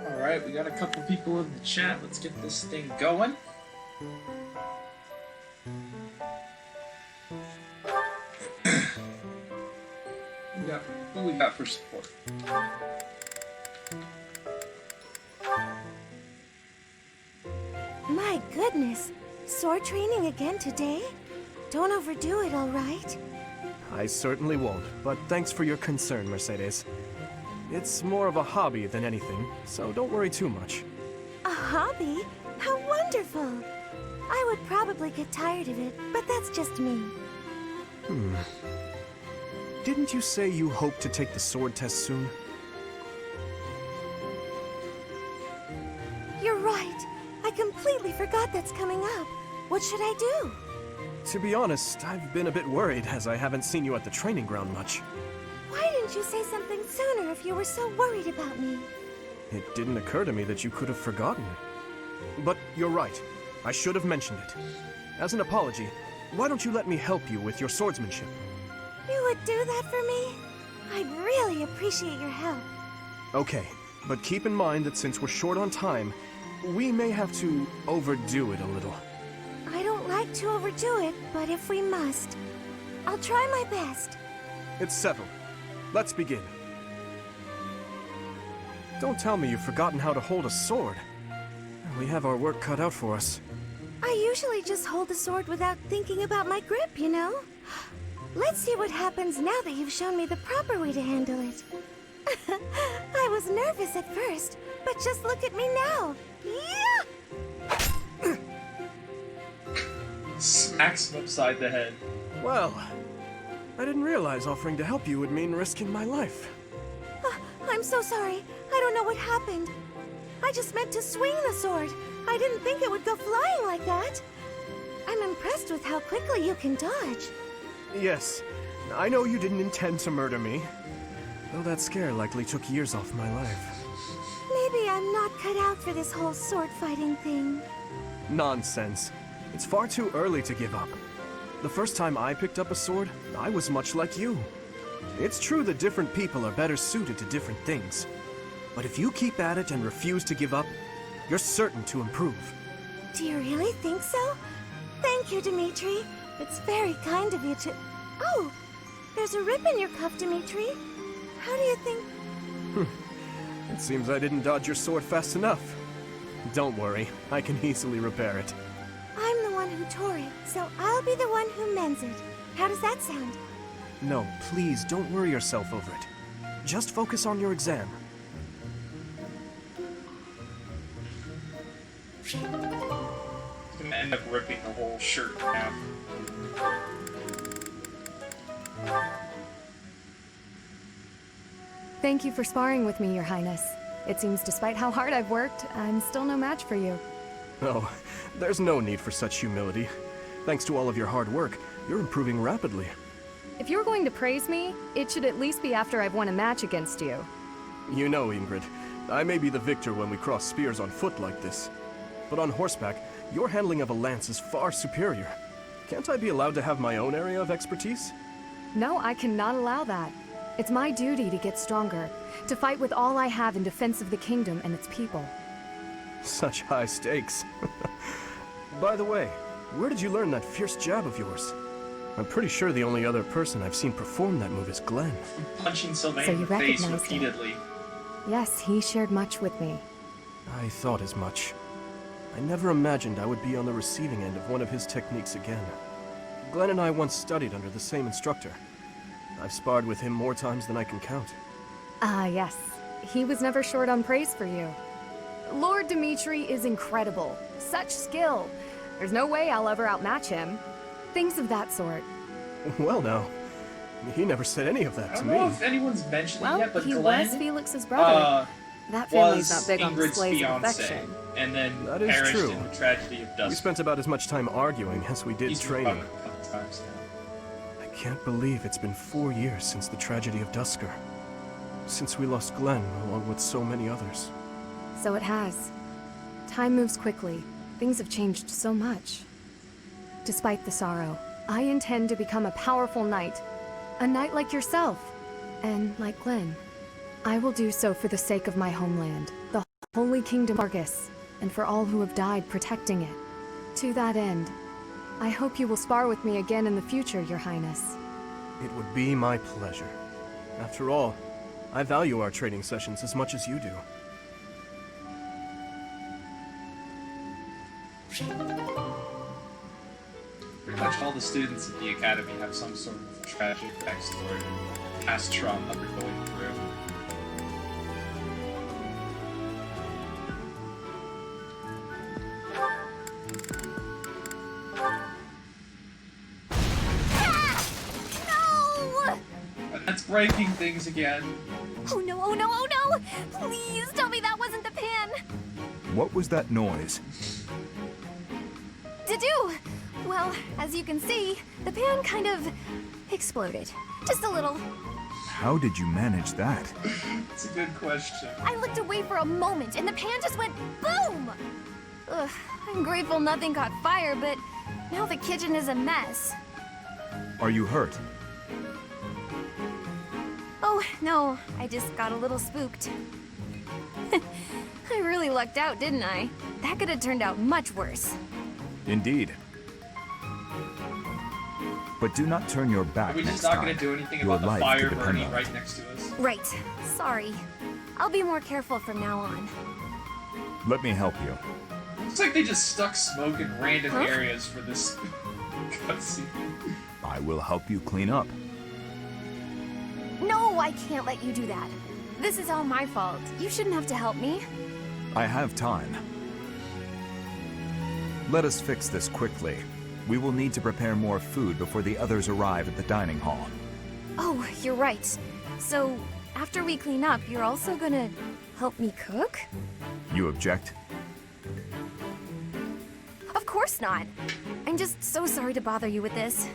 Alright, we got a couple people in the chat. Let's get this thing going. What we got for support? My goodness, sword training again today? Don't overdo it, all right? I certainly won't, but thanks for your concern, Mercedes. It's more of a hobby than anything, so don't worry too much. A hobby? How wonderful! I would probably get tired of it, but that's just me. Didn't you say you hope to take the sword test soon? You're right. I completely forgot that's coming up. What should I do? To be honest, I've been a bit worried as I haven't seen you at the training ground much. Why didn't you say something sooner if you were so worried about me? It didn't occur to me that you could have forgotten. But you're right. I should have mentioned it. As an apology, why don't you let me help you with your swordsmanship? You would do that for me? I'd really appreciate your help. Okay, but keep in mind that since we're short on time, we may have to overdo it a little. I don't like to overdo it, but if we must, I'll try my best. It's settled. Let's begin. Don't tell me you've forgotten how to hold a sword. We have our work cut out for us. I usually just hold the sword without thinking about my grip, you know? Let's see what happens now that you've shown me the proper way to handle it. I was nervous at first, but just look at me now. Yeah! Smacks him upside the head. Well, I didn't realize offering to help you would mean risking my life. I'm so sorry. I don't know what happened. I just meant to swing the sword. I didn't think it would go flying like that. I'm impressed with how quickly you can dodge. Yes, I know you didn't intend to murder me, though that scare likely took years off my life. Maybe I'm not cut out for this whole sword fighting thing. Nonsense. It's far too early to give up. The first time I picked up a sword, I was much like you. It's true that different people are better suited to different things. But if you keep at it and refuse to give up, you're certain to improve. Do you really think so? Thank you, Dimitri. It's very kind of you to... Oh, there's a rip in your cuff, Dimitri. How do you think... It seems I didn't dodge your sword fast enough. Don't worry, I can easily repair it. I'm the one who tore it, so I'll be the one who mends it. How does that sound? No, please don't worry yourself over it. Just focus on your exam. I'm gonna end up ripping the whole shirt in half. Thank you for sparring with me, Your Highness. It seems despite how hard I've worked, I'm still no match for you. Oh, there's no need for such humility. Thanks to all of your hard work, you're improving rapidly. If you're going to praise me, it should at least be after I've won a match against you. You know, Ingrid, I may be the victor when we cross spears on foot like this. But on horseback, your handling of a lance is far superior. Can't I be allowed to have my own area of expertise? No, I cannot allow that. It's my duty to get stronger, to fight with all I have in defense of the kingdom and its people. Such high stakes. By the way, where did you learn that fierce jab of yours? I'm pretty sure the only other person I've seen perform that move is Glenn. Punching Sylvain So in you the face recognized him? repeatedly. Yes, he shared much with me. I thought as much. I never imagined I would be on the receiving end of one of his techniques again. Glenn and I once studied under the same instructor. I've sparred with him more times than I can count. Ah, yes. He was never short on praise for you. Lord Dimitri is incredible. Such skill. There's no way I'll ever outmatch him. Things of that sort. Well now, he never said any of that I to don't me. know if anyone's mentioned it Well, yet, but he Glenn was Felix's brother. That family's was not big on Ingrid's displays of fiance, affection. and then That is perished true. in the tragedy of Dusk. We spent about as much time arguing as we did He's training. recovered a couple times now. I can't believe it's been 4 years since the tragedy of Dusker. Since we lost Glenn, along with so many others. So it has. Time moves quickly. Things have changed so much. Despite the sorrow, I intend to become a powerful knight. A knight like yourself. And like Glenn. I will do so for the sake of my homeland, the Holy Kingdom Argus, and for all who have died protecting it. To that end, I hope you will spar with me again in the future, Your Highness. It would be my pleasure. After all, I value our training sessions as much as you do. Pretty much all the students at the academy have some sort of tragic backstory, past trauma they're going through. No! And that's breaking things again. Oh no, oh no, oh no! Please tell me that wasn't the pan! What was that noise? To-do! Well, as you can see, the pan kind of exploded. Just a little. How did you manage that? It's a good question. I looked away for a moment and the pan just went boom! Ugh, I'm grateful nothing caught fire, but now the kitchen is a mess. Are you hurt? Oh, no, I just got a little spooked. I really lucked out, didn't I? That could have turned out much worse. Indeed. But do not turn your Are back we next just not time. going to do anything Your about the life fire could depend burning on it. right next to us? Right. Sorry. I'll be more careful from now on. Let me help you. Looks like they just stuck smoke in random Huh? areas for this cutscene. I will help you clean up. No, I can't let you do that. This is all my fault. You shouldn't have to help me. I have time. Let us fix this quickly. We will need to prepare more food before the others arrive at the dining hall. Oh, you're right. So, after we clean up, you're also gonna help me cook? You object? Of course not. I'm just so sorry to bother you with this.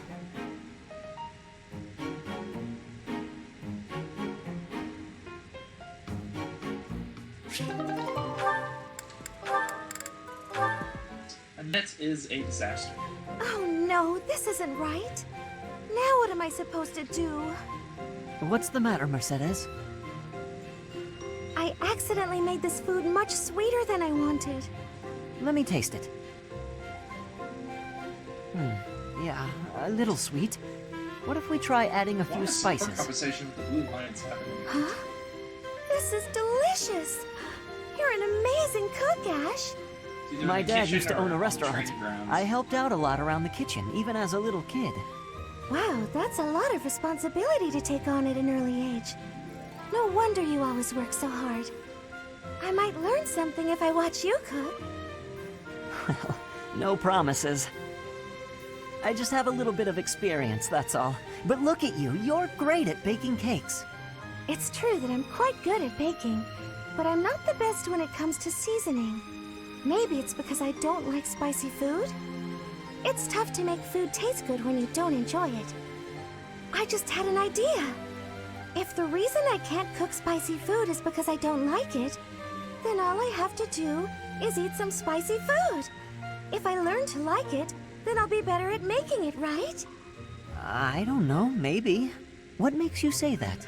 Annette is a disaster. Oh no, this isn't right. Now what am I supposed to do? What's the matter, Mercedes? I accidentally made this food much sweeter than I wanted. Let me taste it. Yeah, a little sweet. What if we try adding a few What spices? conversation with the Blue Lions happening? Huh? This is delicious. You're an amazing cook, Ash. Either in My the dad kitchen used to or own a on the restaurant. training grounds. I helped out a lot around the kitchen, even as a little kid. Wow, that's a lot of responsibility to take on at an early age. No wonder you always work so hard. I might learn something if I watch you cook. Well, no promises. I just have a little bit of experience, that's all. But look at you, you're great at baking cakes. It's true that I'm quite good at baking, but I'm not the best when it comes to seasoning. Maybe it's because I don't like spicy food? It's tough to make food taste good when you don't enjoy it. I just had an idea. If the reason I can't cook spicy food is because I don't like it, then all I have to do is eat some spicy food. If I learn to like it, then I'll be better at making it, right? I don't know, maybe. What makes you say that?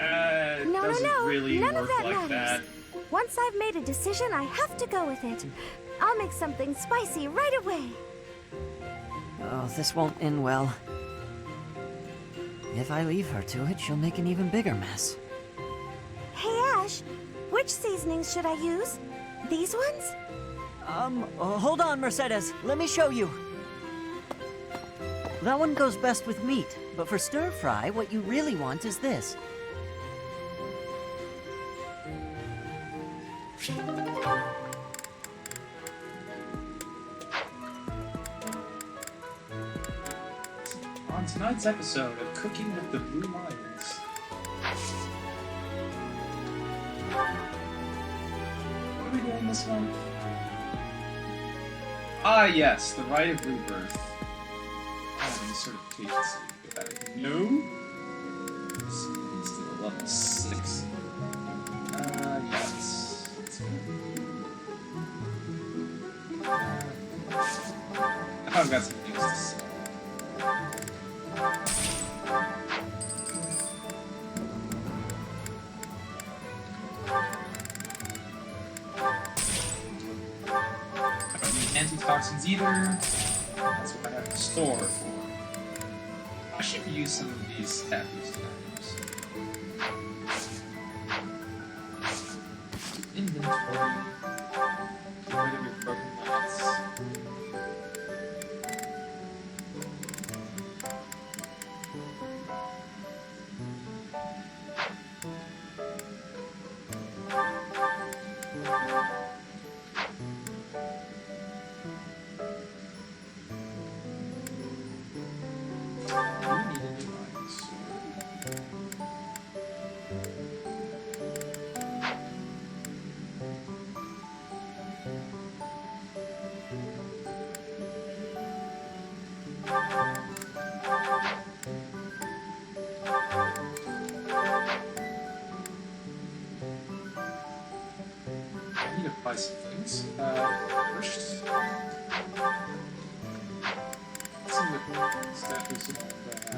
It No, doesn't no, really none work of that like matters. that. Once I've made a decision, I have to go with it. I'll make something spicy right away. Oh, this won't end well. If I leave her to it, she'll make an even bigger mess. Hey, Ash, which seasonings should I use? These ones? Hold on, Mercedes. Let me show you. That one goes best with meat, but for stir fry, what you really want is this. On tonight's episode of Cooking with the Blue Lions. What are we doing this month? Ah, yes, the Rite of Rebirth. I have any certifications to get that. No? Let's see, it's to the level 6. Yes. Let's go. I've got some things to say. I don't need antitoxins either. That's what I have to store for. I should use some of these statues items. Inventory. Get rid of your broken lights. We need a new iron sword. I need to buy some things. First, let's see what statues and all that.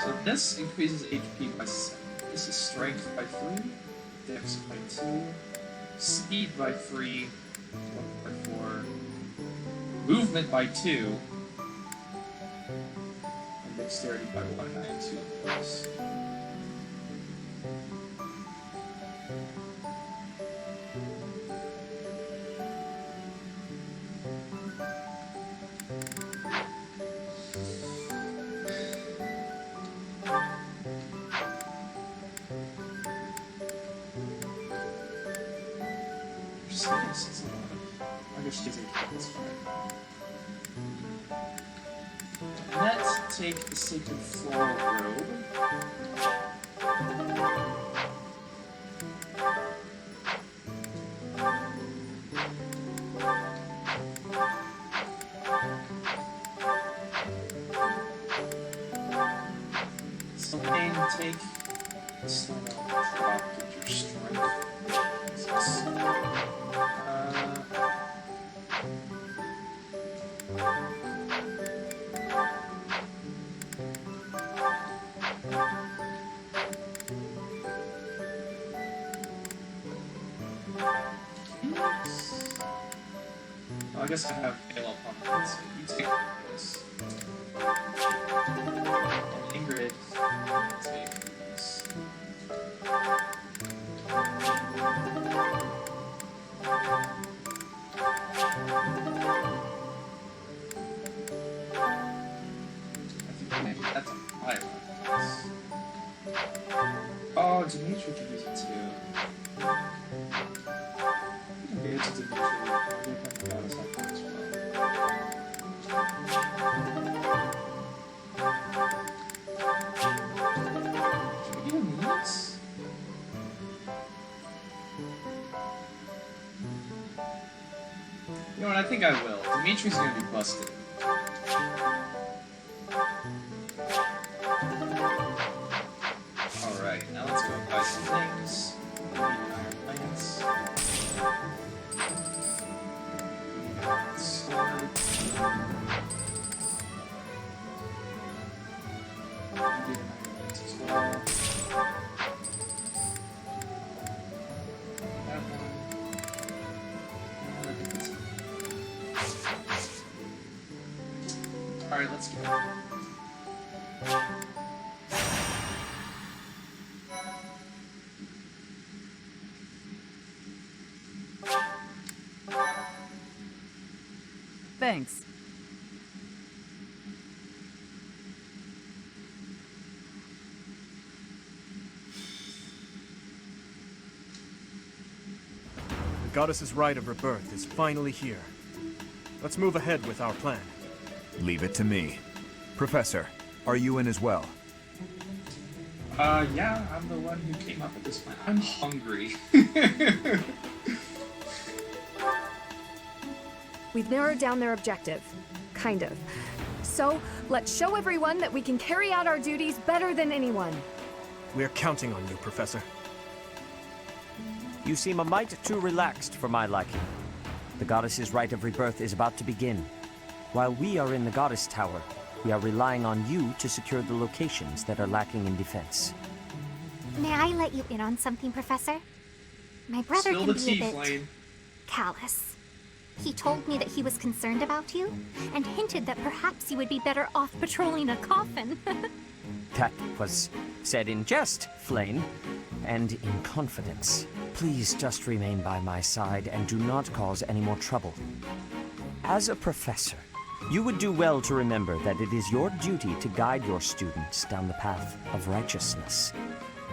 So this increases HP by 7. This is strength by 3, dex by 2, speed by 3, luck by 4, movement by 2, and dexterity by 1 and 2 of those. Let's take the Sacred Floral Robe. So aim to take the stone out, drop, get your strength. I guess I have AL Pump, so you take this. And Ingrid, take this. I think maybe that's a fire. Oh, Dimitri could use it too. Okay, it's Dimitri. I'll give him the goddess after as well. Should we give him these? You know what, I think I will. Dimitri's gonna be busted. Alright, now let's go buy some things. We need iron plants. We got sword. We need iron plants as well. That one. And I think that's it. Alright, let's go. Thanks. The goddess's rite of rebirth is finally here. Let's move ahead with our plan. Leave it to me. Professor, are you in as well? Yeah, I'm the one who came up with this plan. I'm hungry. We've narrowed down their objective. Kind of. So, let's show everyone that we can carry out our duties better than anyone. We're counting on you, Professor. You seem a mite too relaxed for my liking. The goddess's rite of rebirth is about to begin. While we are in the goddess tower, we are relying on you to secure the locations that are lacking in defense. May I let you in on something, Professor? My brother Spill can the be tea, a bit Flame. callous. He told me that he was concerned about you, and hinted that perhaps you would be better off patrolling a coffin. That was said in jest, Flame, and in confidence. Please just remain by my side and do not cause any more trouble. As a professor, you would do well to remember that it is your duty to guide your students down the path of righteousness.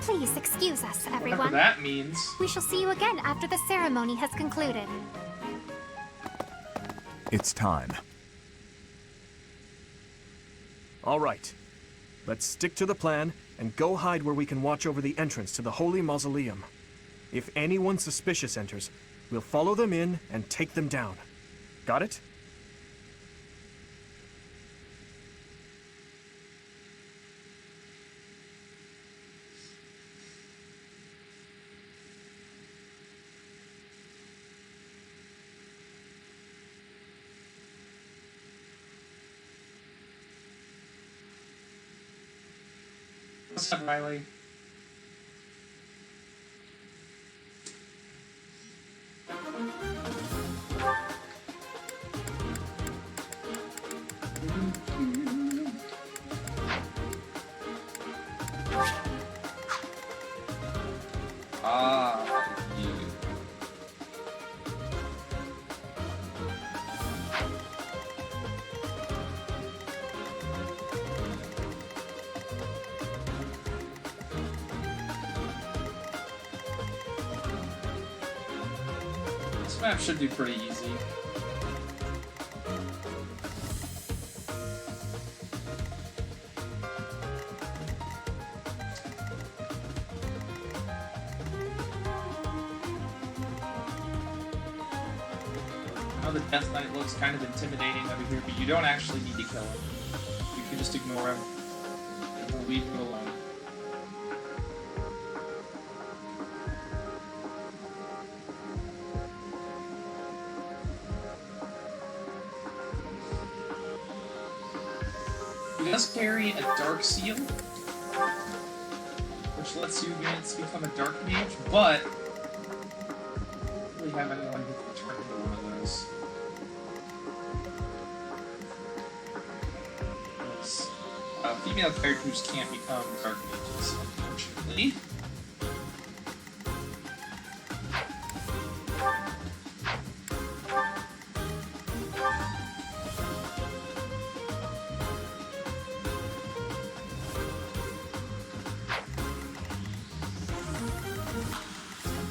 Please excuse us, Whatever everyone. that means. We shall see you again after the ceremony has concluded. It's time. All right. Let's stick to the plan and go hide where we can watch over the entrance to the Holy Mausoleum. If anyone suspicious enters, we'll follow them in and take them down. Got it? What's up, Riley? You. This map should be pretty easy. I know the Death Knight looks kind of intimidating over here, but you don't actually need to kill him. You can just ignore him, and we'll leave him alone. He does carry a Dark Seal, which lets you units become a Dark Mage, but I don't really have anyone who can turn into one of those. female characters can't become dark mages, unfortunately.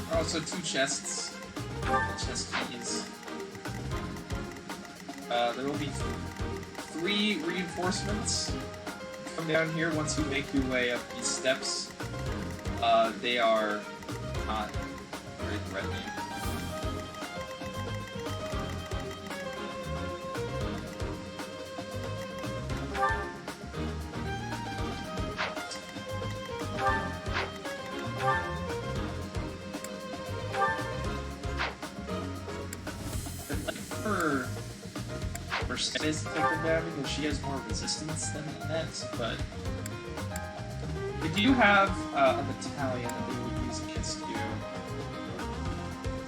There are also 2 chests. Chest keys. There will be 3 reinforcements. Come down here once you make your way up these steps. They are not very threatening. Her status effective damage, and she has more resistance than Annette, but they do have a battalion that they would use against you.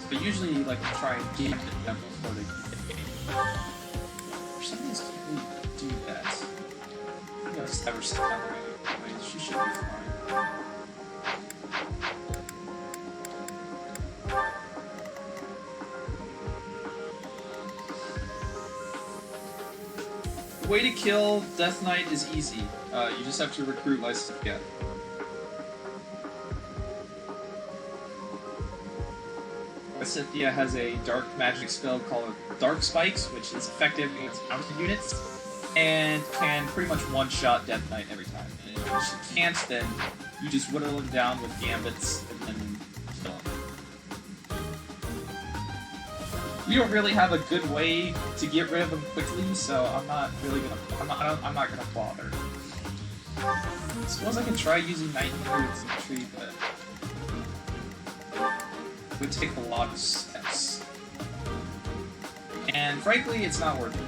So usually you like to try and gambit them before they can get game. For some reason, can't really do that. I'm gonna stab her down there anyway, she should be fine. The way to kill Death Knight is easy. You just have to recruit Lysithea. Lysithea has a dark magic spell called Dark Spikes, which is effective against mounted units, and can pretty much one-shot Death Knight every time. And if she can't, then you just whittle him down with gambits and then kill him. We don't really have a good way to get rid of him quickly, so I'm not really gonna. I'm not gonna bother. I suppose I can try using Night Druid's Infantry, but it would take a lot of steps. And frankly, it's not worth it.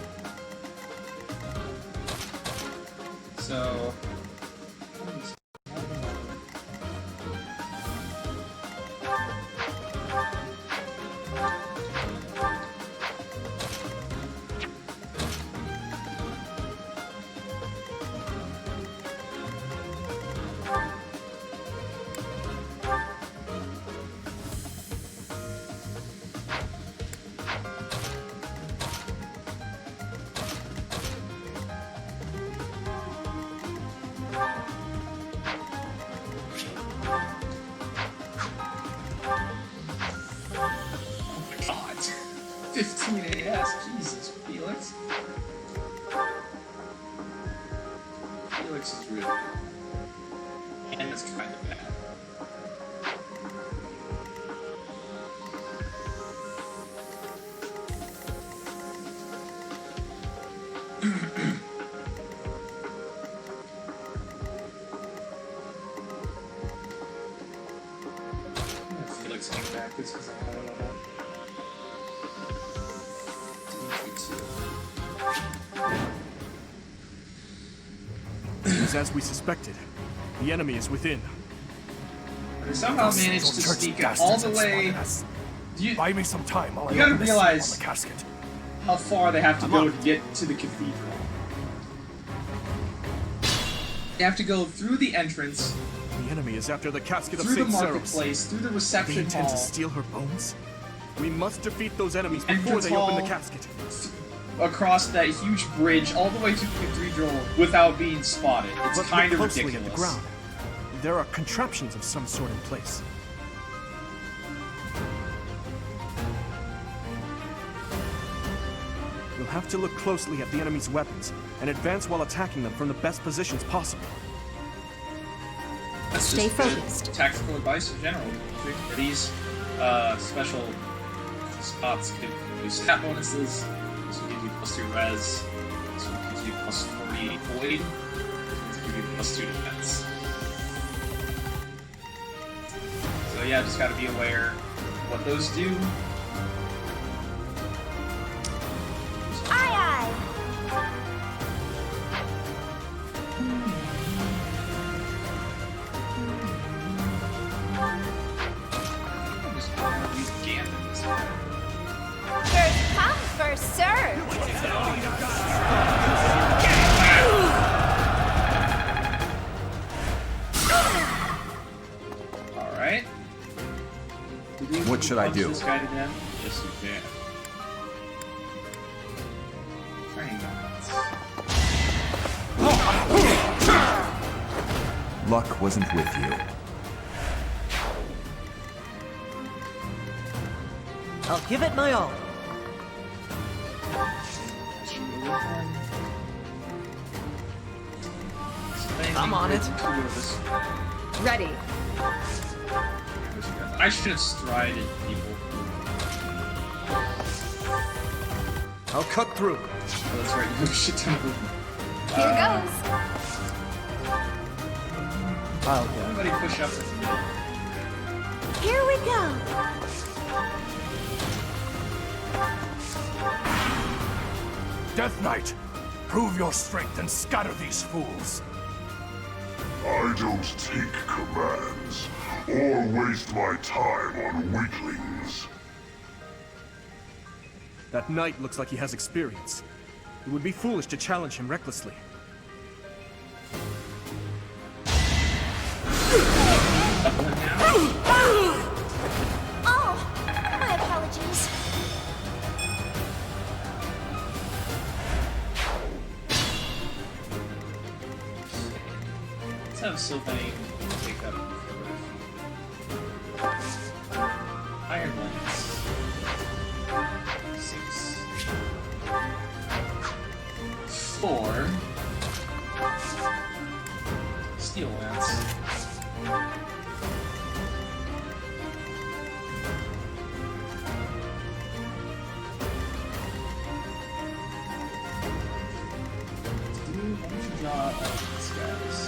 So. God, 15 AS, Jesus, Felix. Felix is really good. And it's kind of bad. Felix came back, this is I don't know. It was as we suspected. The enemy is within. They somehow managed to sneak it all the way. Buy me some time. You gotta realize on the casket. how far they have to go to get to the cathedral. They have to go through the entrance, The enemy is after the casket of through the St. Ceros. marketplace, through the They reception intend hall, to steal her bones? We must defeat those enemies before Entrance they open the hall. casket. across that huge bridge, all the way to the cathedral without being spotted. It's But kind look of closely ridiculous. at the ground. There are contraptions of some sort in place. We'll have to look closely at the enemy's weapons and advance while attacking them from the best positions possible. That's Stay just good focused. tactical advice in general. These special spots can use stat bonuses. This will give you +2 res. This will give you +40 void. This will give you +2 defense. So yeah, just gotta be aware what those do. Aye, aye. I'm just gonna use Gambit this time. First come, first served. What should I punch do? This guy to death? Yes, you can. Hang on. Luck wasn't with you. I'll give it my all. I'm on it. Ready. I should have strided people. I'll cut through. Oh, that's right, you shit ton of movement. Here goes. I'll go. Everybody push up with me. Here we go. Death Knight, prove your strength and scatter these fools. I don't take commands, or waste my time on weaklings. That knight looks like he has experience. It would be foolish to challenge him recklessly. Oh, my apologies. Let's have Sylvain take up Iron Lance. 6. 4. Steel Lance. Dude, why don't you draw these guys?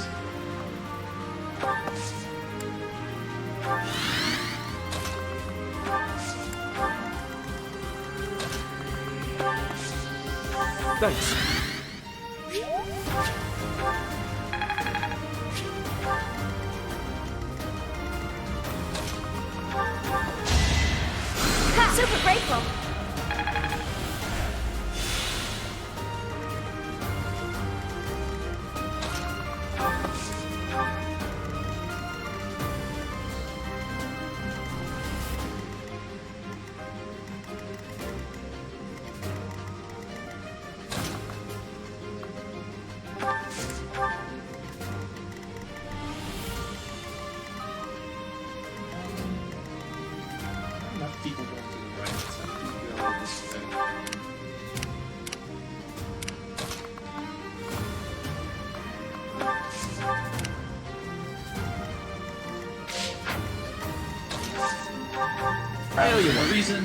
Thanks. Super grateful. Enough people going to the right, so I think we'll go this way. Failure. No reason.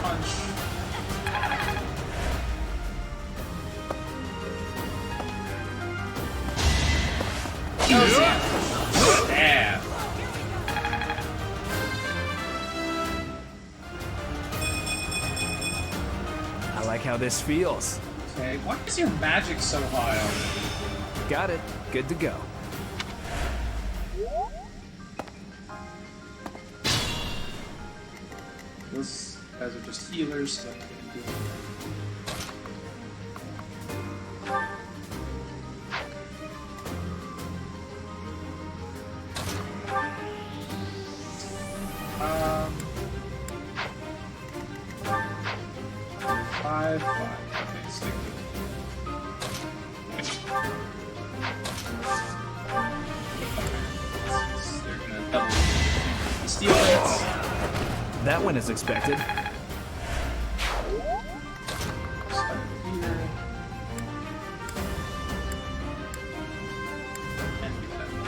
Punch. Stab. I like how this feels. Okay, why is your magic so high already? Got it. Good to go. Those guys are just healers, so I'm gonna do it. Five. Okay, stick with it. They're gonna double the steel hits. That went as expected. Start here. And do that.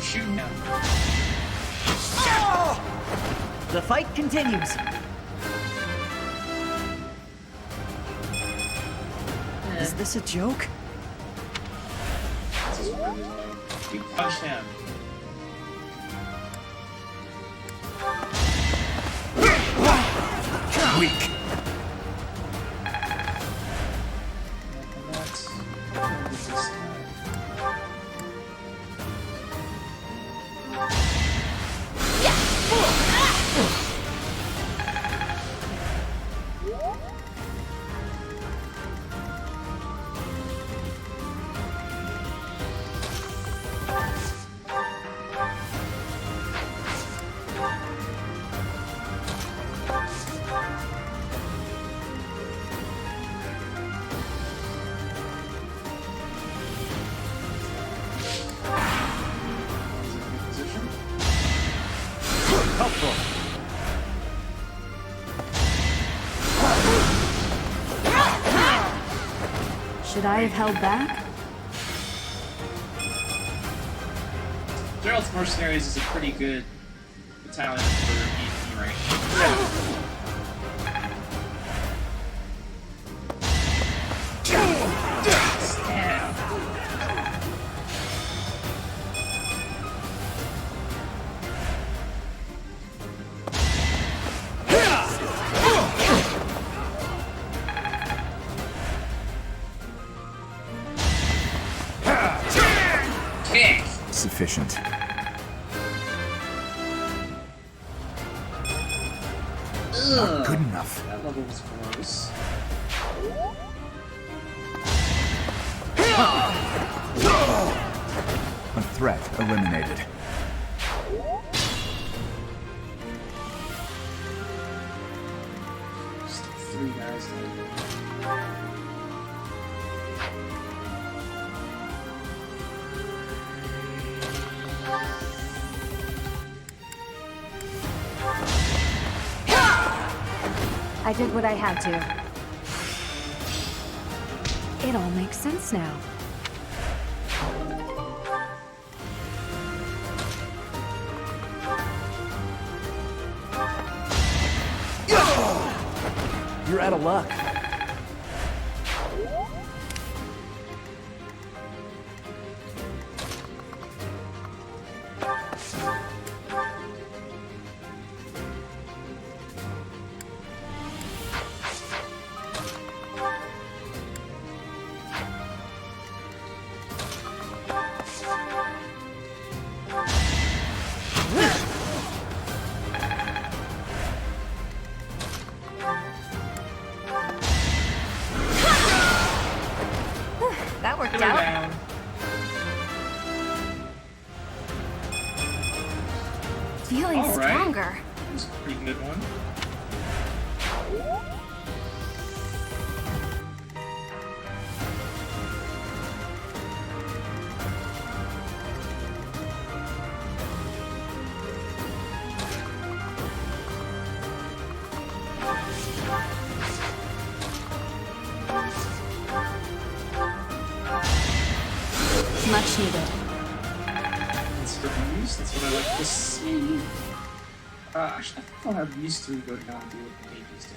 Shoot him. The fight continues. Is this a joke? This is really lame. You punch him. Weak. And that's... what is this guy? Position. Helpful. Should I have held back? Gerald's Mercenaries is a pretty good battalion for EV rank. Damn. Kick! Sufficient. Not good enough. That level was gross. A threat eliminated. Just 3 guys now. I did what I had to. It all makes sense now. You're out of luck. That worked Put her out. down. Feeling All right. stronger. That was a pretty good one. Much needed. That's for these. That's what I like to see. Actually, I think I'll have these 3 go down and do what the mages do.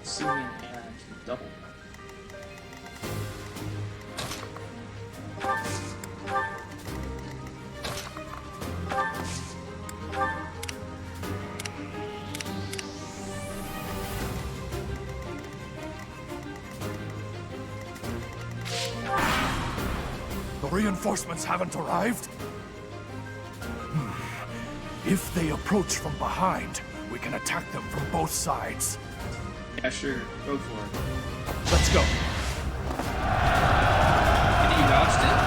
See me and actually double. The reinforcements haven't arrived? If they approach from behind, we can attack them from both sides. Yeah, sure. Go for it. Let's go. And you dodged it?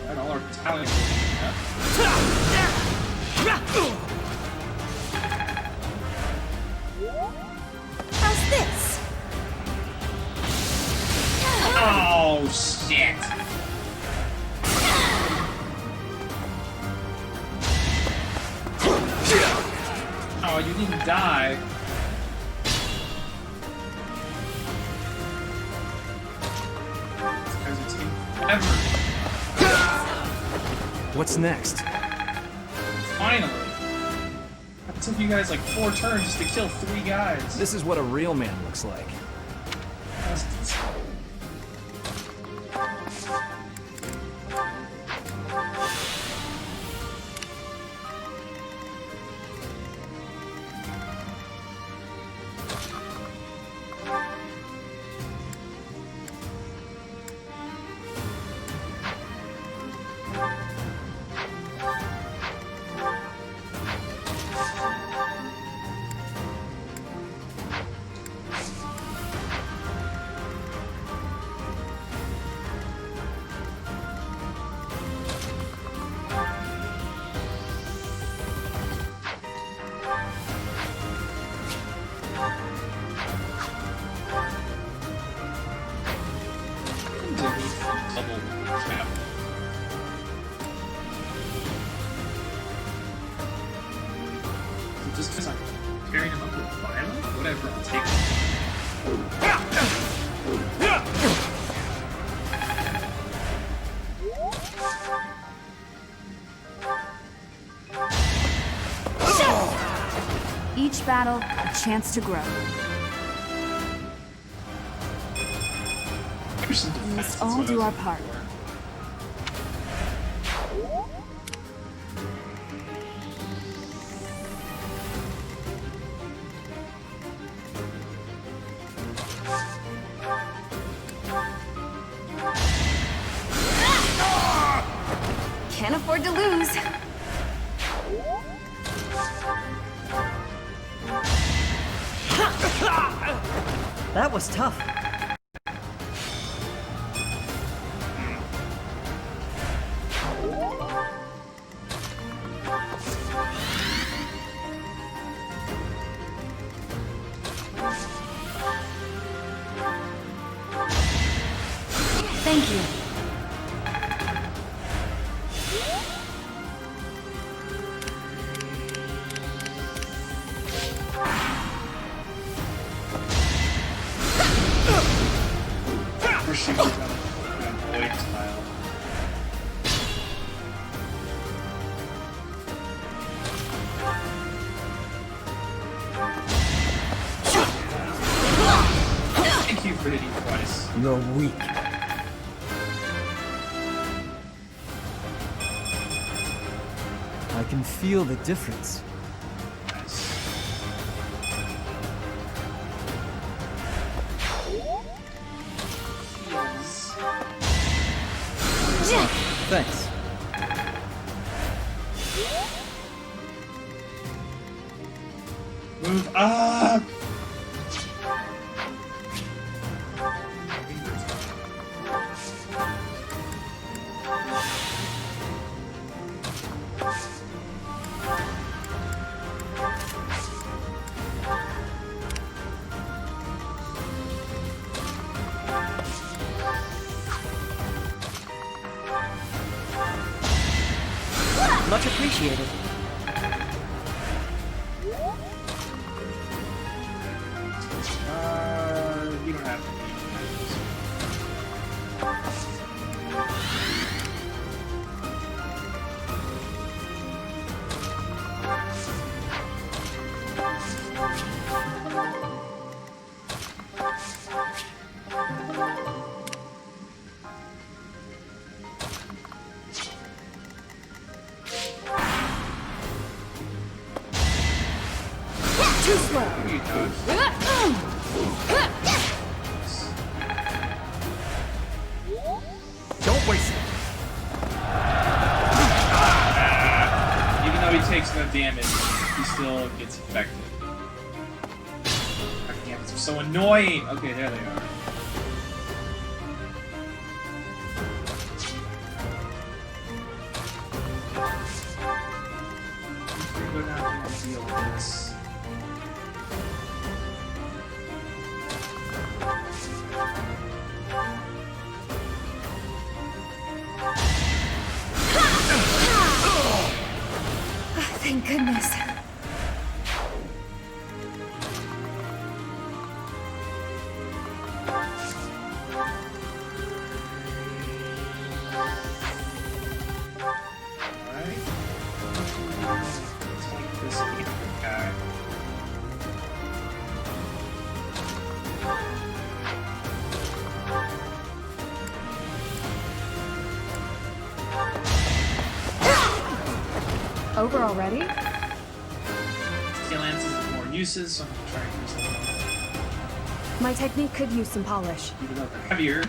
And all our battalions. How's this? Oh, shit. Oh, you didn't die. Because it's ever. What's next? Finally. It took you guys like 4 turns just to kill 3 guys. This is what a real man looks like. Just because I'm pairing him up with Violet? Whatever, I'll take it. Each battle, a chance to grow. We must all do our part. Can't afford to lose. That was tough. Thank you. We're shooting from a void style. Thank you for hitting twice. You're weak. I can feel the difference. Nice. Heals. Thanks. Move up! Much appreciated. You don't have to be. Too slow. You dodge. Don't waste it. Even though he takes no damage, he still gets affected. God damn, they're so annoying! Okay, there they are. Go down and deal with this. Thank goodness. Over already? Steel lances have more uses, so I'm gonna try and use them. My technique could use some polish. Even though they're heavier.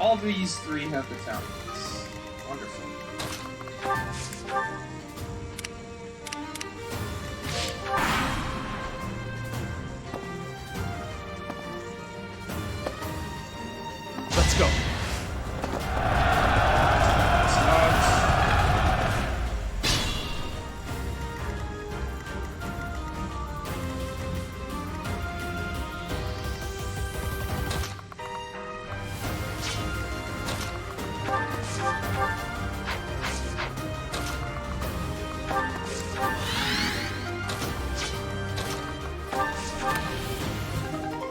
All these three have battalions. Wonderful. Let's go.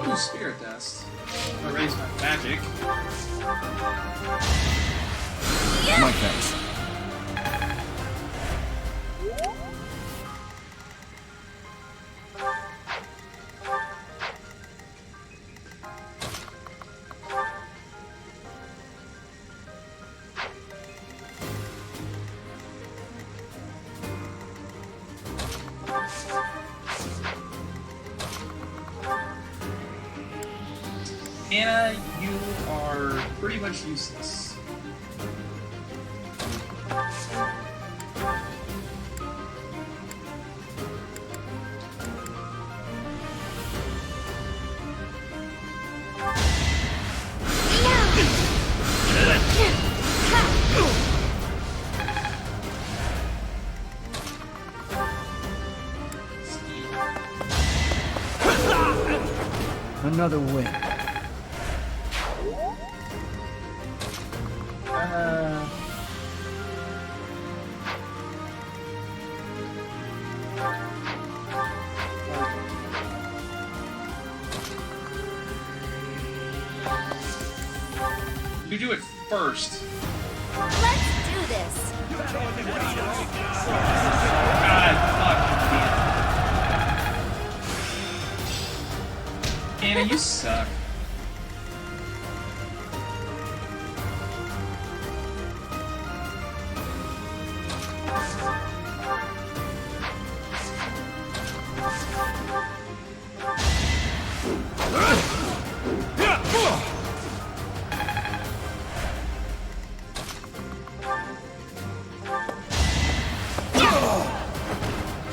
Ooh, Spirit Dust. I'm gonna raise my magic. My thanks. Anna, you are pretty much useless. Another win. You do it first. Let's do this. God, fuck you, Anna, you suck.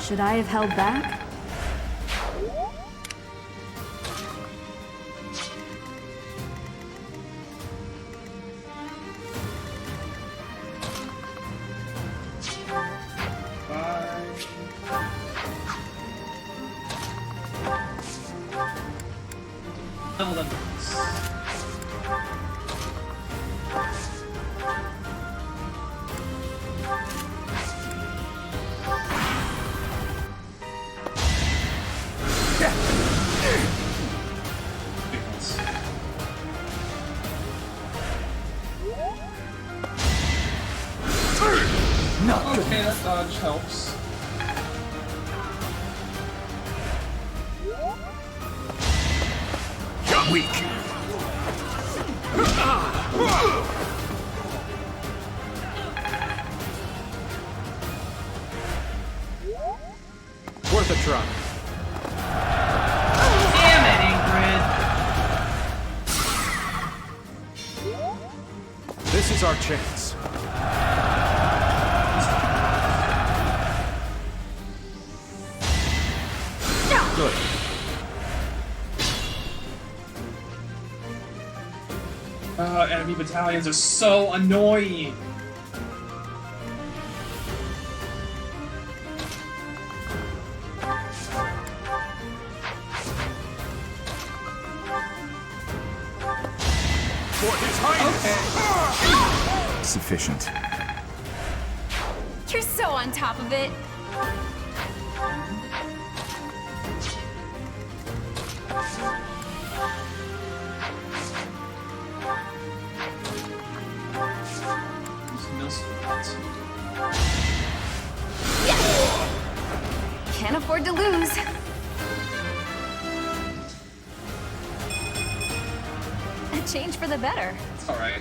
Should I have held back? Level them. Okay, that dodge helps. Weak. Worth a try. Damn it, Ingrid! This is our chance. Good. Enemy battalions are so annoying. Sufficient. You're so on top of it. Can't afford to lose. A change for the better. It's alright.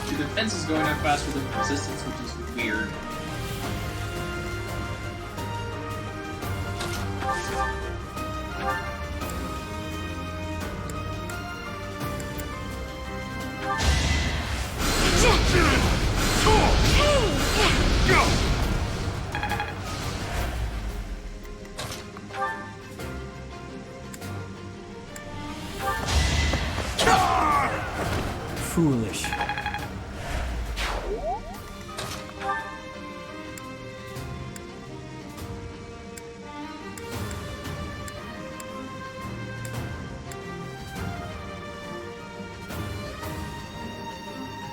The defense is going up faster than the resistance, which is weird. Foolish.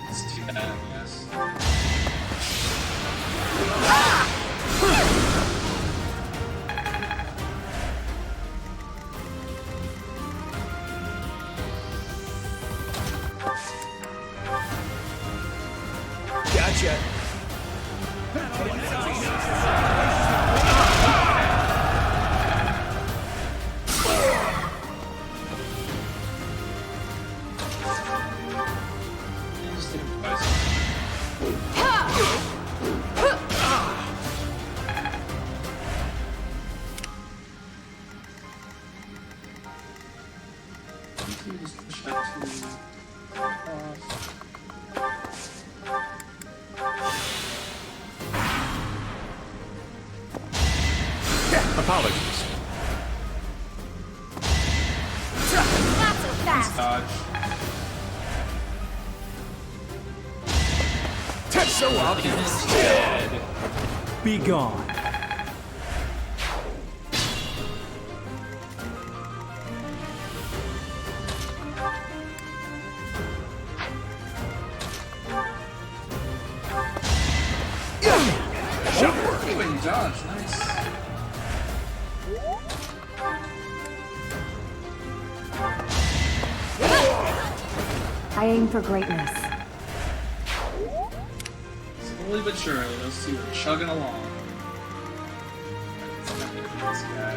It's too bad, yes. Gotcha. Just hit him twice. Just push that to off. Apologies. Not so fast. Dodge. That's so obvious. Dead. Be gone. He went and dodged. Nice. I aim for greatness. Slowly but surely, those two are chugging along. Let's not get this guy.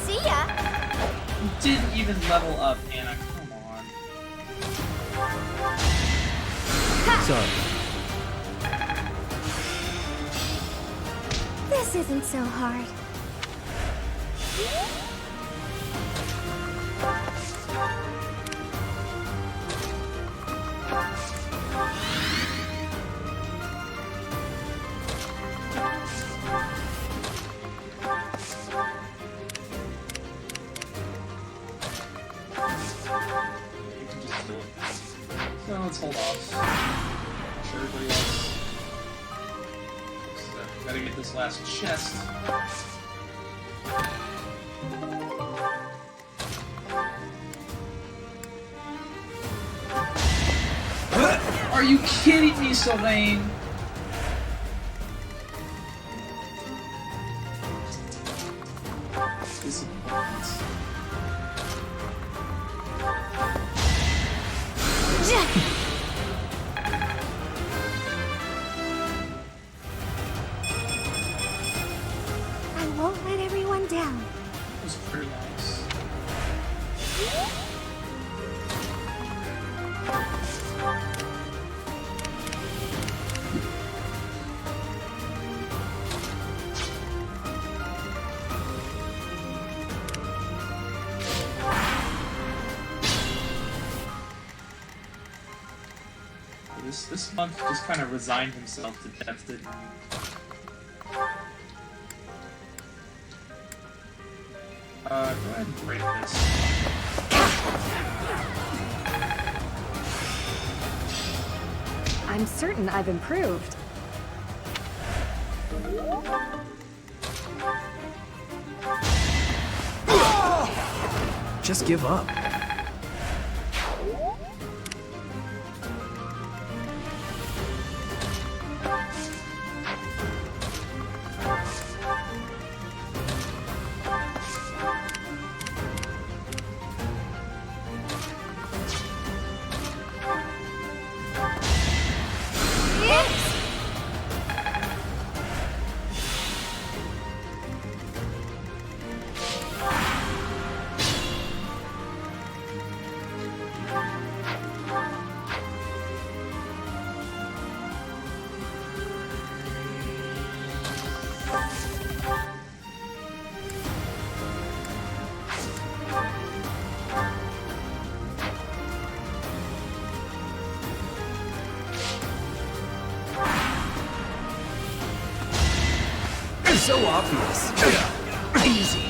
See ya. You didn't even level up, Anna. Come on. Sorry. This isn't so hard. You can just do it. So let's hold off. I'm sure everybody else. So, gotta get this last chest. Are you kidding me, Sylvain? Disappointment. I won't let everyone down. That was pretty nice. This monk just kind of resigned himself to death, didn't he? Go ahead and break this. I'm certain I've improved. Just give up. So obvious. Easy.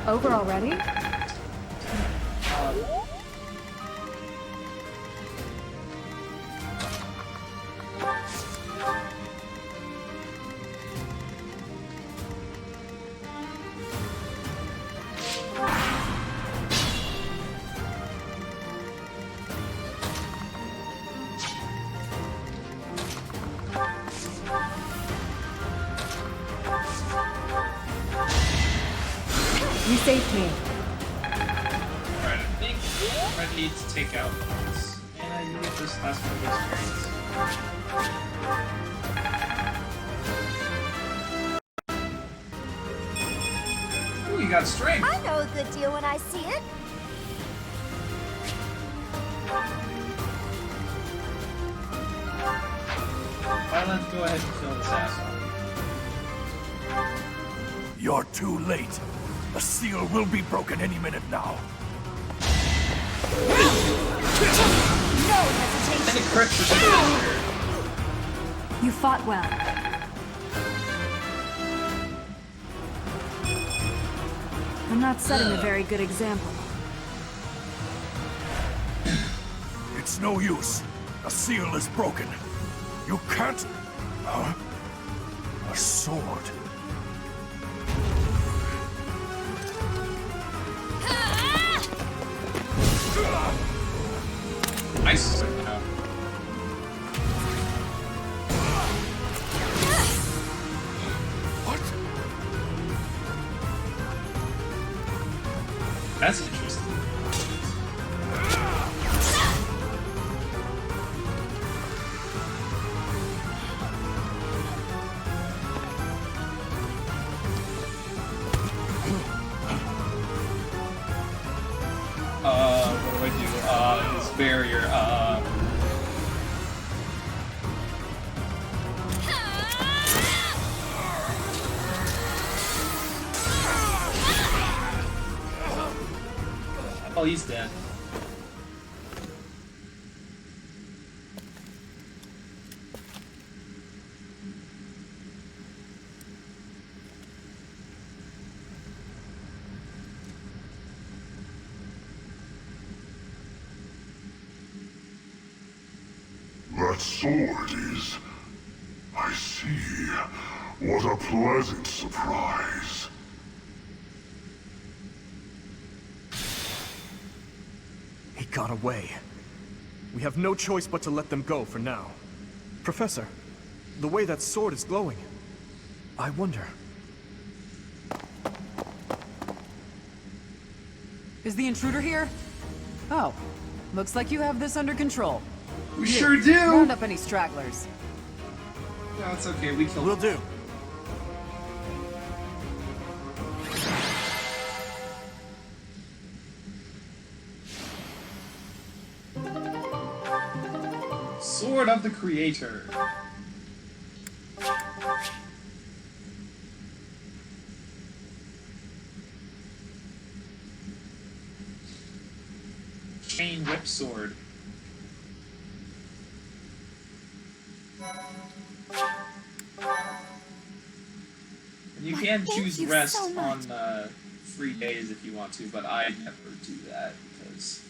Over already? You saved me. Alright, I think I need to take out this. And I need this last one of experience. Ooh, you got strength! I know a good deal when I see it. Why not go ahead and kill this asshole? You're too late. The seal will be broken any minute now. No hesitation. And a crit for sure. You fought well. I'm not setting a very good example. It's no use. The seal is broken. You can't... Huh? A sword. Nice. What? That's interesting. What do I do? This barrier, Oh, he's dead. That sword is... I see. What a pleasant surprise. He got away. We have no choice but to let them go for now. Professor, the way that sword is glowing, I wonder... Is the intruder here? Oh, looks like you have this under control. We sure do! Round up any stragglers. No, it's okay, we killed Will do. Sword of the Creator. Chain whip sword. And you can choose rest on free days if you want to, but I never do that because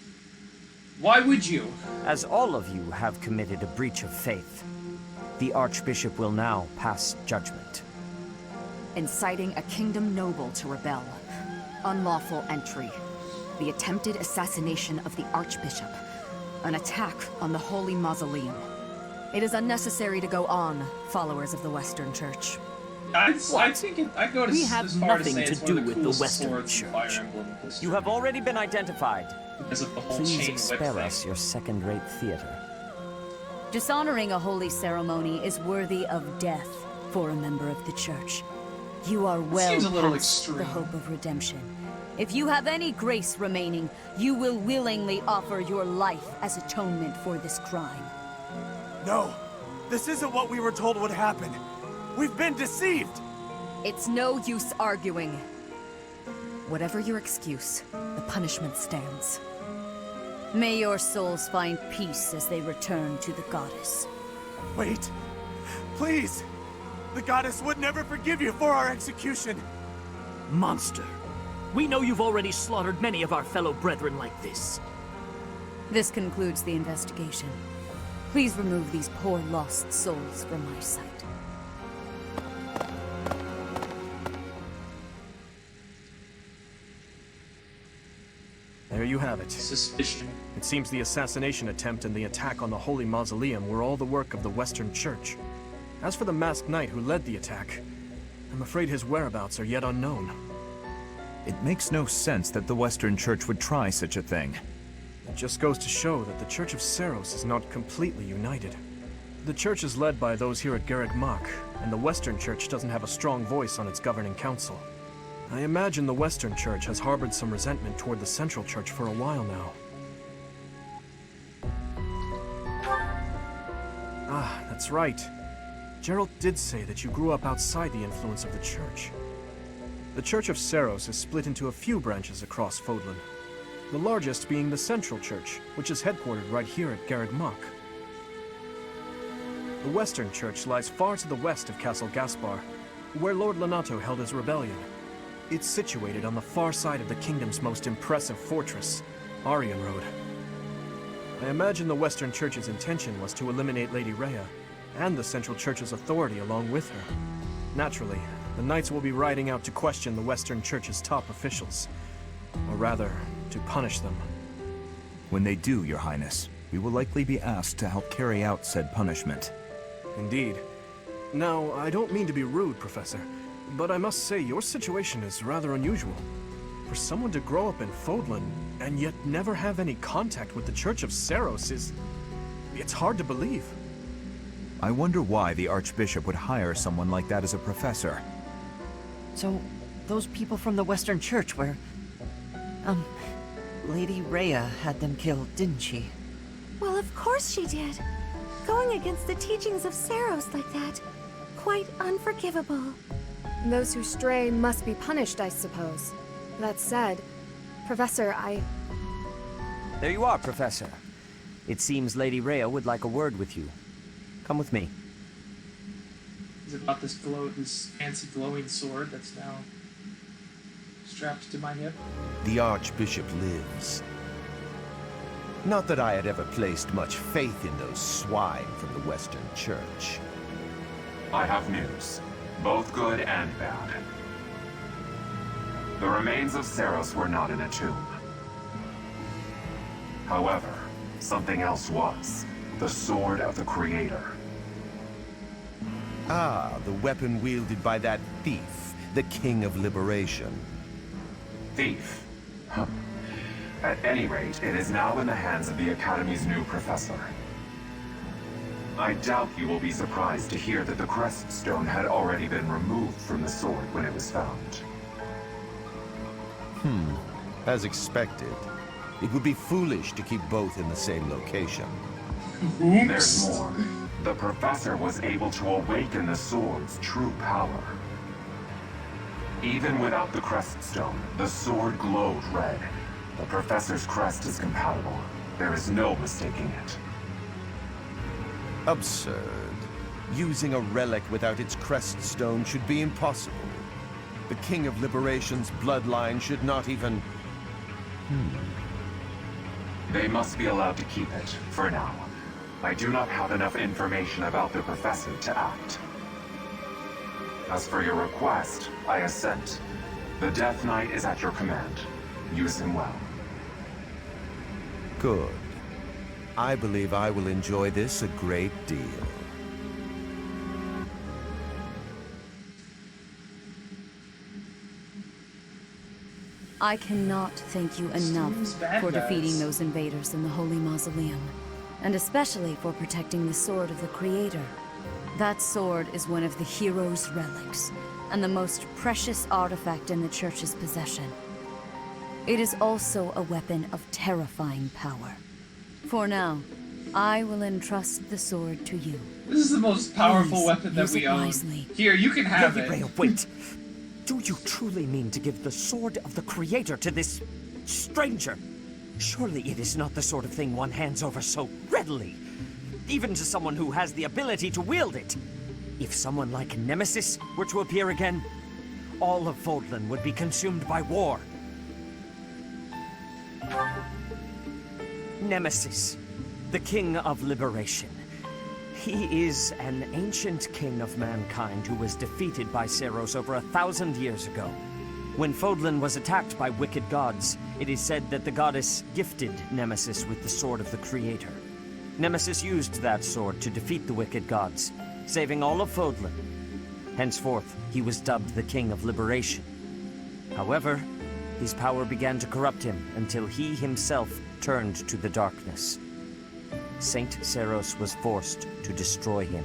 why would you? As all of you have committed a breach of faith, the Archbishop will now pass judgment. Inciting a kingdom noble to rebel. Unlawful entry. The attempted assassination of the Archbishop. An attack on the Holy Mausoleum. It is unnecessary to go on, followers of the Western Church. I think I go to We have as far nothing to say to it's do one of the with the coolest Western swords in Fire Church. Emblem history. You have already been identified. Because of the whole Please chain whip spare thing. us your second-rate theater. Dishonoring a holy ceremony is worthy of death for a member of the Church. You are well seems a little past extreme. the hope of redemption. If you have any grace remaining, you will willingly offer your life as atonement for this crime. No, this isn't what we were told would happen. We've been deceived. It's no use arguing. Whatever your excuse, the punishment stands. May your souls find peace as they return to the goddess. Wait! Please! The goddess would never forgive you for our execution! Monster. We know you've already slaughtered many of our fellow brethren like this. This concludes the investigation. Please remove these poor lost souls from my sight. There you have it. Suspicion. It seems the assassination attempt and the attack on the Holy Mausoleum were all the work of the Western Church. As for the masked knight who led the attack, I'm afraid his whereabouts are yet unknown. It makes no sense that the Western Church would try such a thing. It just goes to show that the Church of Seiros is not completely united. The Church is led by those here at Garreg Mach, and the Western Church doesn't have a strong voice on its governing council. I imagine the Western Church has harbored some resentment toward the Central Church for a while now. Ah, that's right. Geralt did say that you grew up outside the influence of the Church. The Church of Seiros is split into a few branches across Fodlan. The largest being the Central Church, which is headquartered right here at Garreg Mach. The Western Church lies far to the west of Castle Gaspar, where Lord Lonato held his rebellion. It's situated on the far side of the kingdom's most impressive fortress, Arianrode. I imagine the Western Church's intention was to eliminate Lady Rhea, and the Central Church's authority along with her. Naturally, the Knights will be riding out to question the Western Church's top officials. Or rather, to punish them. When they do, Your Highness, we will likely be asked to help carry out said punishment. Indeed. Now, I don't mean to be rude, Professor, but I must say your situation is rather unusual. For someone to grow up in Fodlan, and yet never have any contact with the Church of Seiros it's hard to believe. I wonder why the Archbishop would hire someone like that as a professor. So, those people from the Western Church were... Lady Rhea had them killed, didn't she? Well, of course she did. Going against the teachings of Seiros like that. Quite unforgivable. Those who stray must be punished, I suppose. That said, Professor, There you are, Professor. It seems Lady Rhea would like a word with you. Come with me. Is it about this fancy glowing sword that's now strapped to my hip? The Archbishop lives. Not that I had ever placed much faith in those swine from the Western Church. I have news, both good and bad. The remains of Seiros were not in a tomb. However, something else was. The Sword of the Creator. Ah, the weapon wielded by that thief, the King of Liberation. Thief? Huh. At any rate, it is now in the hands of the Academy's new professor. I doubt you will be surprised to hear that the Crest Stone had already been removed from the sword when it was found. As expected. It would be foolish to keep both in the same location. There's more. The professor was able to awaken the sword's true power. Even without the Crest Stone, the sword glowed red. The professor's crest is compatible. There is no mistaking it. Absurd. Using a relic without its Crest Stone should be impossible. The King of Liberation's bloodline should not even... They must be allowed to keep it, for now. I do not have enough information about the professor to act. As for your request, I assent. The Death Knight is at your command. Use him well. Good. I believe I will enjoy this a great deal. I cannot thank you enough for defeating those invaders in the Holy Mausoleum, and especially for protecting the Sword of the Creator. That sword is one of the hero's relics, and the most precious artifact in the Church's possession. It is also a weapon of terrifying power. For now, I will entrust the sword to you. This is the most powerful Please, weapon that use we it own. wisely. Here, you can have Lady it. Rhea, wait. Do you truly mean to give the sword of the Creator to this stranger? Surely it is not the sort of thing one hands over so readily, even to someone who has the ability to wield it. If someone like Nemesis were to appear again, all of Fodlan would be consumed by war. Nemesis, the King of Liberation. He is an ancient king of mankind who was defeated by Seiros over 1,000 years ago. When Fodlan was attacked by wicked gods, it is said that the goddess gifted Nemesis with the Sword of the Creator. Nemesis used that sword to defeat the wicked gods, saving all of Fodlan. Henceforth, he was dubbed the King of Liberation. However, his power began to corrupt him until he himself turned to the darkness. Saint Seiros was forced to destroy him.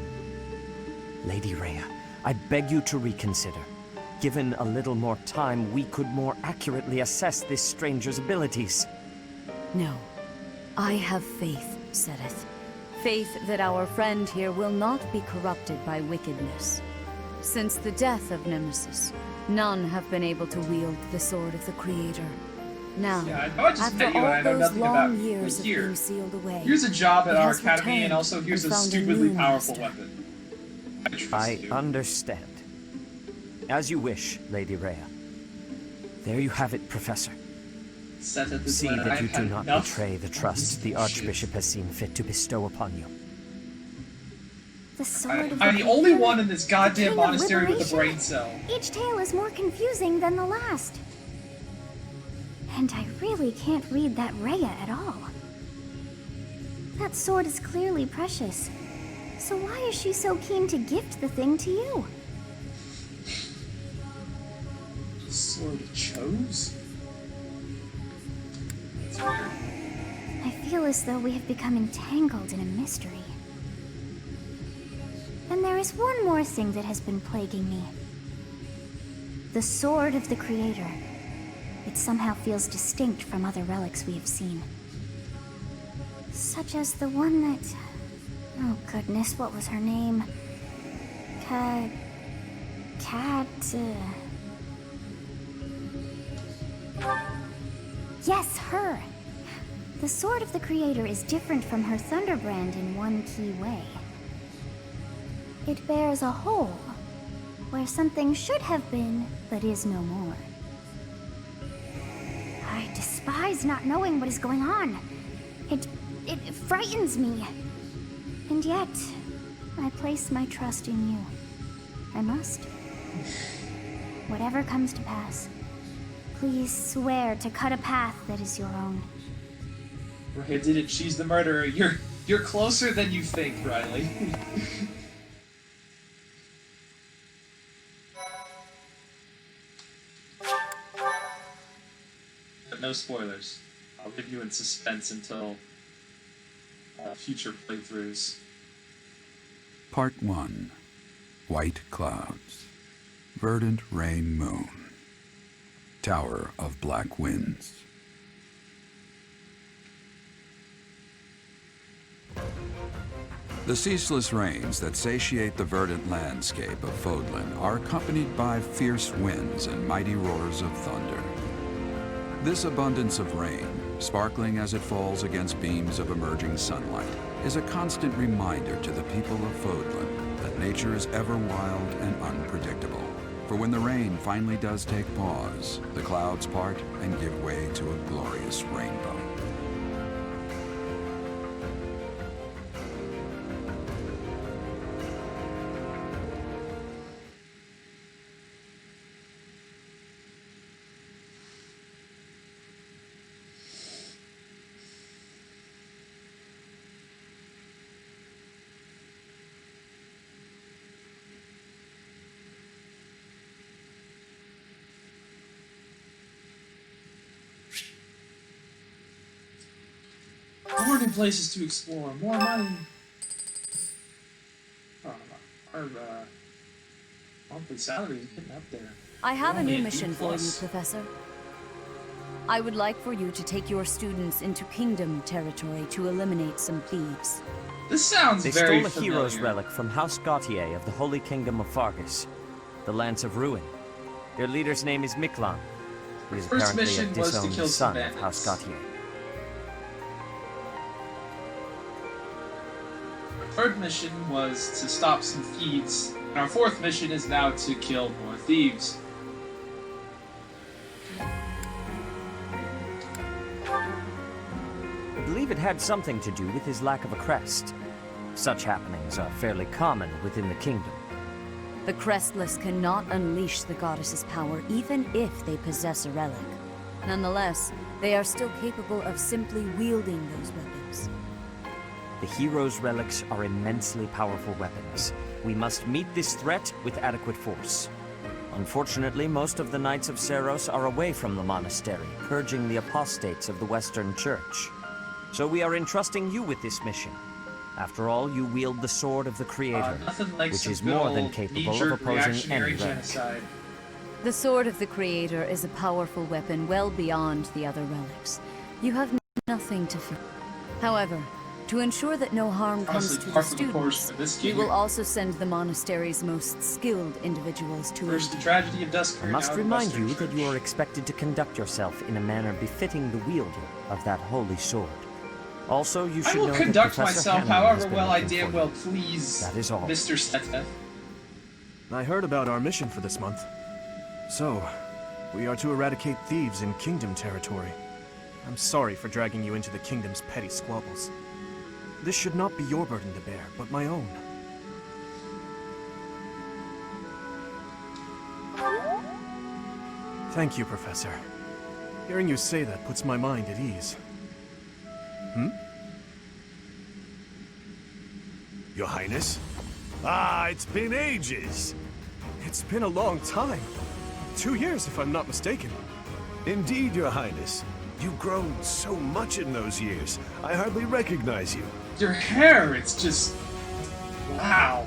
Lady Rhea, I beg you to reconsider. Given a little more time, we could more accurately assess this stranger's abilities. No. I have faith, Seteth. Faith that our friend here will not be corrupted by wickedness. Since the death of Nemesis, none have been able to wield the Sword of the Creator. Now, Yeah, I just after met you and I all know those nothing long about years of here. being sealed away, Here's a job at he our has academy, and returned also here's a and found stupidly new powerful master. weapon. I understand. As you wish, Lady Rhea. There you have it, Professor. Seteth is See when that I've you do had not enough betray the of trust the this Archbishop has seen fit to bestow upon you. The sword of I'm the the only Creator, one in this goddamn King of monastery with a Liberation. brain cell. Each tale is more confusing than the last. And I really can't read that Rhea at all. That sword is clearly precious. So why is she so keen to gift the thing to you? Sword chose? That's weird. I feel as though we have become entangled in a mystery. And there is one more thing that has been plaguing me. The Sword of the Creator. It somehow feels distinct from other relics we have seen. Such as the one that... Oh goodness, what was her name? Yes, her! The Sword of the Creator is different from her Thunderbrand in one key way. It bears a hole, where something should have been, but is no more. I despise not knowing what is going on. It frightens me. And yet, I place my trust in you. I must. Whatever comes to pass, please swear to cut a path that is your own. Rhea did it, she's the murderer. You're closer than you think, Riley. But no spoilers. I'll leave you in suspense until future playthroughs. Part 1. White Clouds. Verdant Rain Moon. Tower of Black Winds. The ceaseless rains that satiate the verdant landscape of Fodlan are accompanied by fierce winds and mighty roars of thunder. This abundance of rain, sparkling as it falls against beams of emerging sunlight, is a constant reminder to the people of Fodlan that nature is ever wild and unpredictable. For when the rain finally does take pause, the clouds part and give way to a glorious rainbow. More new places to explore, more money. Our monthly salary is getting up there. I have a Only new at mission B+. for you, Professor. I would like for you to take your students into Kingdom territory to eliminate some thieves. This sounds They very stole a familiar. hero's relic from House Gautier of the Holy Kingdom of Fargus, the Lance of Ruin. Their leader's name is Miklan. He is First apparently mission a was to disowned kill some son of House bandits. Gautier. Our third mission was to stop some thieves, and our fourth mission is now to kill more thieves. I believe it had something to do with his lack of a crest. Such happenings are fairly common within the kingdom. The Crestless cannot unleash the goddess's power even if they possess a relic. Nonetheless, they are still capable of simply wielding those weapons. The hero's relics are immensely powerful weapons. We must meet this threat with adequate force. Unfortunately, most of the Knights of Seiros are away from the monastery, purging the apostates of the Western Church. So we are entrusting you with this mission. After all, you wield the Sword of the Creator, Nothing like which some is good more than old capable of knee-jerk opposing reactionary any relic. genocide. The Sword of the Creator is a powerful weapon well beyond the other relics. You have nothing to fear. However, to ensure that no harm comes Honestly, to the par for the course students, for this we game. will also send the monastery's most skilled individuals to First, aid the you. tragedy of Duskir, I must now the remind Western you that Church. you are expected to conduct yourself in a manner befitting the wielder of that holy sword. Also, you I should will know conduct that Professor myself Hanlon has however been well I looking damn for well you. please, That is all. Mr. Steteth. I heard about our mission for this month. So, we are to eradicate thieves in Kingdom territory. I'm sorry for dragging you into the Kingdom's petty squabbles. This should not be your burden to bear, but my own. Thank you, Professor. Hearing you say that puts my mind at ease. Your Highness? Ah, it's been ages. It's been a long time. 2 years, if I'm not mistaken. Indeed, Your Highness. You've grown so much in those years. I hardly recognize you. Your hair, it's just... wow.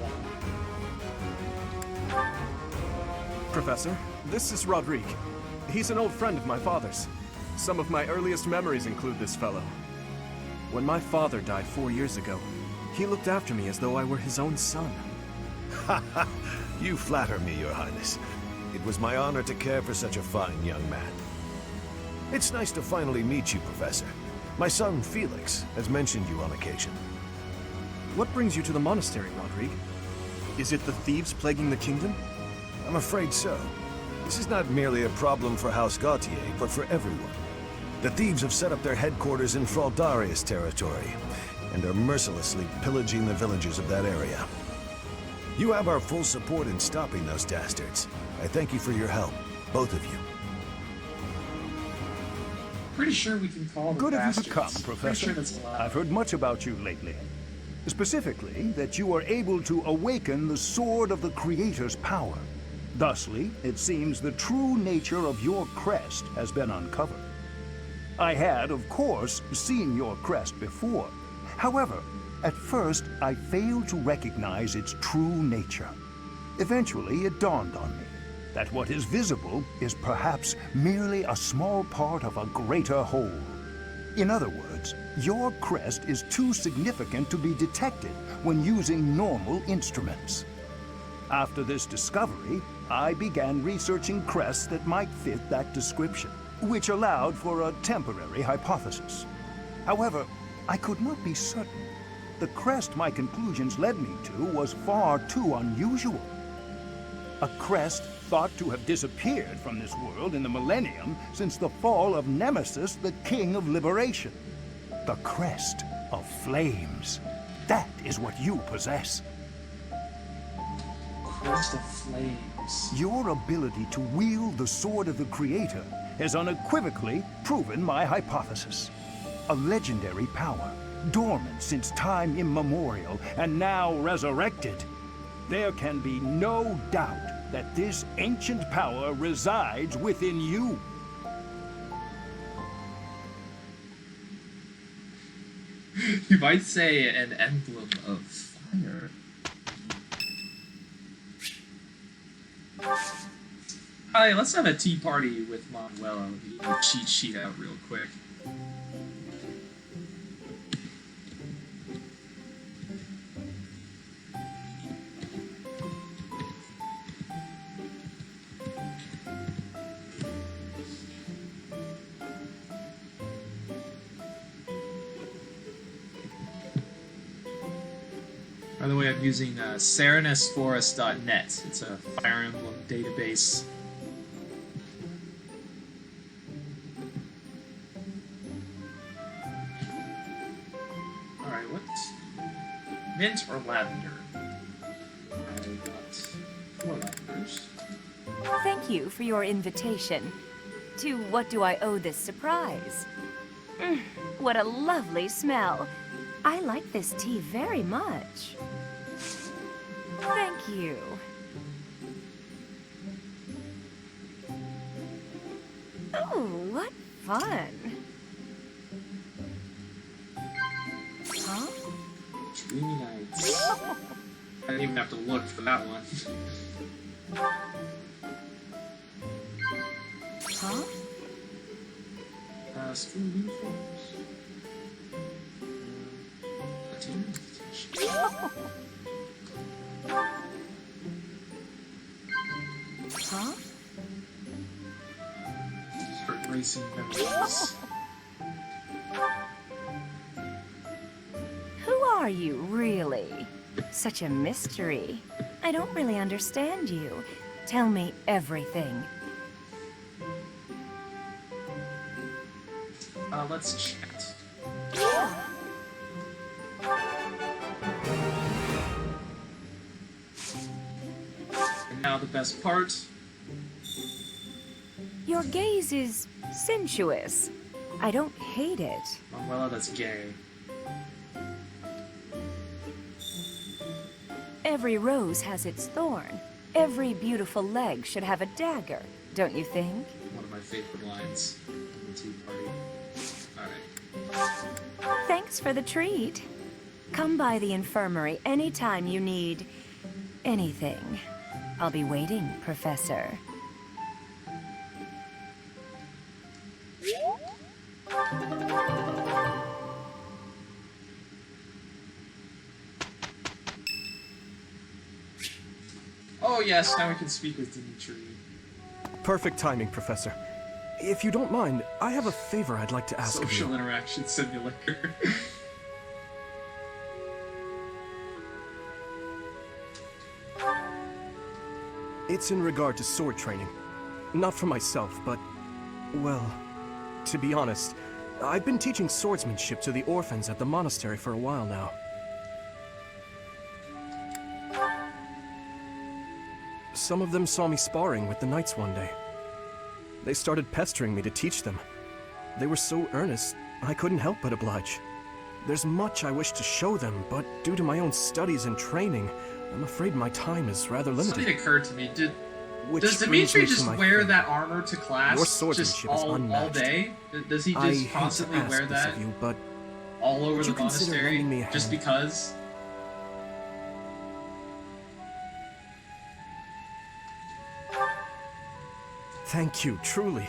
Professor, this is Rodrigue. He's an old friend of my father's. Some of my earliest memories include this fellow. When my father died 4 years ago, he looked after me as though I were his own son. Ha ha! You flatter me, Your Highness. It was my honor to care for such a fine young man. It's nice to finally meet you, Professor. My son, Felix, has mentioned you on occasion. What brings you to the monastery, Rodrigue? Is it the thieves plaguing the kingdom? I'm afraid so. This is not merely a problem for House Gautier, but for everyone. The thieves have set up their headquarters in Fraldarius territory, and are mercilessly pillaging the villagers of that area. You have our full support in stopping those dastards. I thank you for your help, both of you. Pretty sure we can call them Good of you to bastards. come, Pretty Professor. sure that's allowed. I've heard much about you lately. Specifically, that you are able to awaken the Sword of the Creator's power. Thusly, it seems the true nature of your crest has been uncovered. I had, of course, seen your crest before. However, at first, I failed to recognize its true nature. Eventually, it dawned on me that what is visible is perhaps merely a small part of a greater whole. In other words, your crest is too significant to be detected when using normal instruments. After this discovery, I began researching crests that might fit that description, which allowed for a temporary hypothesis. However, I could not be certain. The crest my conclusions led me to was far too unusual. A crest thought to have disappeared from this world in the millennium since the fall of Nemesis, the King of Liberation. The Crest of Flames. That is what you possess. Crest of Flames. Your ability to wield the Sword of the Creator has unequivocally proven my hypothesis. A legendary power, dormant since time immemorial, and now resurrected. There can be no doubt that this ancient power resides within you. You might say an emblem of fire. Hey, let's have a tea party with Manuela. Let me get the cheat sheet out real quick. By the way, I'm using Serenusforest.net. It's a Fire Emblem database. Alright, what's mint or lavender? I got 4 lavenders. Thank you for your invitation. To what do I owe this surprise? What a lovely smell. I like this tea very much. Thank you. Oh, what fun. Huh? Dreamy nights. I didn't even have to look for that one. Huh? School uniforms. Huh? Start racing memories. Who are you, really? Such a mystery. I don't really understand you. Tell me everything. Let's chat. And now the best part. Your gaze is sensuous. I don't hate it. Manuela, that's gay. Every rose has its thorn. Every beautiful leg should have a dagger, don't you think? One of my favorite lines in the tea party. Alright. Thanks for the treat. Come by the infirmary anytime you need anything. I'll be waiting, Professor. Oh yes, now we can speak with Dimitri. Perfect timing, Professor. If you don't mind, I have a favor I'd like to ask of you. Social interaction simulator. It's in regard to sword training. Not for myself, but, well, to be honest, I've been teaching swordsmanship to the orphans at the monastery for a while now. Some of them saw me sparring with the knights one day. They started pestering me to teach them. They were so earnest, I couldn't help but oblige. There's much I wish to show them, but due to my own studies and training, I'm afraid my time is rather limited. Something occurred to me. Does Dimitri just wear that armor to class Your just swordsmanship is all unmatched. day? Does he I just hate to constantly ask wear this that of you, but all over would the you consider monastery lending me a just hand? because? Thank you, truly.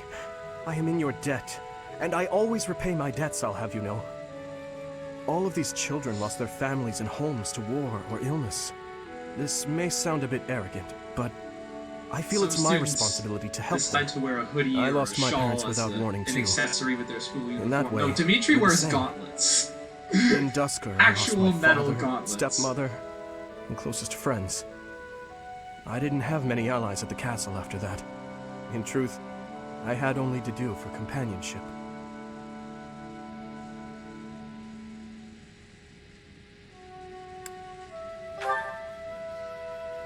I am in your debt, and I always repay my debts, I'll have you know. All of these children lost their families and homes to war or illness. This may sound a bit arrogant, but I feel it's my responsibility to help them. Decide to wear a hoodie I or lost a my shawl parents as without warning, an too. accessory with their school uniform. In that way, no, Dimitri we're the wears same. gauntlets. In Dusker, I lost Actual my metal father, gauntlets. stepmother, and closest friends. I didn't have many allies at the castle after that. In truth, I had only to do for companionship.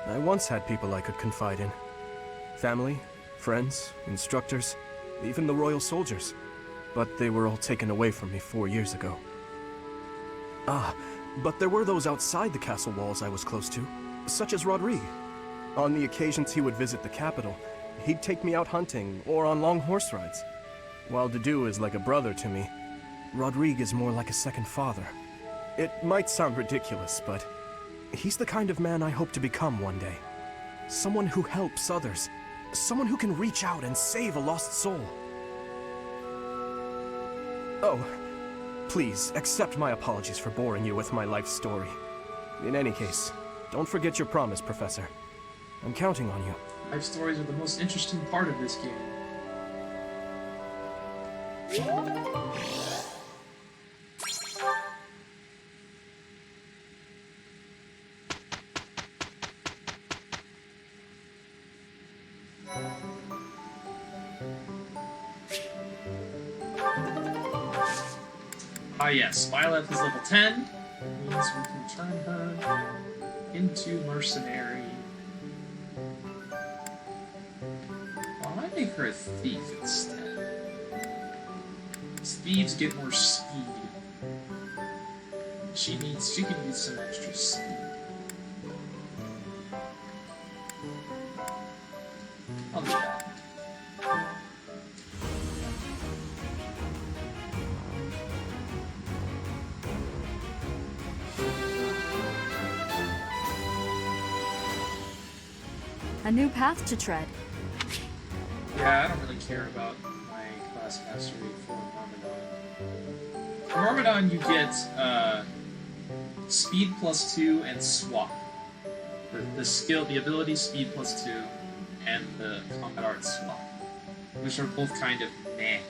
I once had people I could confide in. Family, friends, instructors, even the royal soldiers. But they were all taken away from me 4 years ago. Ah, but there were those outside the castle walls I was close to, such as Rodrigue. On the occasions he would visit the capital, he'd take me out hunting or on long horse rides. While Dedue is like a brother to me, Rodrigue is more like a second father. It might sound ridiculous, but he's the kind of man I hope to become one day. Someone who helps others, Someone who can reach out and save a lost soul. Oh, please, accept my apologies for boring you with my life story. In any case, don't forget your promise, Professor. I'm counting on you. Life stories are the most interesting part of this game. Ah yes, Byleth is level 10. Means we can turn her into mercenary. Well, I might make her a thief instead. Because thieves get more speed. She could use some extra speed. I'll do that. A new path to tread. Yeah, I don't really care about my class mastery for Myrmidon. For Myrmidon, you get speed +2 and swap. The skill, the ability speed +2, and the combat art swap, which are both kind of meh.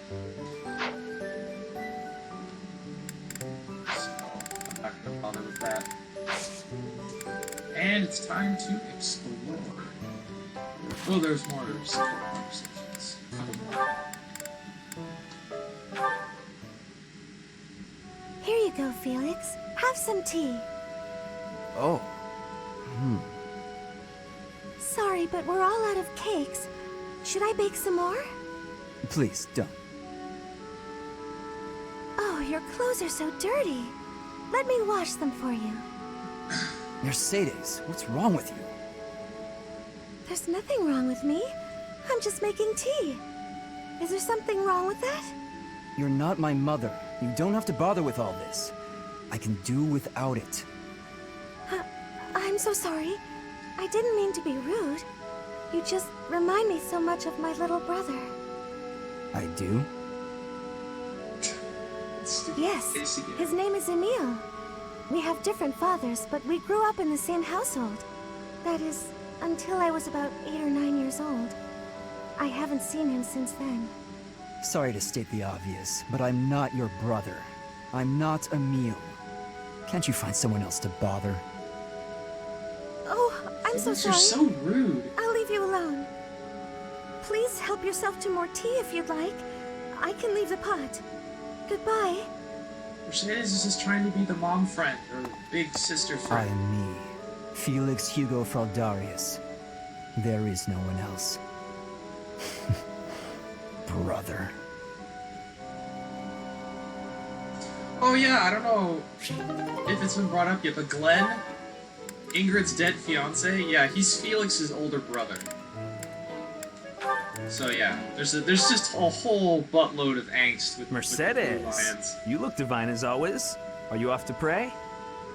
So I'm not gonna bother with that. And it's time to explore. Oh, there's more support conversations. Here you go, Felix. Have some tea. Oh. Sorry, but we're all out of cakes. Should I bake some more? Please, don't. Oh, your clothes are so dirty. Let me wash them for you. Mercedes, what's wrong with you? There's nothing wrong with me. I'm just making tea. Is there something wrong with that? You're not my mother. You don't have to bother with all this. I can do without it. I'm so sorry. I didn't mean to be rude. You just remind me so much of my little brother. I do? Yes, his name is Emil. We have different fathers, but we grew up in the same household. That is, until I was about 8 or 9 years old. I haven't seen him since then. Sorry to state the obvious, but I'm not your brother. I'm not Emil. Can't you find someone else to bother? Oh, I'm so sorry. You're so rude. I'll leave you alone. Please help yourself to more tea if you'd like. I can leave the pot. Goodbye. Mercedes is just trying to be the mom friend, or big sister I friend. am me, Felix Hugo Fraldarius. There is no one else. Brother. Oh yeah, I don't know if it's been brought up yet, but Glenn, Ingrid's dead fiance, yeah, he's Felix's older brother. So yeah, there's just a whole buttload of angst with Mercedes, with the Alliance. you look divine as always. Are you off to pray?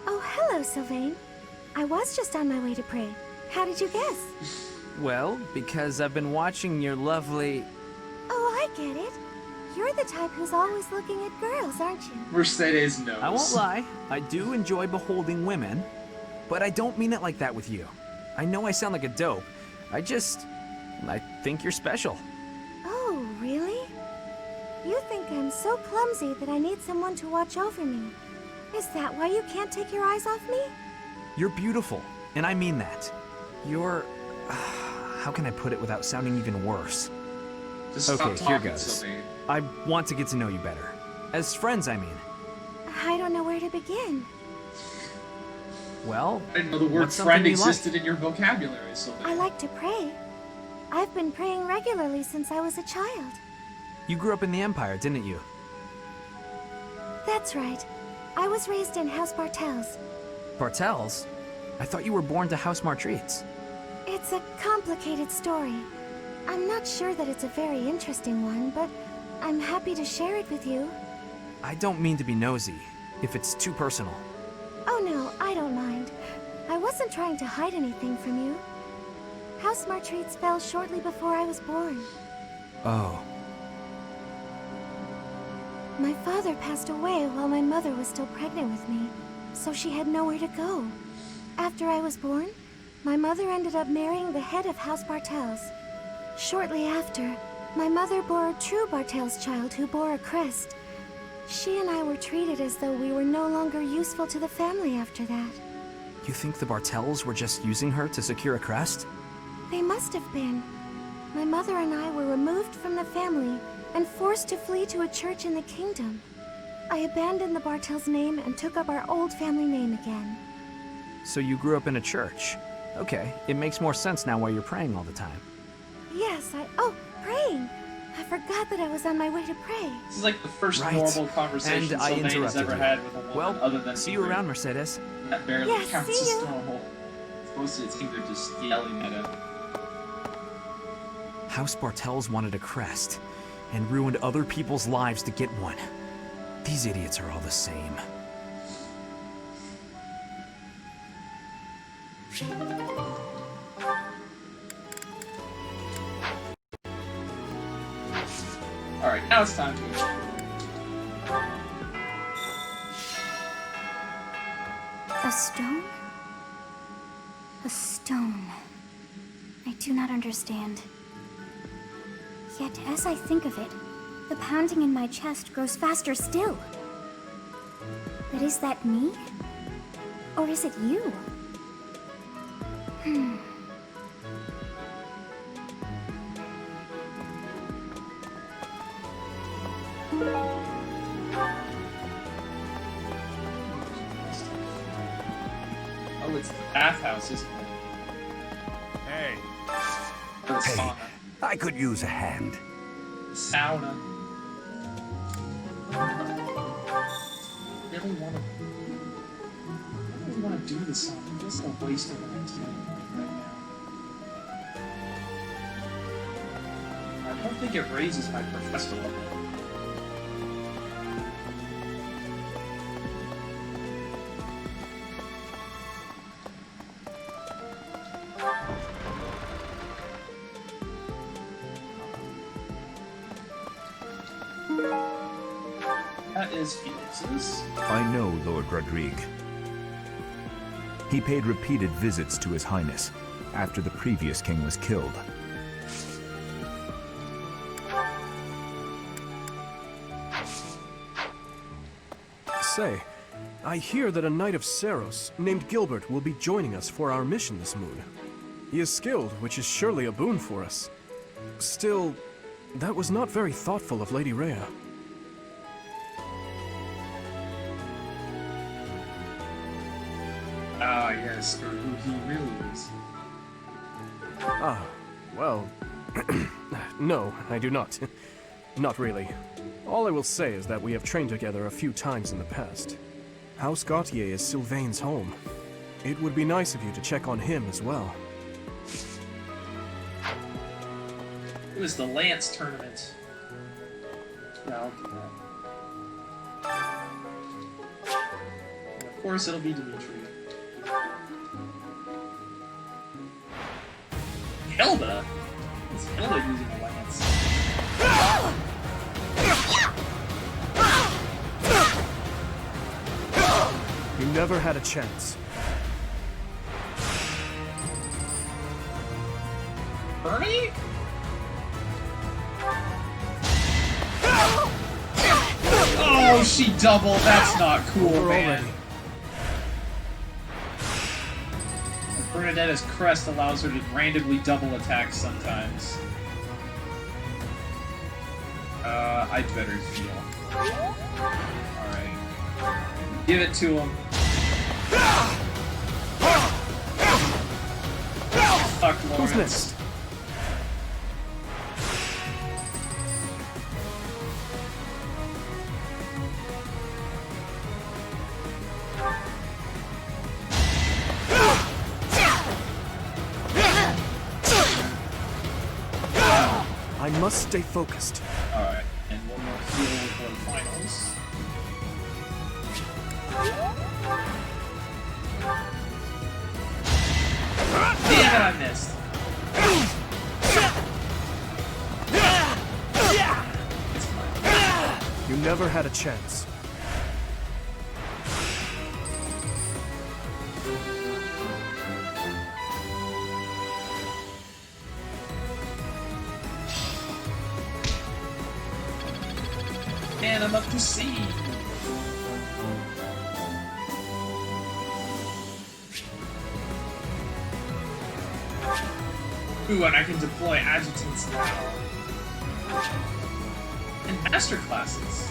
Oh, hello, Sylvain. I was just on my way to pray. How did you guess? Well, because I've been watching your lovely... Oh, I get it. You're the type who's always looking at girls, aren't you? Mercedes knows. I won't lie, I do enjoy beholding women, but I don't mean it like that with you. I know I sound like a dope. I think you're special. Oh, really? You think I'm so clumsy that I need someone to watch over me. Is that why you can't take your eyes off me? You're beautiful, and I mean that. You're... how can I put it without sounding even worse? Just okay, stop here talking, goes. Sylvain. I want to get to know you better. As friends, I mean. I don't know where to begin. Well, I didn't know the word what's something friend you existed in your vocabulary, Sylvain. I like to pray. I've been praying regularly since I was a child. You grew up in the Empire, didn't you? That's right. I was raised in House Bartels. Bartels? I thought you were born to House Martreats. It's a complicated story. I'm not sure that it's a very interesting one, but I'm happy to share it with you. I don't mean to be nosy, if it's too personal. Oh no, I don't mind. I wasn't trying to hide anything from you. House Martreats fell shortly before I was born. Oh. My father passed away while my mother was still pregnant with me, so she had nowhere to go. After I was born, my mother ended up marrying the head of House Bartels. Shortly after, my mother bore a true Bartels child who bore a crest. She and I were treated as though we were no longer useful to the family after that. You think the Bartels were just using her to secure a crest? They must have been. My mother and I were removed from the family and forced to flee to a church in the kingdom. I abandoned the Bartels name and took up our old family name again. So you grew up in a church. Okay, it makes more sense now why you're praying all the time. Yes, oh, praying! I forgot that I was on my way to pray. This is like the first normal conversation And I Sylvain has interrupted ever you. had with a woman Well, other than see you Ingrid. around, Mercedes. That barely Yeah, counts see as you. normal. Mostly it's Ingrid just yelling at him. House Bartels wanted a crest, and ruined other people's lives to get one. These idiots are all the same. Alright, now it's time to explore. A stone? A stone. I do not understand. Yet, as I think of it, the pounding in my chest grows faster still. But is that me? Or is it you? Oh, it's the bathhouse, isn't it? Hey. Or the Hey, sauna. I could use a hand. Sauna. Really want to do the sauna. This is a waste of my time right now. I don't think it raises my professor level. That is Felix's. I know Lord Rodrigue. He paid repeated visits to His Highness after the previous king was killed. Say, I hear that a knight of Seros named Gilbert will be joining us for our mission this moon. He is skilled, which is surely a boon for us. Still, that was not very thoughtful of Lady Rhea. Ah, yes, or who he really is. Ah, well... no, I do not. Not really. All I will say is that we have trained together a few times in the past. House Gautier is Sylvain's home. It would be nice of you to check on him as well. It was the Lance tournament. Yeah, I'll do that. And of course, it'll be Dimitri. Hilda? Is Hilda using a lance? You never had a chance. Bernie? Oh, she doubled. That's not cool, Over man. already. Bernadetta's crest allows her to randomly double attack sometimes. I'd better heal. Alright. Give it to him. Fuck Lawrence. Who's next? I must stay focused. Alright, and one more heal before the finals. Damn it, I missed. never had a chance. And I'm up to C. Ooh, and I can deploy adjutants now. And master classes.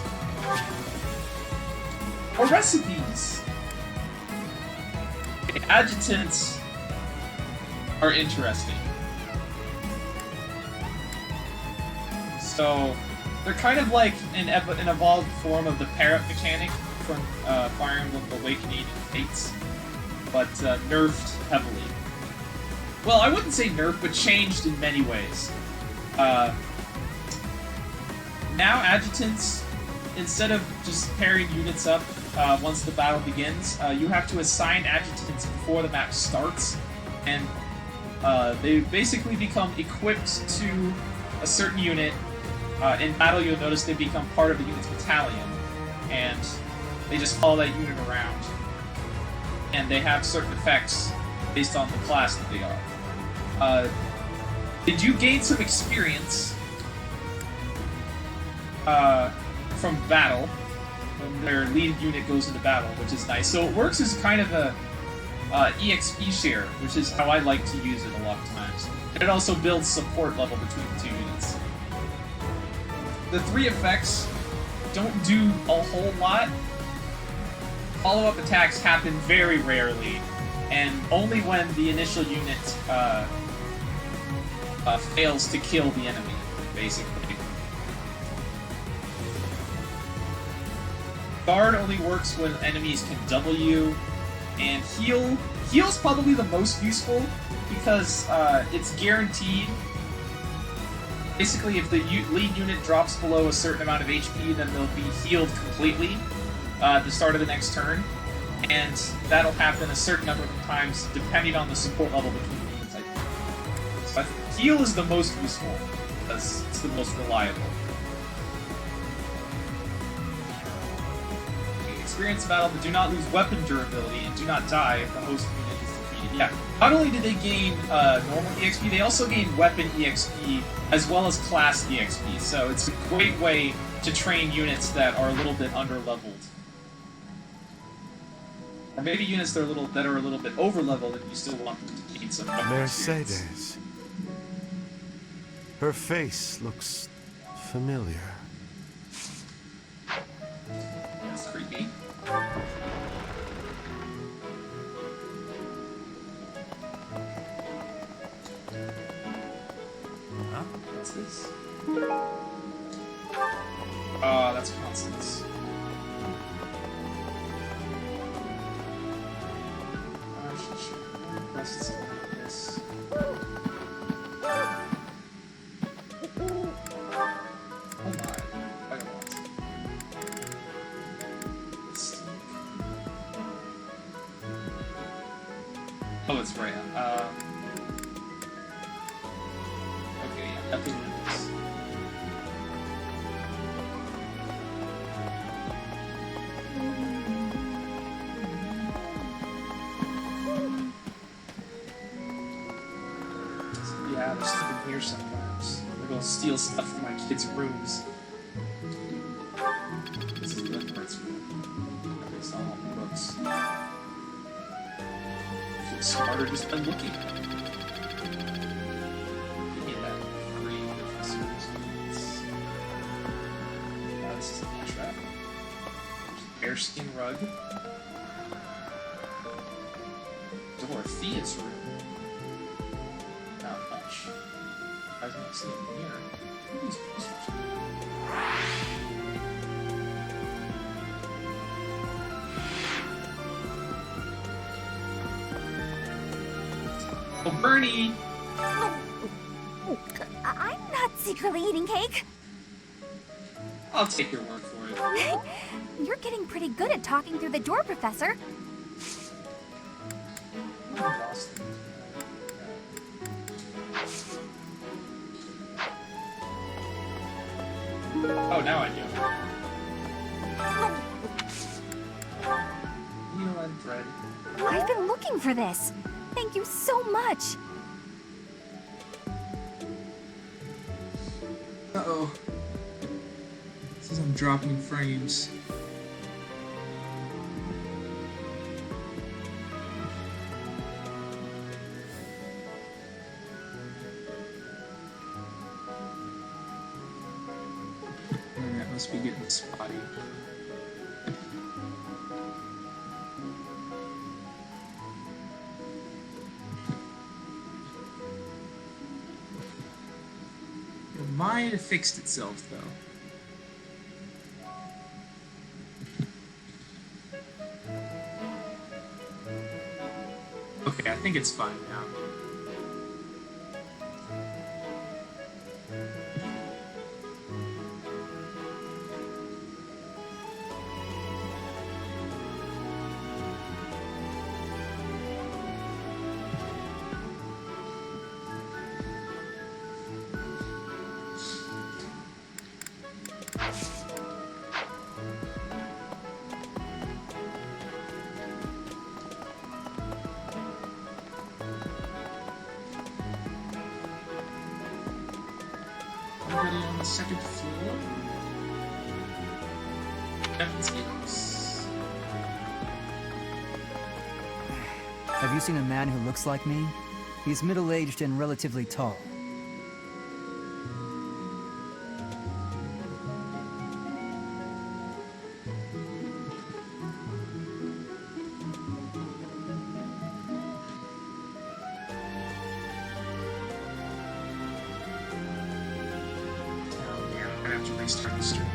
Or recipes. Okay, adjutants are interesting. So, they're kind of like an evolved form of the parrot mechanic from Fire Emblem Awakening and Fates, but nerfed heavily. Well, I wouldn't say nerfed, but changed in many ways. Now adjutants, instead of just pairing units up once the battle begins, you have to assign adjutants before the map starts, and they basically become equipped to a certain unit. In battle, you'll notice they become part of the unit's battalion, and they just follow that unit around. And they have certain effects based on the class that they are. Did you gain some experience from battle when their lead unit goes into battle, which is nice. So it works as kind of a EXP share, which is how I like to use it a lot of times. And it also builds support level between the two units. The three effects don't do a whole lot. Follow-up attacks happen very rarely, and only when the initial unit fails to kill the enemy, basically. Guard only works when enemies can W, and heal. Heal's probably the most useful because it's guaranteed. Basically, if the lead unit drops below a certain amount of HP, then they'll be healed completely at the start of the next turn, and that'll happen a certain number of times depending on the support level between the units. So heal is the most useful because it's the most reliable. Experience the battle, but do not lose weapon durability and do not die if the host unit is defeated. Yeah, not only did they gain normal EXP, they also gain weapon EXP as well as class EXP, so it's a great way to train units that are a little bit under-leveled. Or maybe units that are a little bit over-leveled and you still want them to gain some weapon experience. Mercedes. Her face looks familiar. That's creepy. Huh? What's this? Oh, that's Constance. This. Oh my, I don't want to. Oh, it's Rhea. Okay, yeah, nothing with this. Yeah, they're still in here sometimes. They're gonna steal stuff from my kids' rooms. This is Linford's room. Okay, so all the books. I feel smarter just by looking at it. Give me that free professor's boots. This is a trap. Bearskin rug. Dorothea's room. Not much. I don't see it here. What are these posters? Oh, Bernie! I'm not secretly eating cake. I'll take your word for it. You're getting pretty good at talking through the door, Professor. I'm lost. Oh, now I do. thread. I've been looking for this. Thank you so much. Uh-oh. This is I'm dropping frames. That must be getting spotty. It might have fixed itself, though. Okay, I think it's fine now. Anybody on the second floor? Empties. Have you seen a man who looks like me? He's middle-aged and relatively tall. I'm gonna have to restart the stream.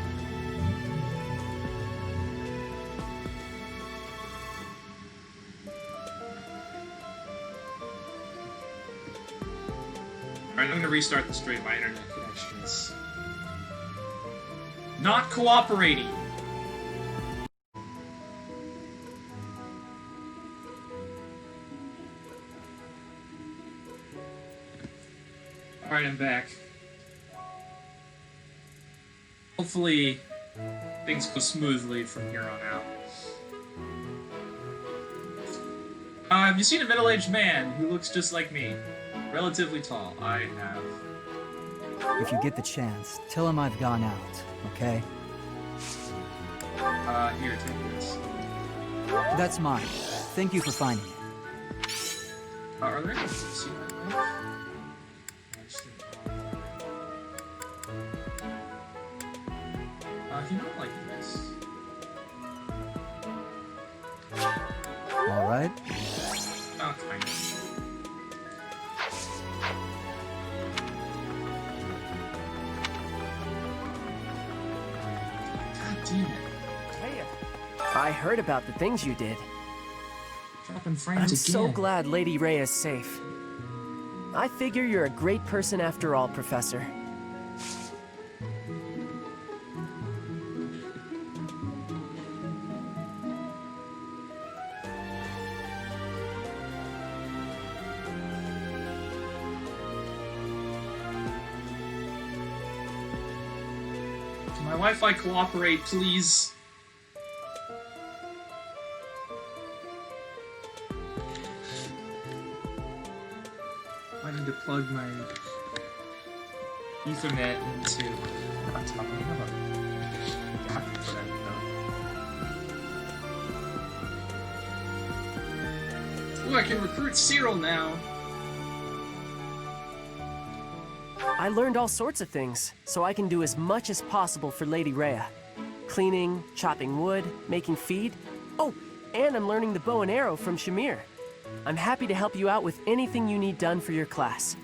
Alright, I'm gonna restart the stream. My internet connection's not cooperating. Alright, I'm back. Hopefully, things go smoothly from here on out. Have you seen a middle-aged man who looks just like me? Relatively tall. I have. If you get the chance, tell him I've gone out, okay? Here, take this. That's mine. Thank you for finding it. Are there any see that way? You don't like this. All right. Oh, kind of. God damn it. Hey, I heard about the things you did. Dropping frames I'm again. so glad Lady Rhea is safe. I figure you're a great person after all, Professor. Can my Wi-Fi cooperate, please? I need to plug my Ethernet into. On top of the adapter for that, though. Ooh, I can recruit Cyril now. I learned all sorts of things, so I can do as much as possible for Lady Rhea. Cleaning, chopping wood, making feed. Oh, and I'm learning the bow and arrow from Shamir. I'm happy to help you out with anything you need done for your class.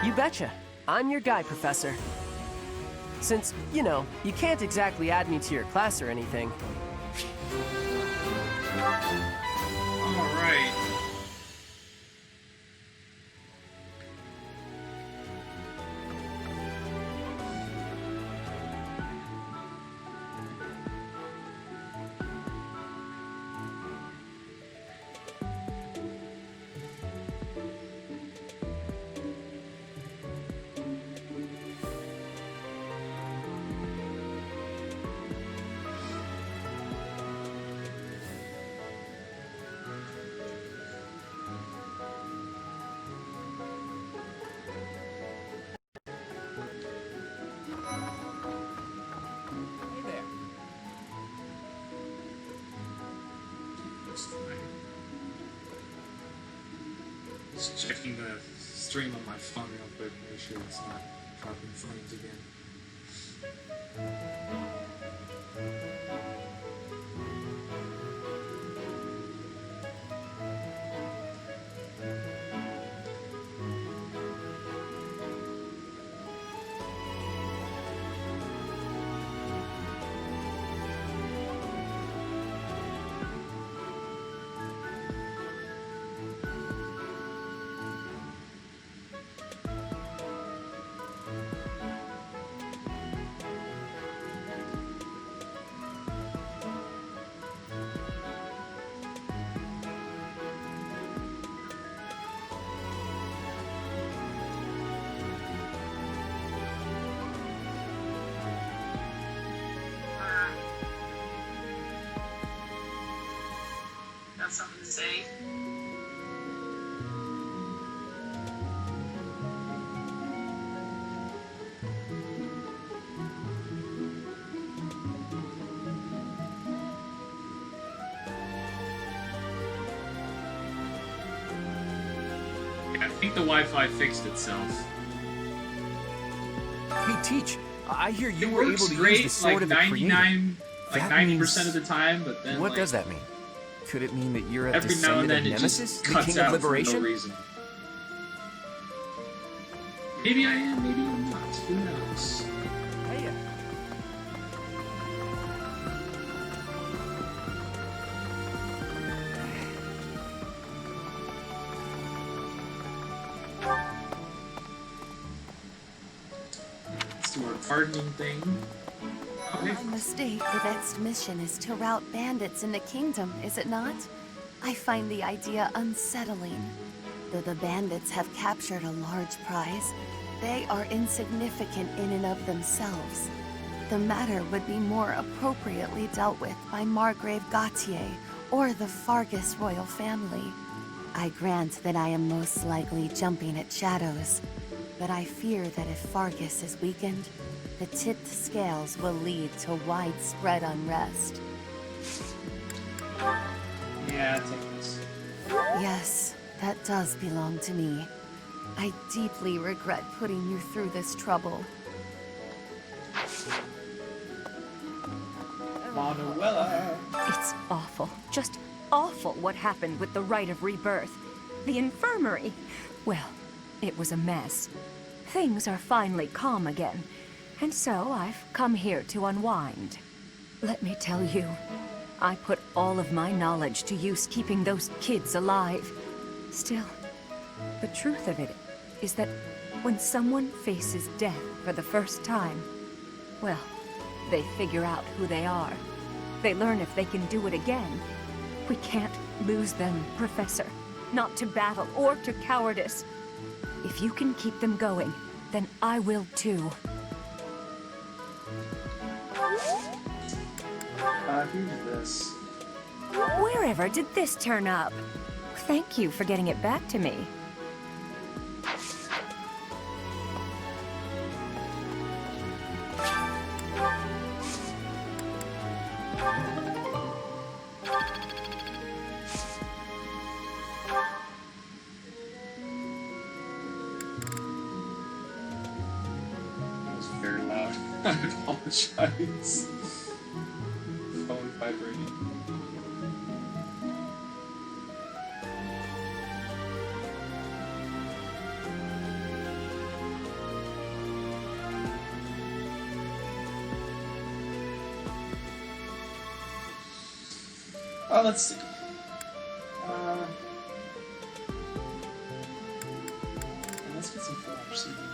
You betcha. I'm your guy, Professor. Since, you know, you can't exactly add me to your class or anything. Alright. Just checking the stream on my phone real quick, make sure it's not dropping flames again. Got something to say? Yeah, I think the Wi-Fi fixed itself. Hey, Teach, I hear you It were works able to great, use the sword like of the Creator. 99, like That 90% of the time, but then What like, does that mean? Could it mean that you're a every now and descendant then of it Nemesis, just the cuts King out of Liberation? for no reason. Maybe I am, maybe I'm not. Who knows? Hey. Let's do our pardoning thing. Okay. My mistake. The next mission is to rout bandits in the kingdom, is it not? I find the idea unsettling. Though the bandits have captured a large prize, they are insignificant in and of themselves. The matter would be more appropriately dealt with by Margrave Gautier or the Fargus royal family. I grant that I am most likely jumping at shadows, but I fear that if Fargus is weakened, the tipped scales will lead to widespread unrest. Yeah, take this. Yes, that does belong to me. I deeply regret putting you through this trouble. Manuela! It's awful. Just awful what happened with the Rite of Rebirth. The infirmary. Well, it was a mess. Things are finally calm again, and so I've come here to unwind. Let me tell you, I put all of my knowledge to use keeping those kids alive. Still, the truth of it is that when someone faces death for the first time, well, they figure out who they are. They learn if they can do it again. We can't lose them, Professor. Not to battle or to cowardice. If you can keep them going, then I will too. Who's this? Wherever did this turn up? Thank you for getting it back to me. That was very loud. I apologize. Phone vibrating. Let's see. Let's get some flash seed in here.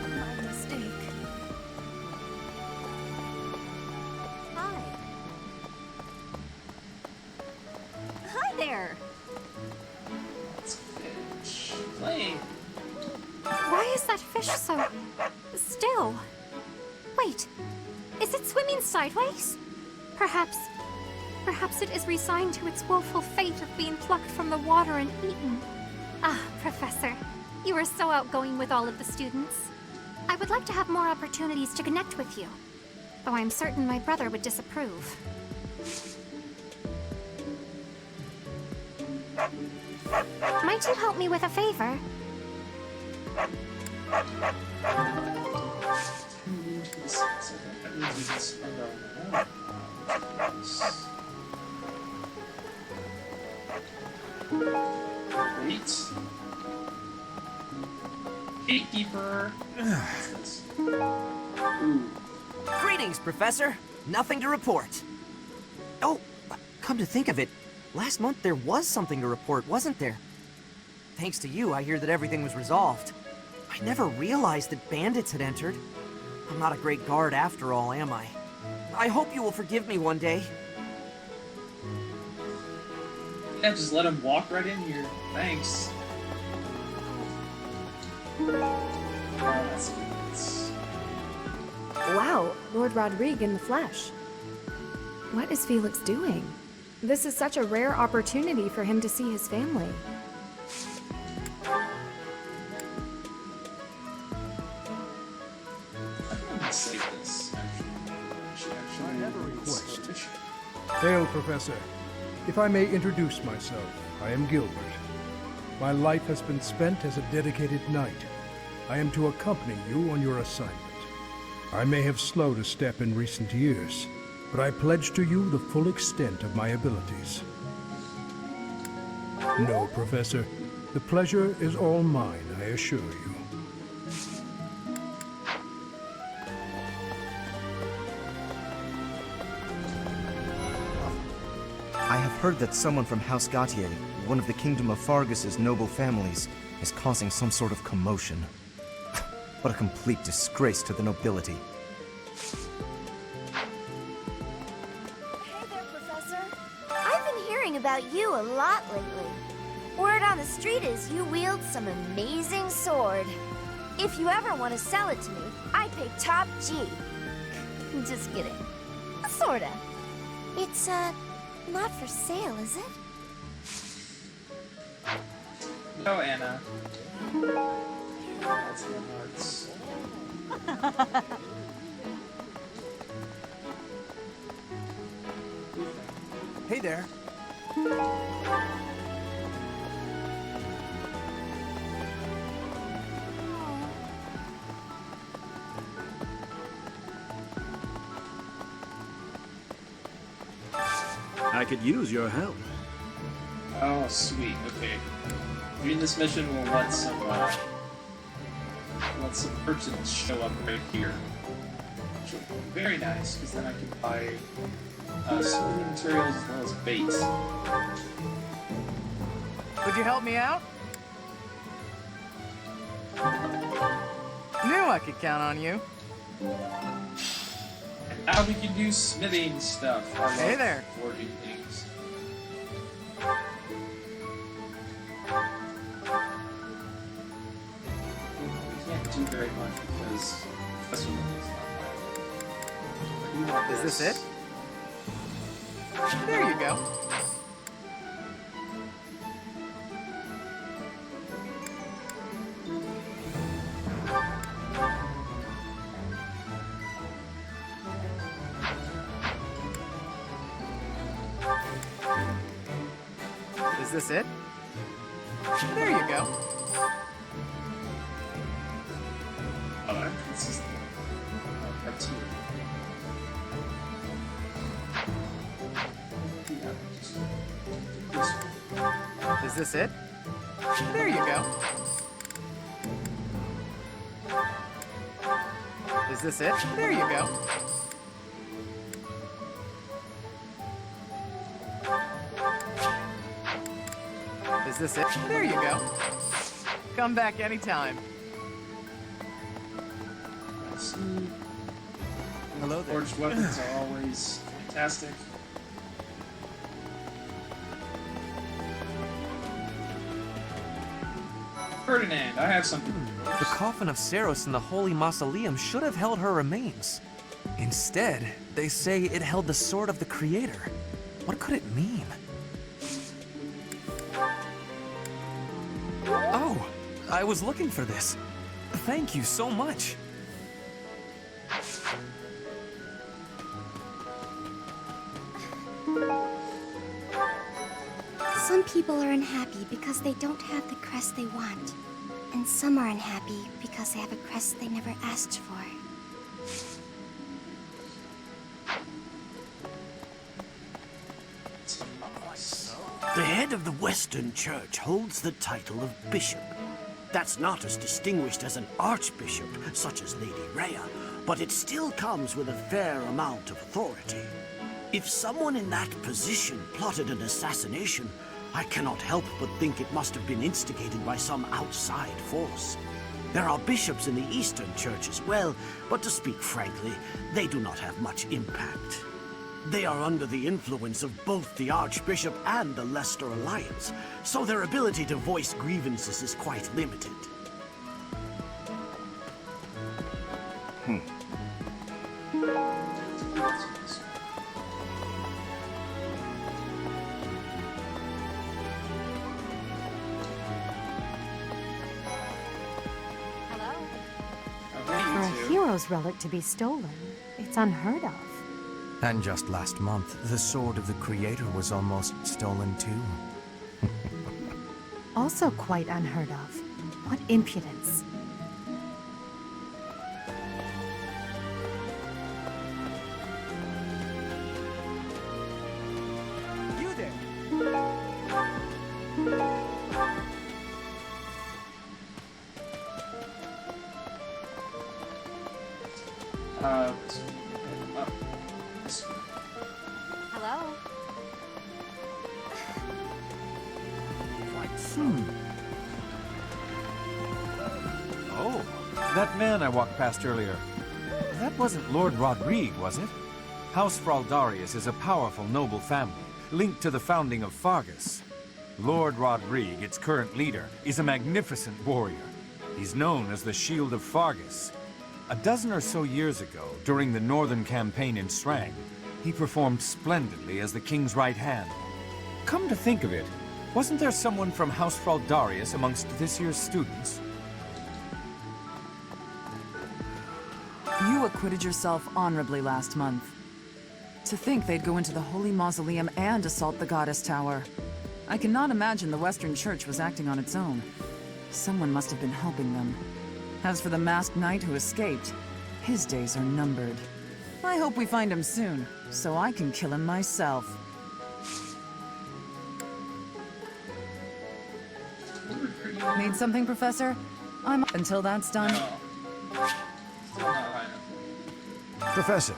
My mistake. Hi. Hi there. Let's fish. Flame. Why is that fish so still? Wait, is it swimming sideways? Perhaps it is resigned to its woeful fate of being plucked from the water and eaten. Ah, Professor, you are so outgoing with all of the students. I would like to have more opportunities to connect with you, though I'm certain my brother would disapprove. Might you help me with a favor? Great. Gatekeeper. Ooh. Greetings, Professor. Nothing to report. Oh, come to think of it, last month there was something to report, wasn't there? Thanks to you, I hear that everything was resolved. I never realized that bandits had entered. I'm not a great guard after all, am I? I hope you will forgive me one day. Yeah, just let him walk right in here. Thanks. Wow, Lord Rodrigue in the flesh. What is Felix doing? This is such a rare opportunity for him to see his family. Hail, Professor. If I may introduce myself, I am Gilbert. My life has been spent as a dedicated knight. I am to accompany you on your assignment. I may have slowed a step in recent years, but I pledge to you the full extent of my abilities. No, Professor. The pleasure is all mine, I assure you. I have heard that someone from House Gautier, one of the Kingdom of Fargus's noble families, is causing some sort of commotion. What a complete disgrace to the nobility. Hey there, Professor. I've been hearing about you a lot lately. Word on the street is you wield some amazing sword. If you ever want to sell it to me, I pay top G. Just kidding. Sorta. It's, not for sale, is it? No, Anna. That's my hearts. Hey there. I could use your help. Oh, sweet. Okay. Doing this mission will let some urchins show up right here. Which will be very nice, because then I can buy smoothing materials as well as bait. Would you help me out? Knew I could count on you. And now we can do smithing stuff. I Hey love there. forging things. We can't do very much because Professor Luke's not by. Is this it? There you go. Is this it? There you go. Oh, this is part 2. Is this it? There you go. Is this it? There you go. Is this it? There you go. Come back anytime. Hello there. Forged weapons are always fantastic. Ferdinand, I have something. The coffin of Saros in the Holy Mausoleum should have held her remains. Instead, they say it held the sword of the Creator. What could it mean? Oh, I was looking for this. Thank you so much. Some people are unhappy because they don't have the crest they want. And some are unhappy because they have a crest they never asked for. The head of the Western Church holds the title of bishop. That's not as distinguished as an archbishop, such as Lady Rhea, but it still comes with a fair amount of authority. If someone in that position plotted an assassination, I cannot help but think it must have been instigated by some outside force. There are bishops in the Eastern Church as well, but to speak frankly, they do not have much impact. They are under the influence of both the Archbishop and the Leicester Alliance, so their ability to voice grievances is quite limited. For a hero's relic to be stolen, it's unheard of. And just last month, the sword of the Creator was almost stolen too. Also quite unheard of. What impudence. You there! Hello? Oh, that man I walked past earlier. That wasn't Lord Rodrigue, was it? House Fraldarius is a powerful noble family, linked to the founding of Fargus. Lord Rodrigue, its current leader, is a magnificent warrior. He's known as the Shield of Fargus. A dozen or so years ago, during the Northern Campaign in Strang, he performed splendidly as the king's right hand. Come to think of it, wasn't there someone from House Fraldarius amongst this year's students? You acquitted yourself honorably last month. To think they'd go into the Holy Mausoleum and assault the Goddess Tower. I cannot imagine the Western Church was acting on its own. Someone must have been helping them. As for the masked knight who escaped, his days are numbered. I hope we find him soon, so I can kill him myself. Need something, Professor? I'm up until that's done. Professor,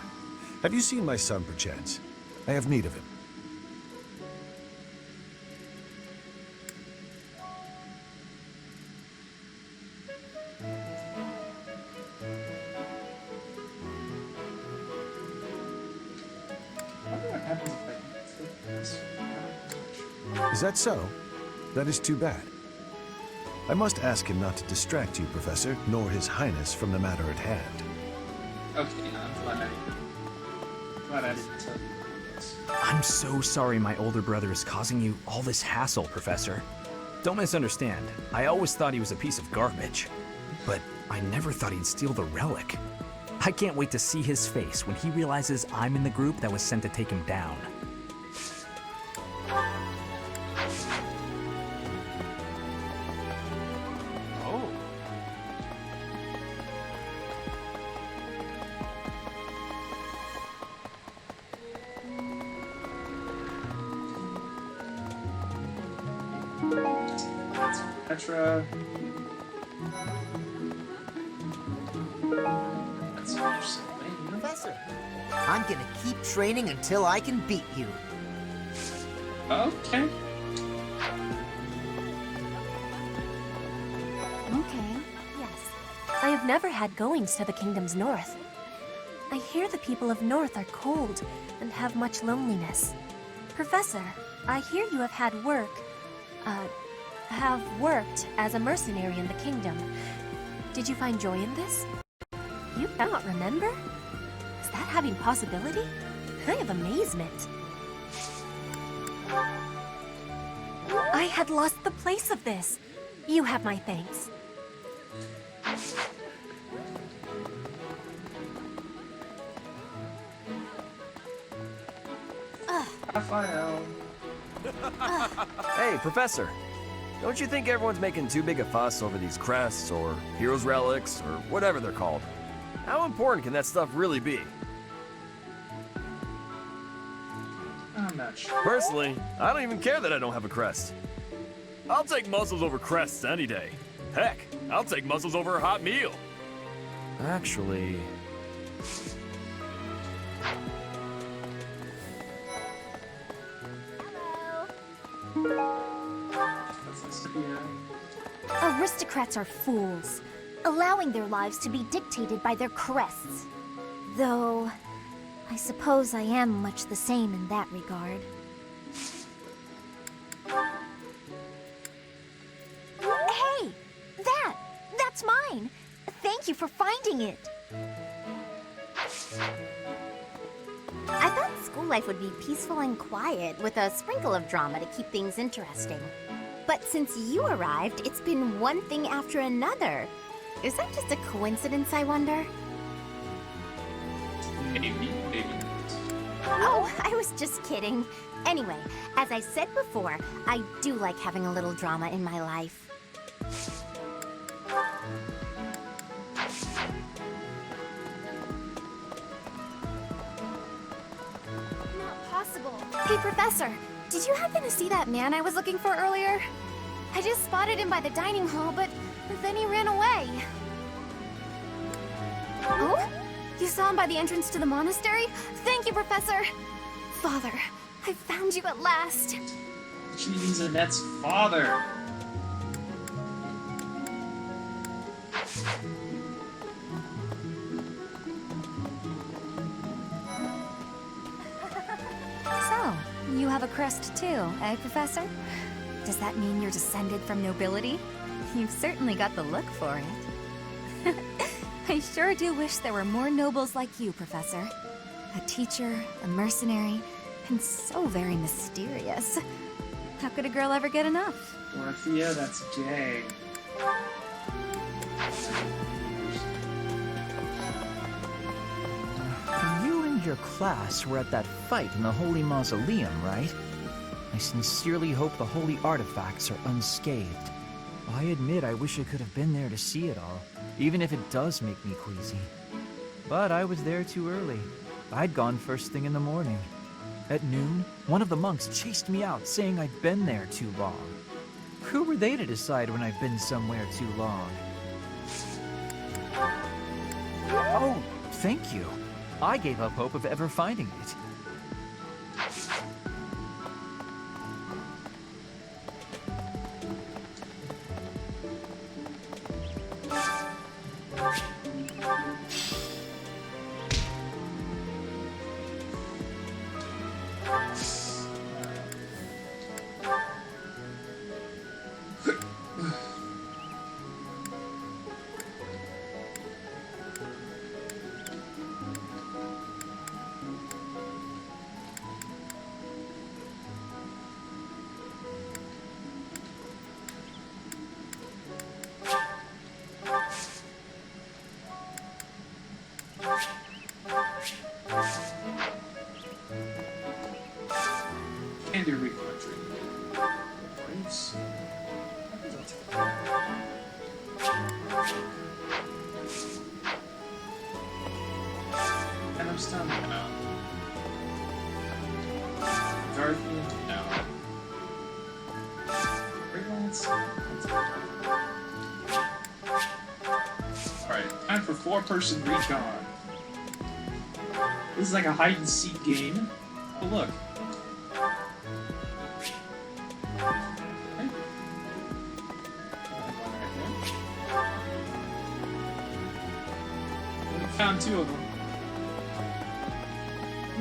have you seen my son, perchance? I have need of him. Is that so? That is too bad. I must ask him not to distract you, Professor, nor His Highness from the matter at hand. Okay, I'm glad I didn't tell you this. I'm so sorry my older brother is causing you all this hassle, Professor. Don't misunderstand. I always thought he was a piece of garbage. But I never thought he'd steal the relic. I can't wait to see his face when he realizes I'm in the group that was sent to take him down. Petra. That's interesting. Professor, I'm gonna keep training until I can beat you. Okay. Okay, yes. I have never had goings to the kingdom's north. I hear the people of North are cold and have much loneliness. Professor, I hear you have worked as a mercenary in the kingdom. Did you find joy in this? You cannot remember? Is that having possibility? I have amazement. I had lost the place of this. You have my thanks. Raphael. Hey, Professor. Don't you think everyone's making too big a fuss over these crests or heroes relics or whatever they're called? How important can that stuff really be? I'm not sure. Personally, I don't even care that I don't have a crest. I'll take muzzles over crests any day. Heck, I'll take muzzles over a hot meal. Actually... Aristocrats are fools, allowing their lives to be dictated by their crests. Though, I suppose I am much the same in that regard. Hey! That's mine! Thank you for finding it! I thought school life would be peaceful and quiet, with a sprinkle of drama to keep things interesting. But since you arrived, it's been one thing after another. Is that just a coincidence, I wonder? Maybe not. Oh, I was just kidding. Anyway, as I said before, I do like having a little drama in my life. Not possible. Hey, Professor, did you happen to see that man I was looking for earlier? I just spotted him by the dining hall, but then he ran away. Oh? You saw him by the entrance to the monastery? Thank you, Professor! Father, I found you at last! She means Annette's father. So, you have a crest too, eh, Professor? Does that mean you're descended from nobility? You've certainly got the look for it. I sure do wish there were more nobles like you, Professor. A teacher, a mercenary, and so very mysterious. How could a girl ever get enough? Dorothea, that's gay. You and your class were at that fight in the Holy Mausoleum, right? I sincerely hope the holy artifacts are unscathed. I admit I wish I could have been there to see it all, even if it does make me queasy. But I was there too early. I'd gone first thing in the morning. At noon, one of the monks chased me out, saying I'd been there too long. Who were they to decide when I've been somewhere too long? Oh, thank you. I gave up hope of ever finding it. And your recountry. Brace. And I'm stunned now. Guardian, no. Freelance. Alright, time for 4-person recon. This is like a hide-and-seek game. Oh, look. Found 2 of them.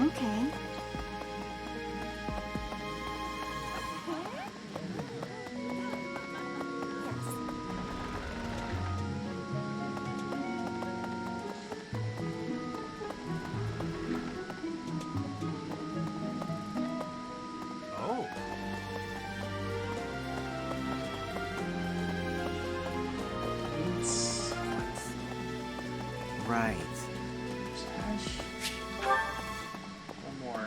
Okay. Oh. Right. One more.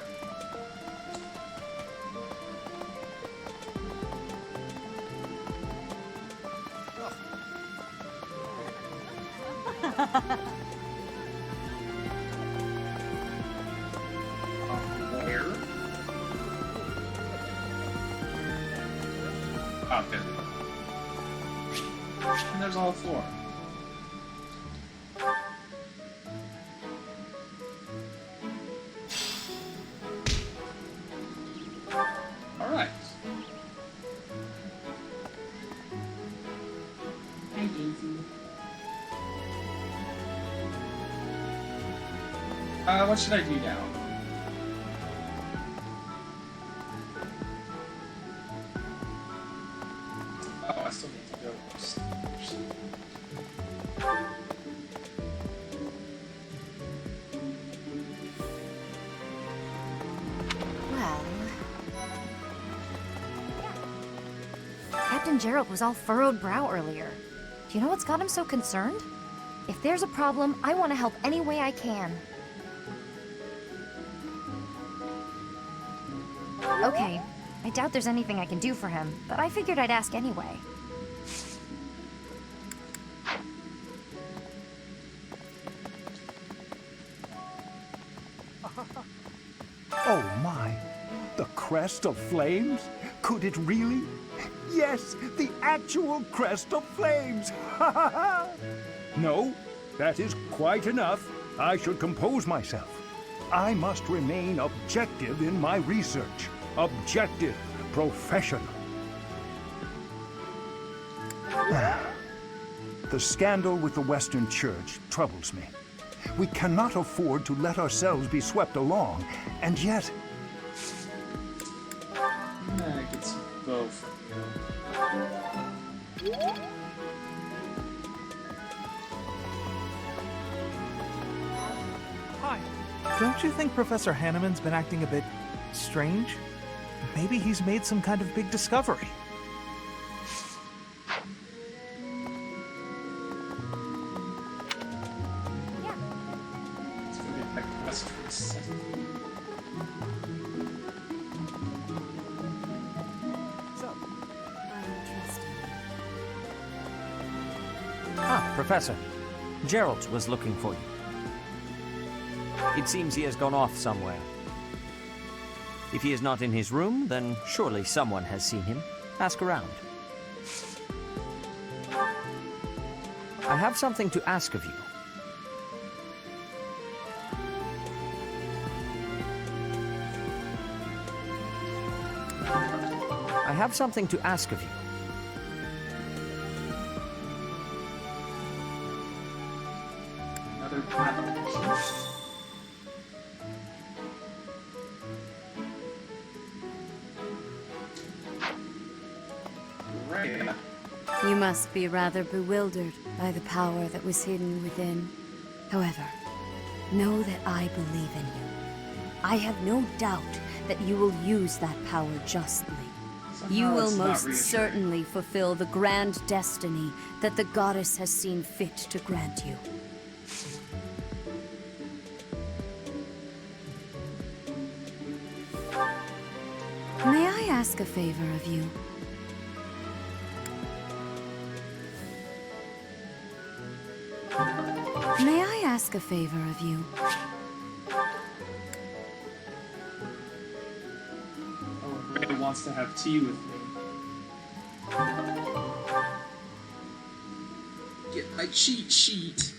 Oh, good. And there's all four. Alright. Hi, Daisy. What should I do now? Oh, I still need to go upstairs. Well... Captain Gerald was all furrowed brow earlier. Do you know what's got him so concerned? If there's a problem, I want to help any way I can. Okay, I doubt there's anything I can do for him, but I figured I'd ask anyway. Oh my! The crest of flames? Could it really? Yes, the actual crest of flames! Ha ha ha! No, that is quite enough. I should compose myself. I must remain objective in my research. Objective, professional. The scandal with the Western Church troubles me. We cannot afford to let ourselves be swept along, and yet... I'm gonna get some bow from you. Hi. Don't you think Professor Hanneman's been acting a bit strange? Maybe he's made some kind of big discovery. It's gonna be a quest for the second. Ah, Professor. Gerald was looking for you. It seems he has gone off somewhere. If he is not in his room, then surely someone has seen him. Ask around. I have something to ask of you. I have something to ask of you. Another pattern. You must be rather bewildered by the power that was hidden within. However, know that I believe in you. I have no doubt that you will use that power justly. You will most certainly fulfill the grand destiny that the goddess has seen fit to grant you. May I ask a favor of you? May I ask a favor of you? Oh, Ray wants to have tea with me. Get my cheat sheet.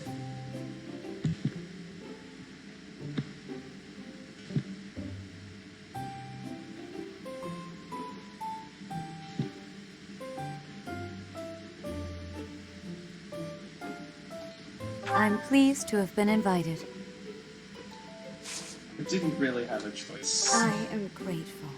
I'm pleased to have been invited. I didn't really have a choice. I am grateful.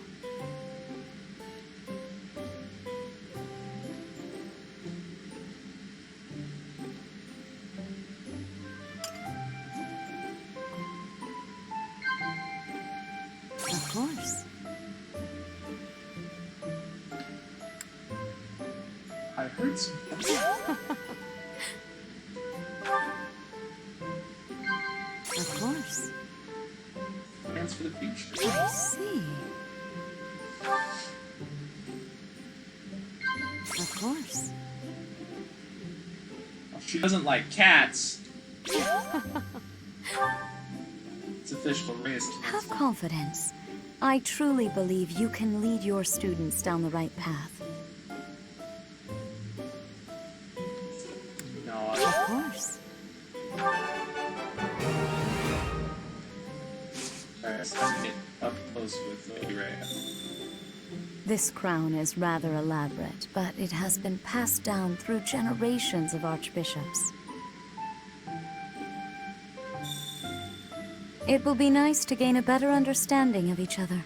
Of course. I heard something. Of course. Plans for the future. I see. Of course. Well, she doesn't like cats. It's official. Ray is canceled. Have confidence. I truly believe you can lead your students down the right path. Alright, so I'm gonna get up close with Lady Rhea. This crown is rather elaborate, but it has been passed down through generations of archbishops. It will be nice to gain a better understanding of each other.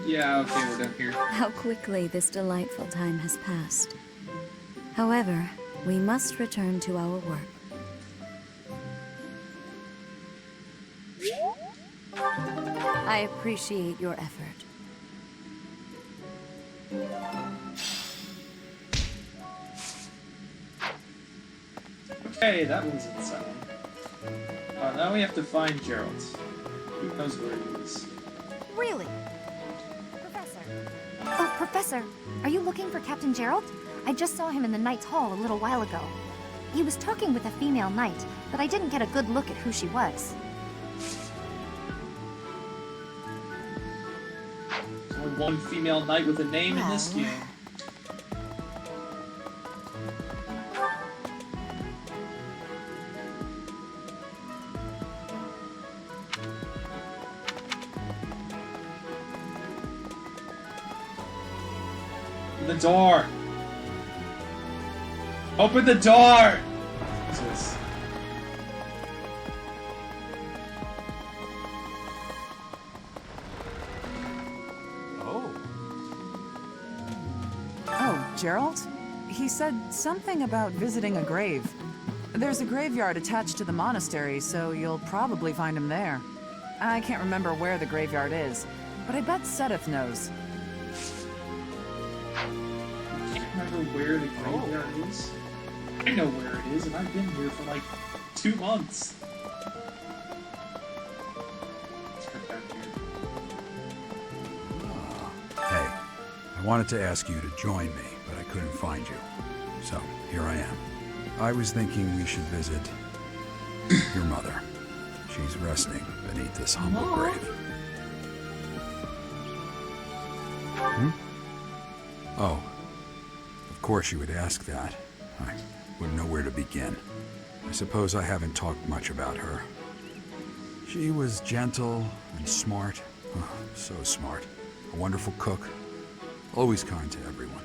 Yeah, okay, we're done here. How quickly this delightful time has passed. However, we must return to our work. I appreciate your effort. Okay, that one's inside. Now we have to find Gerald. Who knows where he is? Really? Professor. Oh, Professor, are you looking for Captain Gerald? I just saw him in the Knight's Hall a little while ago. He was talking with a female knight, but I didn't get a good look at who she was. There's only one female knight with a name in this game. The door! Open the door! Jesus. Oh, Gerald? He said something about visiting a grave. There's a graveyard attached to the monastery, so you'll probably find him there. I can't remember where the graveyard is, but I bet Sedith knows. Remember where the graveyard is? I know where it is, and I've been here for like 2 months. Let's get back here. Hey, I wanted to ask you to join me, but I couldn't find you. So, here I am. I was thinking we should visit your mother. She's resting beneath this humble grave. Hmm? Oh. Of course you would ask that. I wouldn't know where to begin. I suppose I haven't talked much about her. She was gentle and smart. Oh, so smart. A wonderful cook. Always kind to everyone.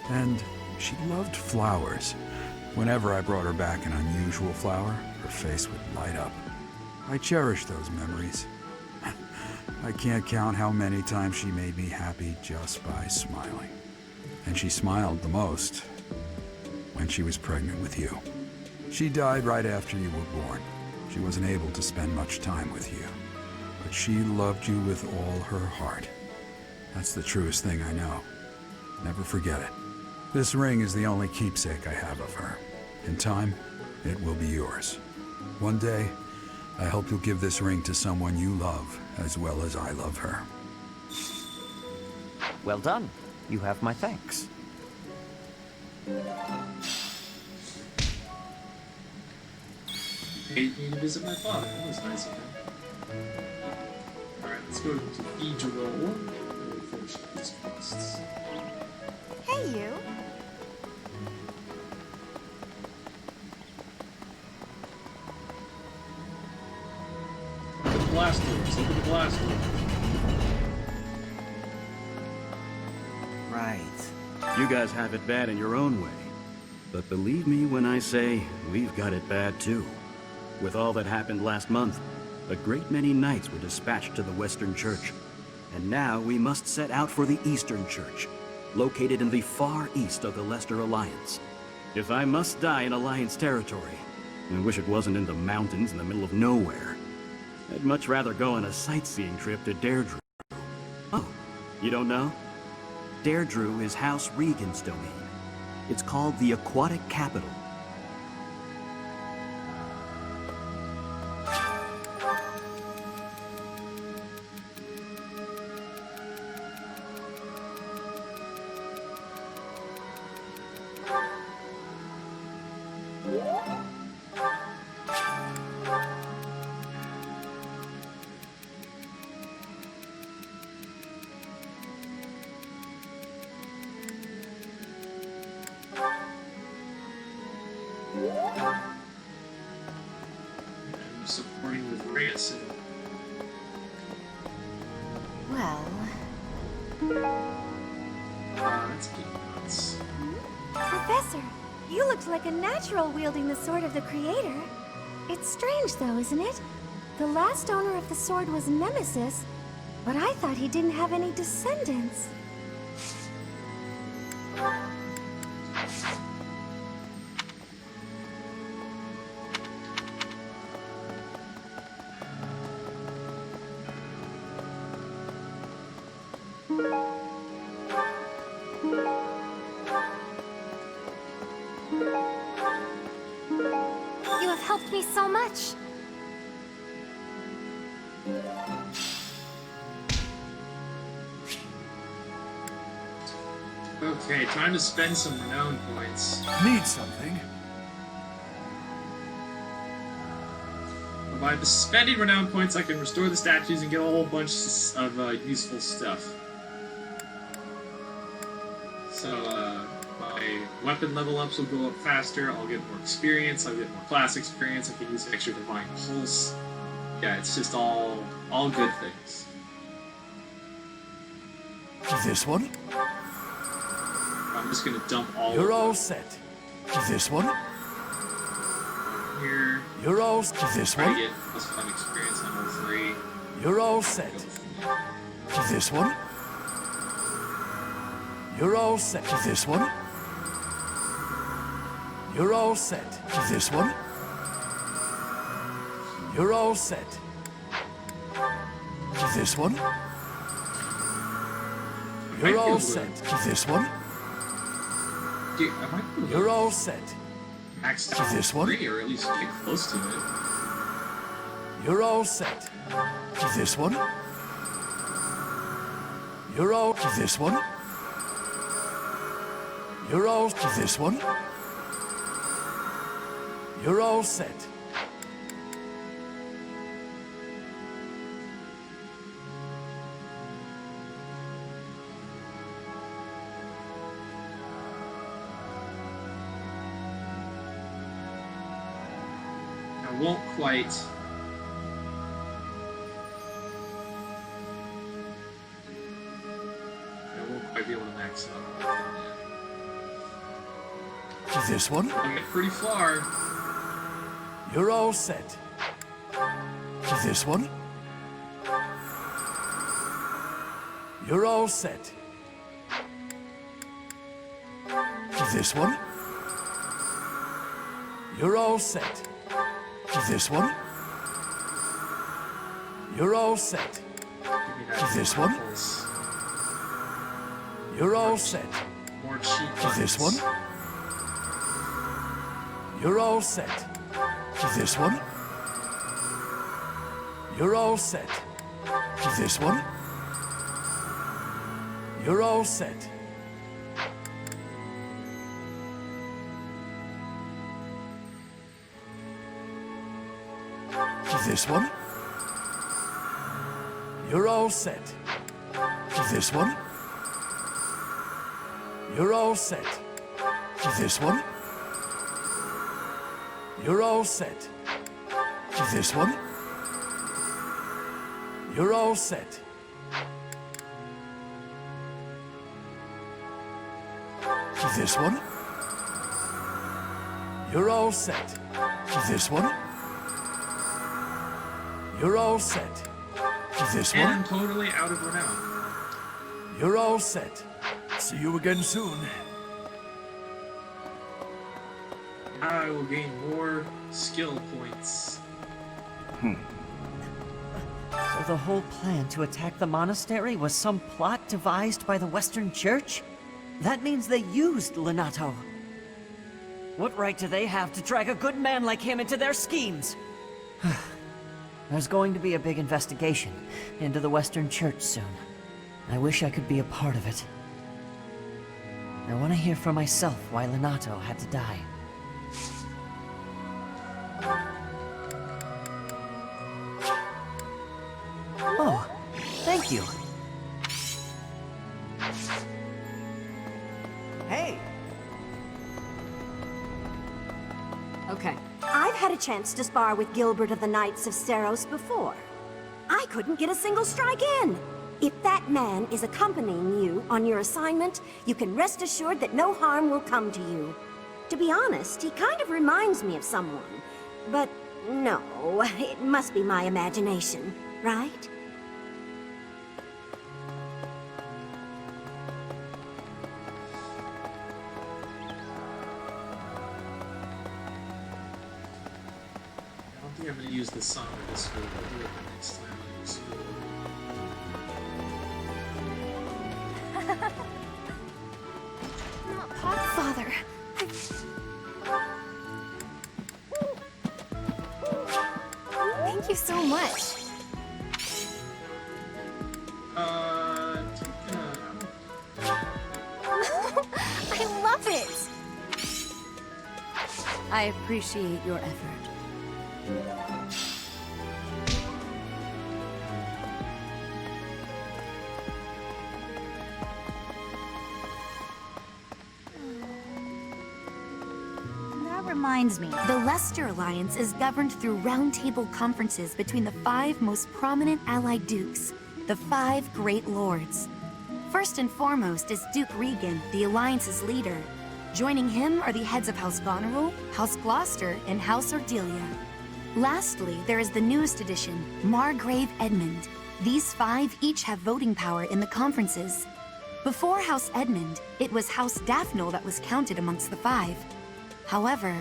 And she loved flowers. Whenever I brought her back an unusual flower, her face would light up. I cherish those memories. I can't count how many times she made me happy just by smiling. And she smiled the most when she was pregnant with you. She died right after you were born. She wasn't able to spend much time with you, but she loved you with all her heart. That's the truest thing I know. Never forget it. This ring is the only keepsake I have of her. In time, it will be yours. One day, I hope you'll give this ring to someone you love as well as I love her. Well done. You have my thanks. Paid me to visit my father. That was nice of him. Alright, let's go to the cathedral. We'll finish these quests. Hey, you. Open the blast doors. Open the blast doors. Right. You guys have it bad in your own way. But believe me when I say we've got it bad too. With all that happened last month, a great many knights were dispatched to the Western Church. And now we must set out for the Eastern Church, located in the far east of the Leicester Alliance. If I must die in Alliance territory, I wish it wasn't in the mountains in the middle of nowhere. I'd much rather go on a sightseeing trip to Deirdre. Oh, you don't know? Deirdre is House Regan's domain. It's called the Aquatic Capital. I'm supporting with Ransom. Well... That's getting nuts. Professor, you looked like a natural wielding the sword of the Creator. It's strange, though, isn't it? The last owner of the sword was Nemesis, but I thought he didn't have any descendants. You have helped me so much. Okay, time to spend some renown points. Need something? By the spending renown points, I can restore the statues and get a whole bunch of useful stuff. So, my weapon level ups will go up faster, I'll get more experience, I'll get more class experience, I can use extra Divine Pulse. Yeah, it's just all good things. This one? I'm just gonna dump all You're of all them set. This one? here. You're all set. This Try one? to get plus 5 experience on all 3. You're all set. This one? You're all set. This one? You're all set. This one? You're all set. This one? You're all set. This one? Dude, I might be able to You're all set. max out This one? 3, or at least get close to it. You're all set. This one? You're all... This one? You're all... This one? You're all set. I won't quite... be able to max out. This one? I'll get pretty far. You're all set. This one? You're all set. This one? You're all set. This one? You're all set. This one? You're all set. More cheap This one? You're all set. This one? You're all set. This one? You're all set. This one? You're all set. This one? You're all set. This one? You're all set. This one? You're all set. This one? You're all set. This one? You're all set. This one? And totally out of renown. You're all set. See you again soon. I will gain more skill points. So the whole plan to attack the monastery was some plot devised by the Western Church? That means they used Lenato. What right do they have to drag a good man like him into their schemes? There's going to be a big investigation into the Western Church soon. I wish I could be a part of it. I want to hear for myself why Lenato had to die. Oh, thank you. Hey! Okay. I've had a chance to spar with Gilbert of the Knights of Seros before. I couldn't get a single strike in. If that man is accompanying you on your assignment, you can rest assured that no harm will come to you. To be honest, he kind of reminds me of someone. But no, it must be my imagination, right? I don't think I'm going to use this song at this school. I'll do it the next time I'm in school. Father, thank you so much. I love it. I appreciate your effort. That reminds me, the Leicester Alliance is governed through roundtable conferences between the 5 most prominent allied dukes, the 5 Great Lords. First and foremost is Duke Regan, the Alliance's leader. Joining him are the heads of House Goneril, House Gloucester, and House Ordelia. Lastly, there is the newest addition, Margrave Edmund. These 5 each have voting power in the conferences. Before House Edmund, it was House Daphnel that was counted amongst the 5. However,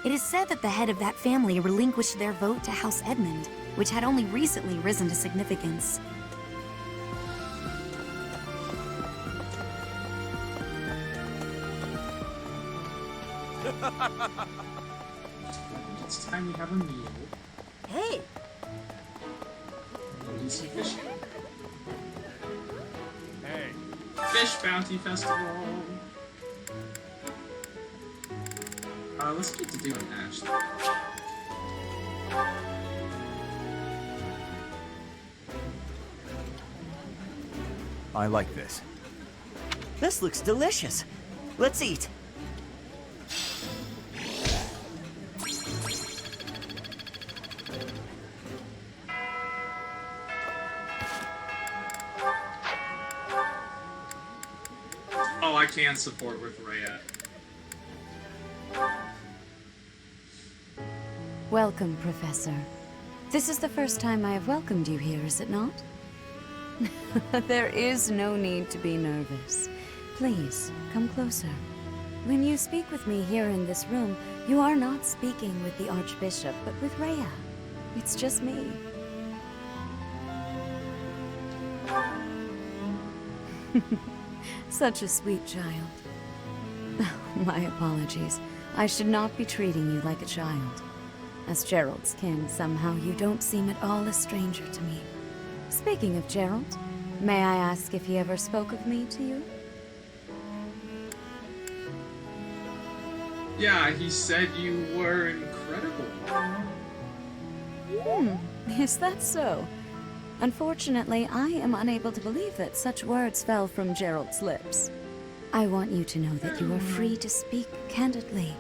it is said that the head of that family relinquished their vote to House Edmund, which had only recently risen to significance. It's time we have a meal. Hey! We'll do some fishing. Hey. Fish Bounty Festival! Let's get to doing Ash. I like this. This looks delicious. Let's eat. Oh, I can support with Rhea. Welcome, Professor. This is the first time I have welcomed you here, is it not? There is no need to be nervous. Please, come closer. When you speak with me here in this room, you are not speaking with the Archbishop, but with Rhea. It's just me. Such a sweet child. My apologies. I should not be treating you like a child. As Gerald's kin, somehow you don't seem at all a stranger to me. Speaking of Gerald, may I ask if he ever spoke of me to you? Yeah, he said you were incredible. Is that so? Unfortunately, I am unable to believe that such words fell from Gerald's lips. I want you to know that you are free to speak candidly.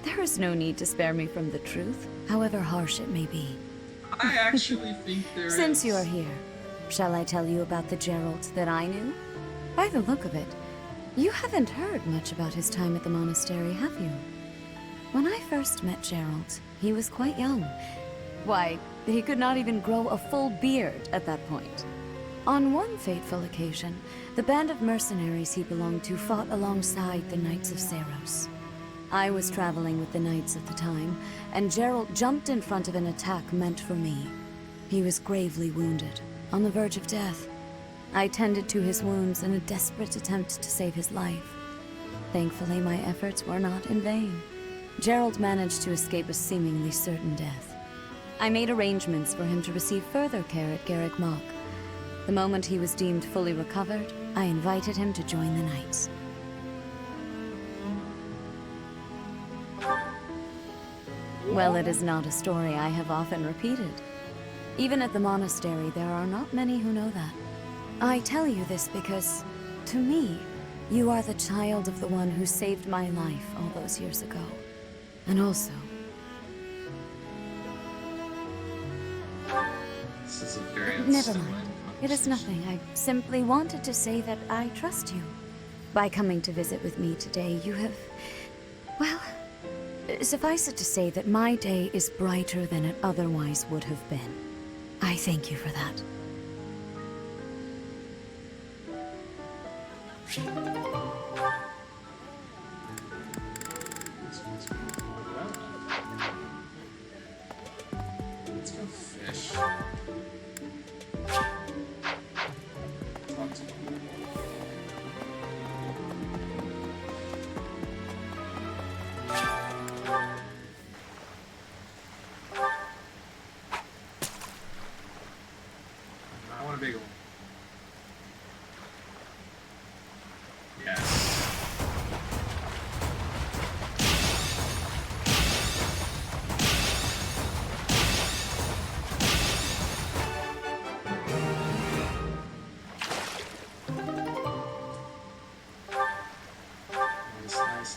There is no need to spare me from the truth, however harsh it may be. I actually think there is. Since you are here, shall I tell you about the Gerald that I knew? By the look of it, you haven't heard much about his time at the monastery, have you? When I first met Gerald, he was quite young. Why, he could not even grow a full beard at that point. On one fateful occasion, the band of mercenaries he belonged to fought alongside the Knights of Seiros. I was traveling with the Knights at the time, and Gerald jumped in front of an attack meant for me. He was gravely wounded, on the verge of death. I tended to his wounds in a desperate attempt to save his life. Thankfully, my efforts were not in vain. Gerald managed to escape a seemingly certain death. I made arrangements for him to receive further care at Garreg Mach. The moment he was deemed fully recovered, I invited him to join the Knights. Well, it is not a story I have often repeated. Even at the monastery, there are not many who know that. I tell you this because, to me, you are the child of the one who saved my life all those years ago. And also... This is a very Never unsettling mind. It is nothing. I simply wanted to say that I trust you. By coming to visit with me today, you have... Well, suffice it to say that my day is brighter than it otherwise would have been. I thank you for that. Let's go fish. I want a big one. Yes.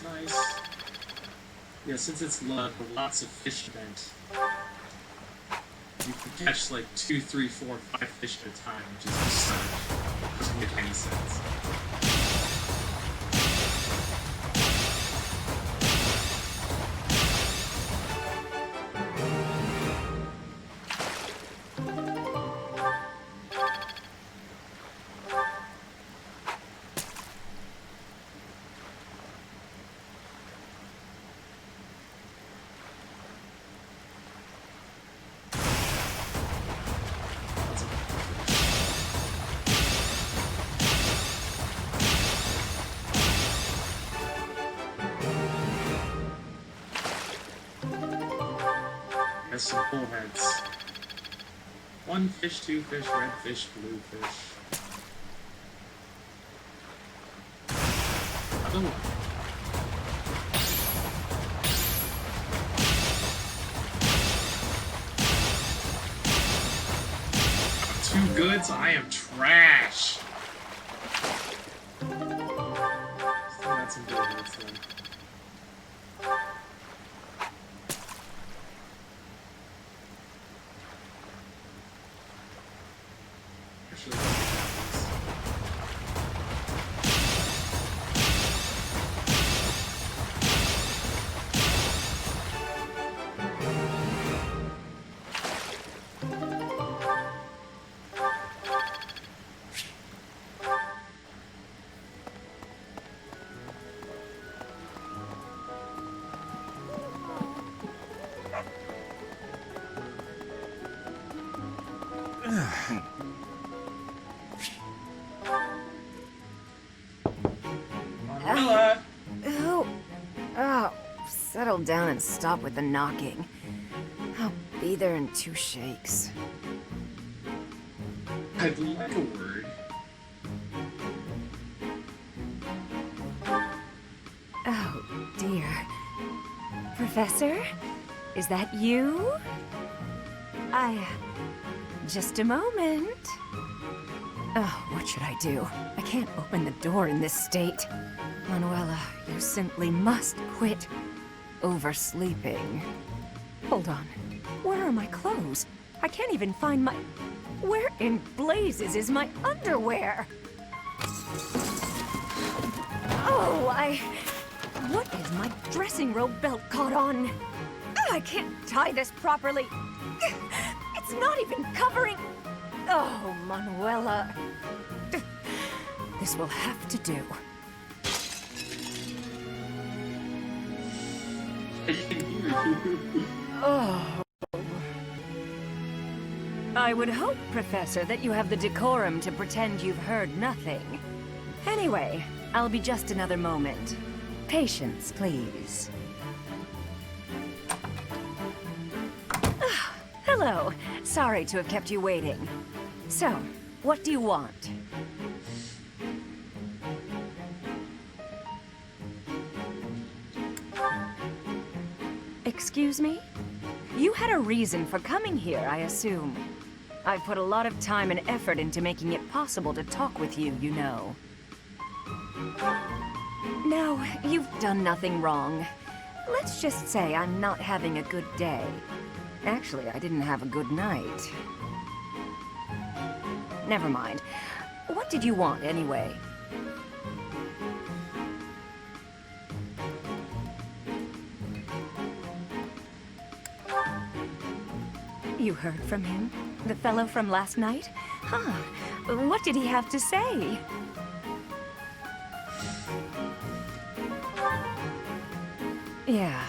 Nice. Yeah, since it's lots of fish event, you can catch like 2, 3, 4, 5 fish at a time, which is absurd. Doesn't make any sense. Some bullheads. 1 fish, 2 fish, red fish, blue fish. Another one. 2 goods? I am trash. Still got some bullheads then. Settle down and stop with the knocking. I'll be there in 2 shakes. I'd like a word. Oh, dear. Professor? Is that you? Just a moment. Oh, what should I do? I can't open the door in this state. Manuela, you simply must quit oversleeping. Hold on. Where are my clothes? I can't even find my... Where in blazes is my underwear? Oh, What is my dressing robe belt caught on? I can't tie this properly. It's not even covering... Oh, Manuela. This will have to do. Oh. I would hope, Professor, that you have the decorum to pretend you've heard nothing. Anyway, I'll be just another moment. Patience, please. Hello. Sorry to have kept you waiting. So, what do you want? Excuse me? You had a reason for coming here, I assume. I've put a lot of time and effort into making it possible to talk with you, you know. No, you've done nothing wrong. Let's just say I'm not having a good day. Actually, I didn't have a good night. Never mind. What did you want, anyway? You heard from him? The fellow from last night? Huh. What did he have to say? Yeah,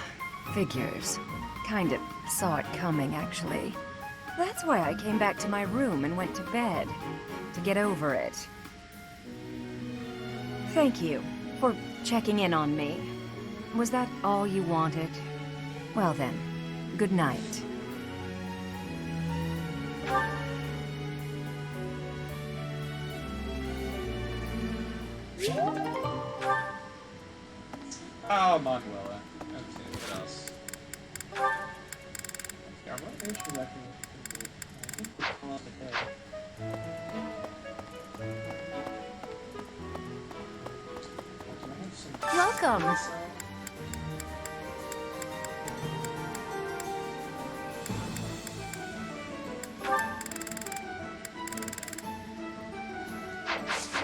figures. Kind of saw it coming, actually. That's why I came back to my room and went to bed. To get over it. Thank you for checking in on me. Was that all you wanted? Well then, good night. Oh, Manuela. Okay, what else? Yeah, what age should that be? I think we're still on the head. Welcome.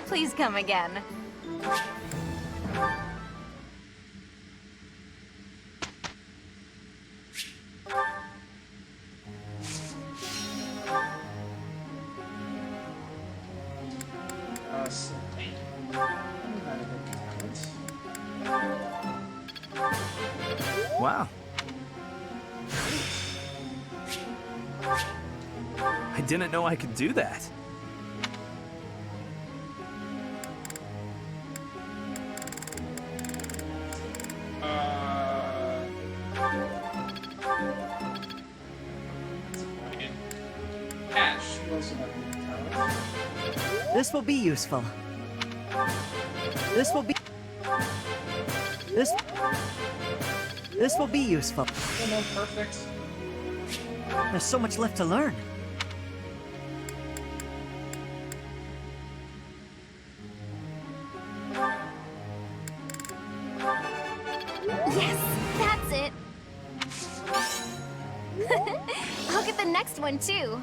Please come again. Wow. I didn't know I could do that. Ash, you also have talent. This will be useful. This will be... This will be useful. Almost perfect. There's so much left to learn. Yes, that's it. I'll get the next one too.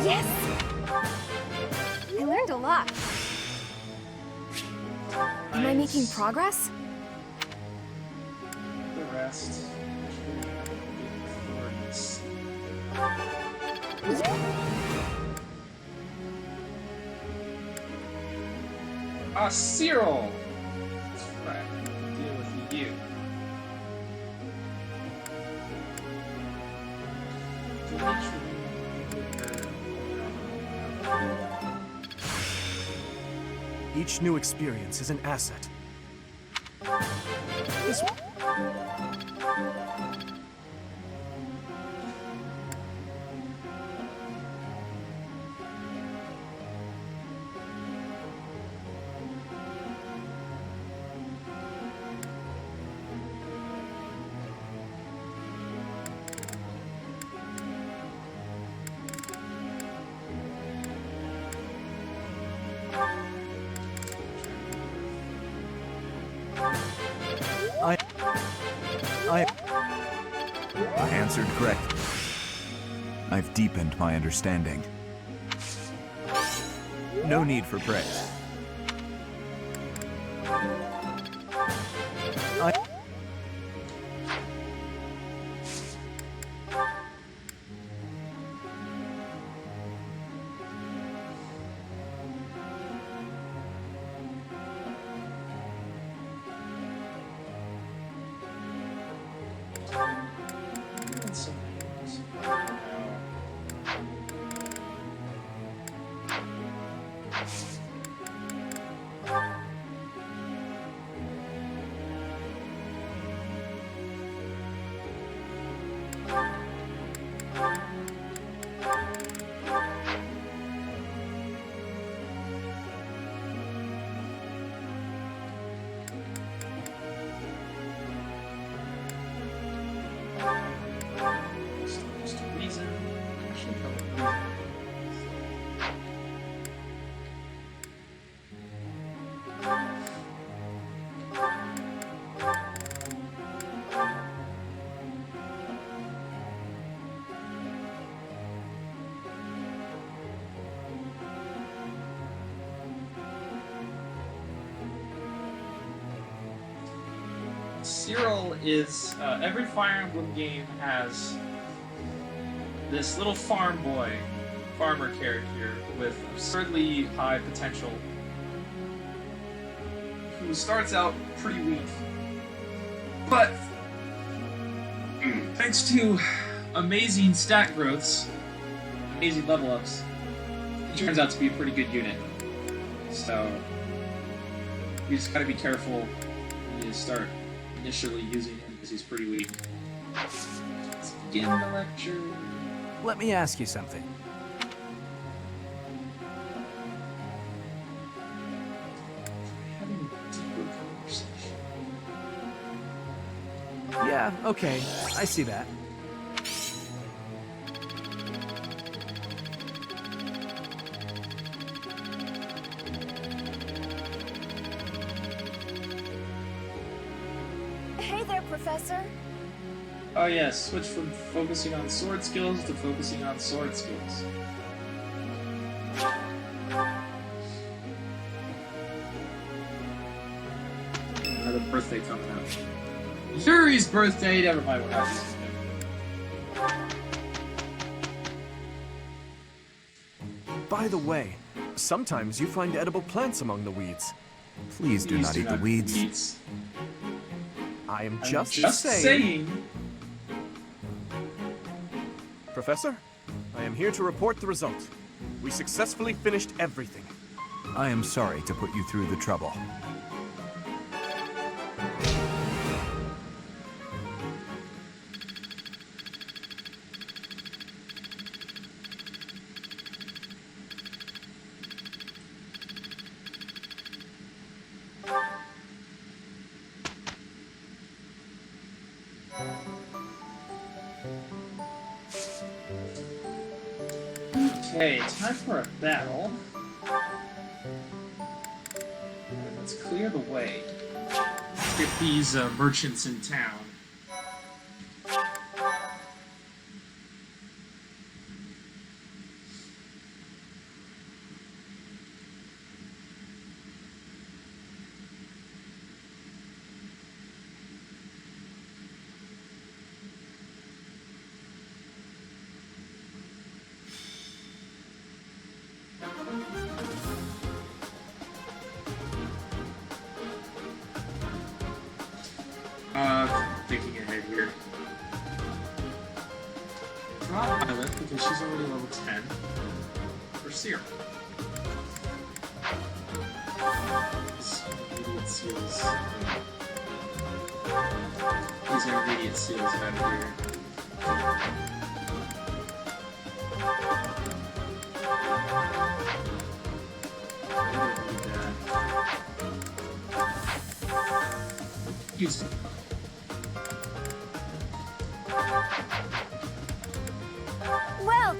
Yes. I learned a lot. Am I making progress? The rest. Cyril! That's right. Deal with you. Each new experience is an asset. This I answered correctly. I've deepened my understanding. No need for praise. Cyril is every Fire Emblem game has this little farmer character with absurdly high potential, who starts out pretty weak, but thanks to amazing stat growths, amazing level ups, it turns out to be a pretty good unit. So you just gotta be careful when you start initially using him because he's pretty weak. Let's begin the lecture. Let me ask you something. Having a deeper conversation. Yeah, okay. I see that. Hey there, Professor. Oh yes, switch from focusing on sword skills to focusing on sword skills. Another birthday coming up. Yuri's birthday, never mind what happens. By the way, sometimes you find edible plants among the weeds. Please do not eat the weeds. I am I'm just saying. Professor, I am here to report the result. We successfully finished everything. I am sorry to put you through the trouble. Okay, time for a battle. Let's clear the way. Get these merchants in town. Thinking ahead here. Drop Violet because she's already level 10. For Cyril. These intermediate seals. These intermediate seals out of here. I don't need that. Use it. Well,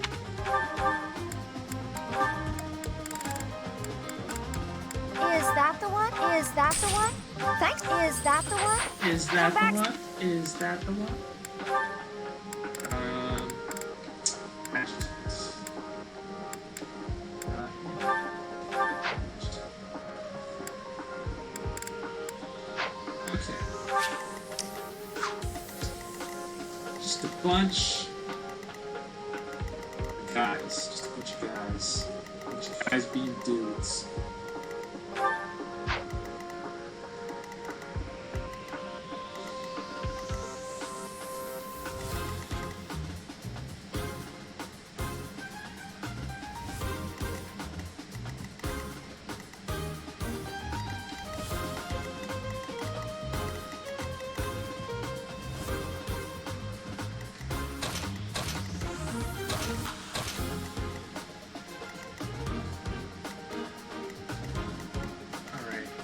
is that the one? Is that the one? Thanks. Is that the one? Is that the one? Is that the one? Okay. Just a bunch of guys. Just a bunch of guys. A bunch of guys being dudes.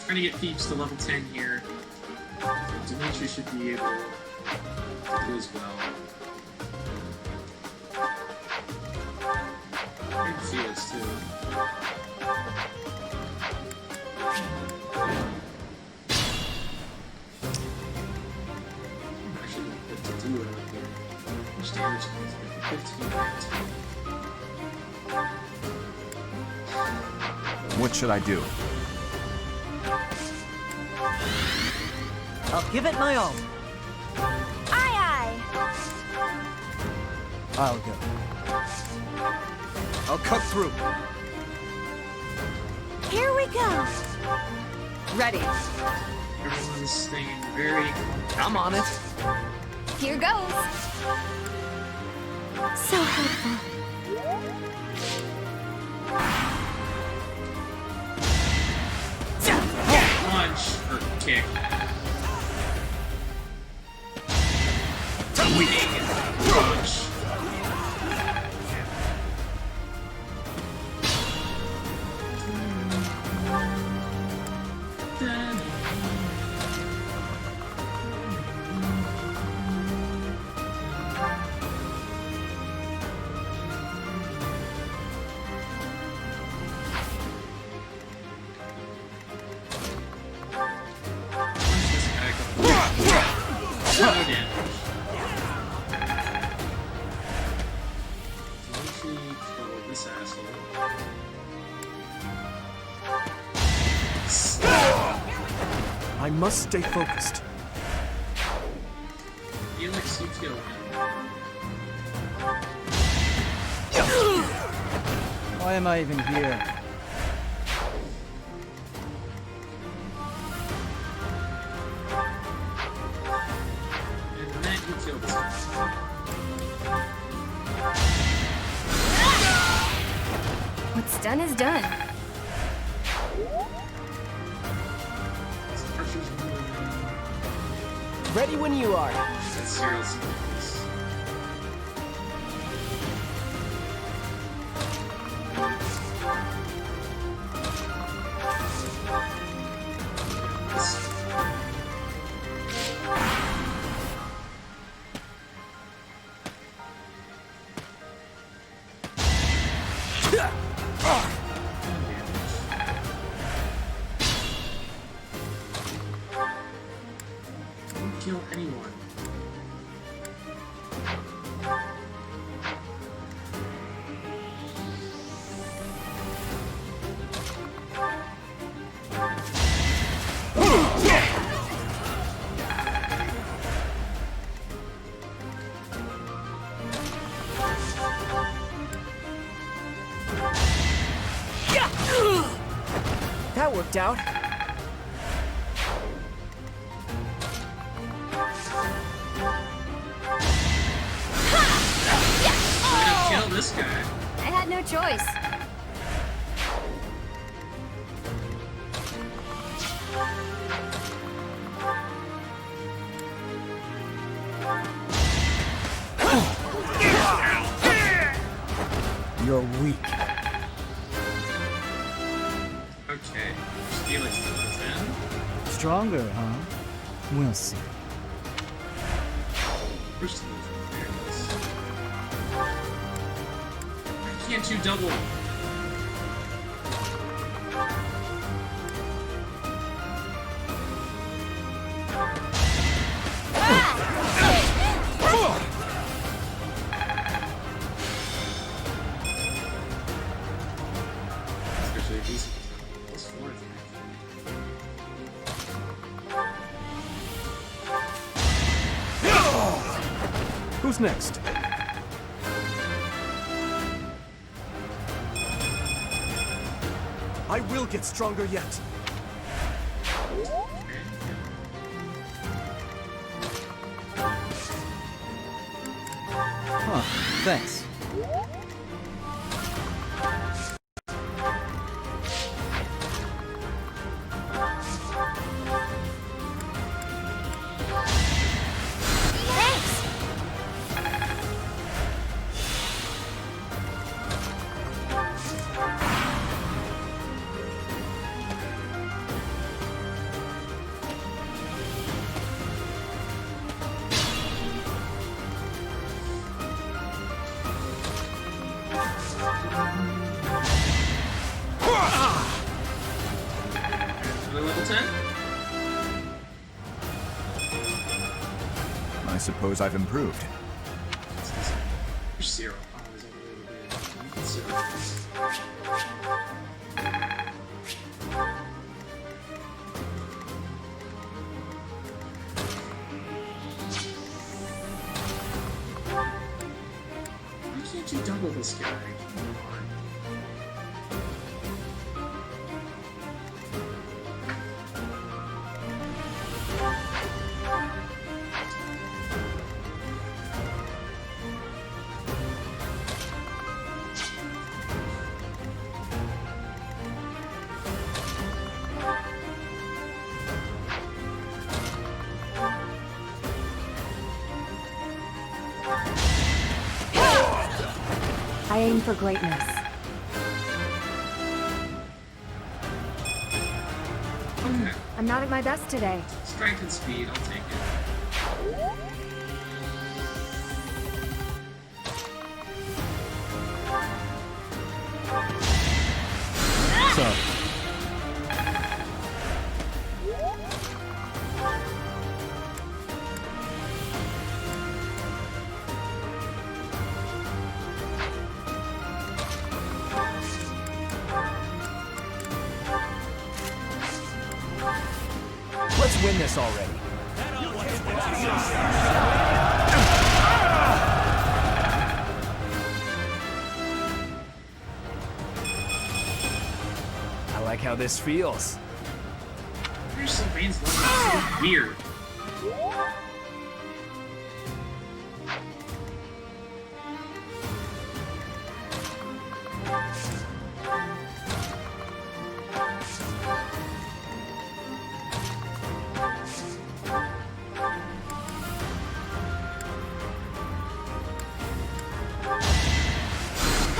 Trying to get Peeps to level 10 here. Dimitri should be able to do as well. And Felix too. Actually, good to do it right here. How much damage is it? 15. What should I do? I'll give it my all. Aye, I'll go. I'll cut through. aye. Here we go. Ready. Everyone's staying very. I'm on it. Here goes. So helpful. Punch or kick. Punch. I must stay focused. Felix, you kill him. Why am I even here? And then you kill this guy. What's done is done. Ready when you are. That's seriously. Don't kill anyone. That worked out. Kill this guy. I had no choice. You're weak. Okay. Felix does that. Stronger, huh? We'll see. First move. There it is. I can't do double. Especially if he's plus 4, I think. Who's next? I will get stronger yet. Huh, thanks. Level 10? I suppose I've improved. There's 0. Oh, there's a little bit. 0. can't you double this guy? Come on. I aim for greatness. Okay. I'm not at my best today. Strength and speed, I'll take it. So, Let's win this already. I like how this feels. There's some veins looking so weird.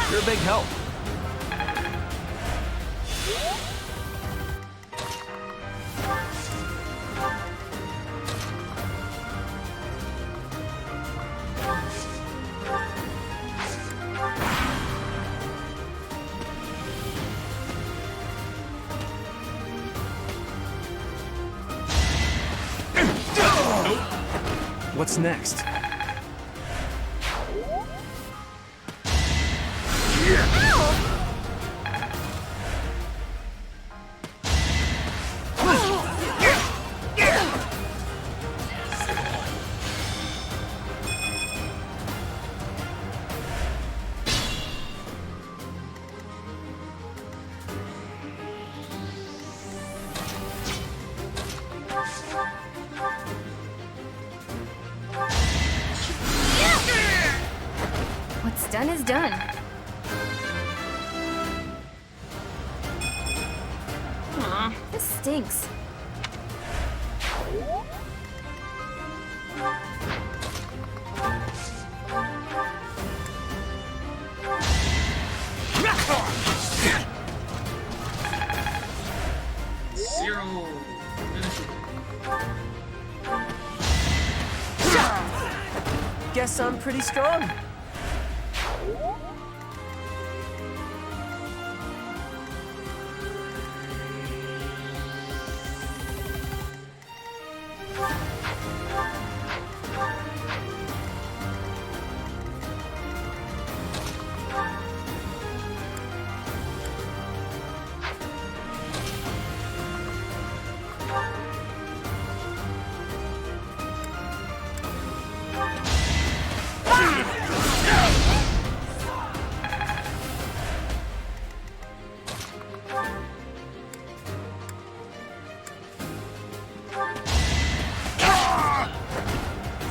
You're a big help. What's next? What's done is done. Aw, this stinks. Zero. Finish it. Guess I'm pretty strong.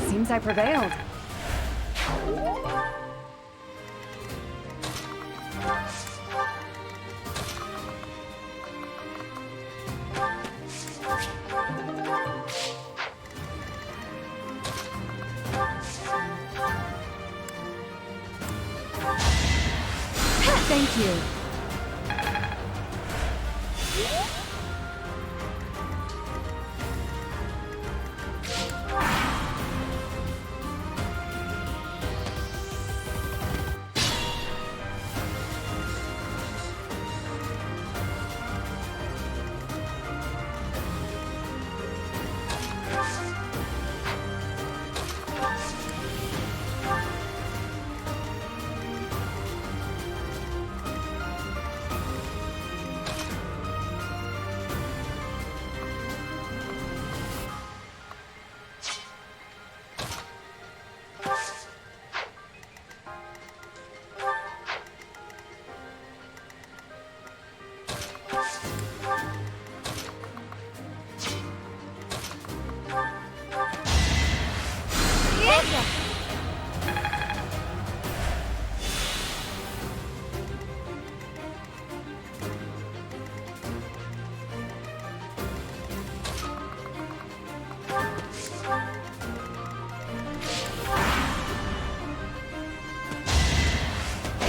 Seems I prevailed. Thank you.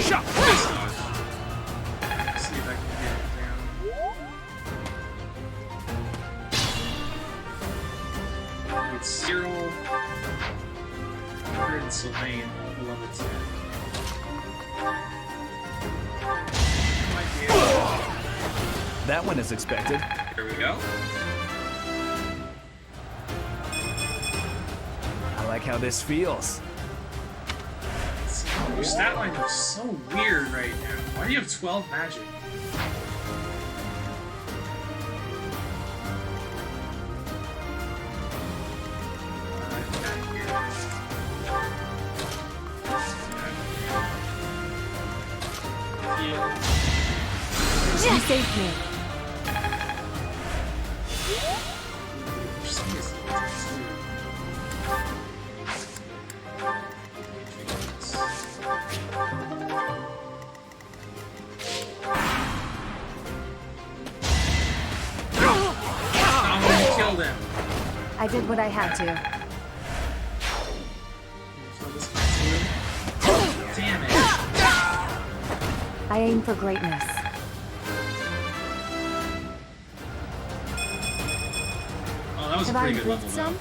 Shot! Let's see if I can get it down. It's Cyril, and Sylvain, level 10. Might be able That went as expected. Here we go. I like how this feels. Your stat line looks so weird right now. Why do you have 12 magic? You saved me. Killed him. I did what I had to. Damn it. I aim for greatness. Oh, that was Have a I pretty good improved level, some? though.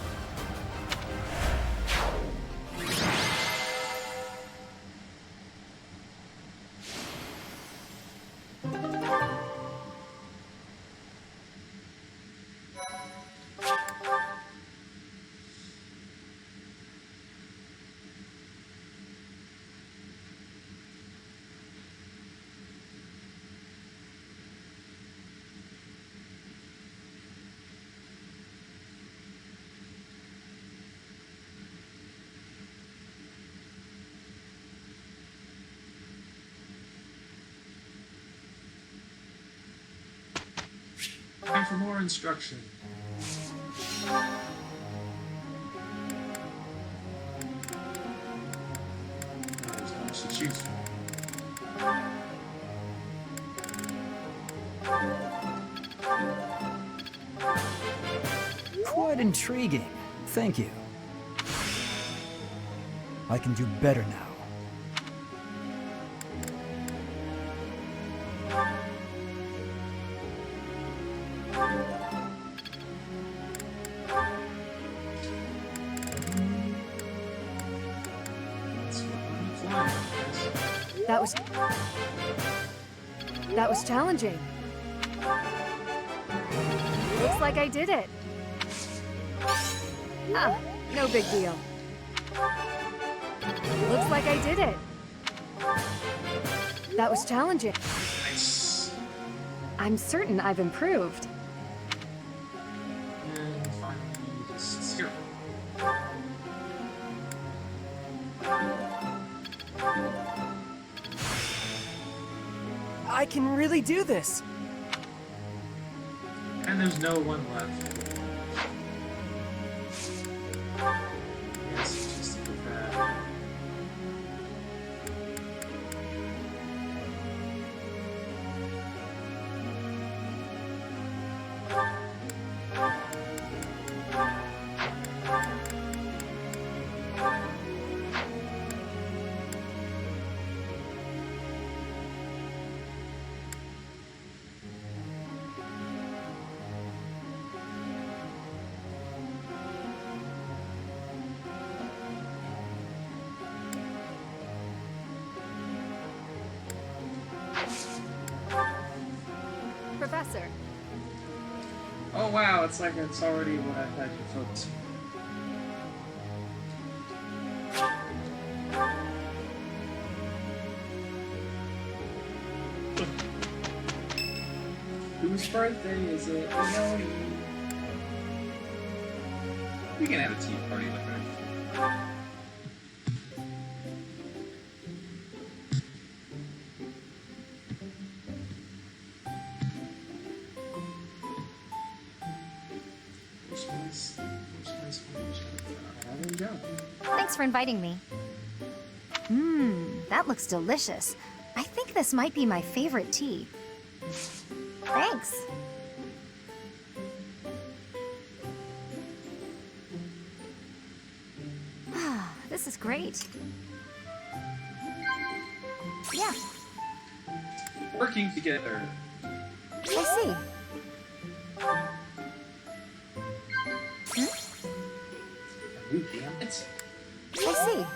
Time for more instruction. There's not much to choose from. Quite intriguing. Thank you. I can do better now. That was challenging. Looks like I did it. Ah, no big deal. Looks like I did it. That was challenging. Nice. I'm certain I've improved. And finally, just Cyril. I can really do this. And there's no one left. Yes, just do that. Professor. Oh wow, it's like it's already what I've had you focus on. Whose birthday is it? Leonie. We can have a tea party with her. Thanks for inviting me. That looks delicious. I think this might be my favorite tea. Thanks. This is great. Yeah. Working together. I see. You damn it. I see.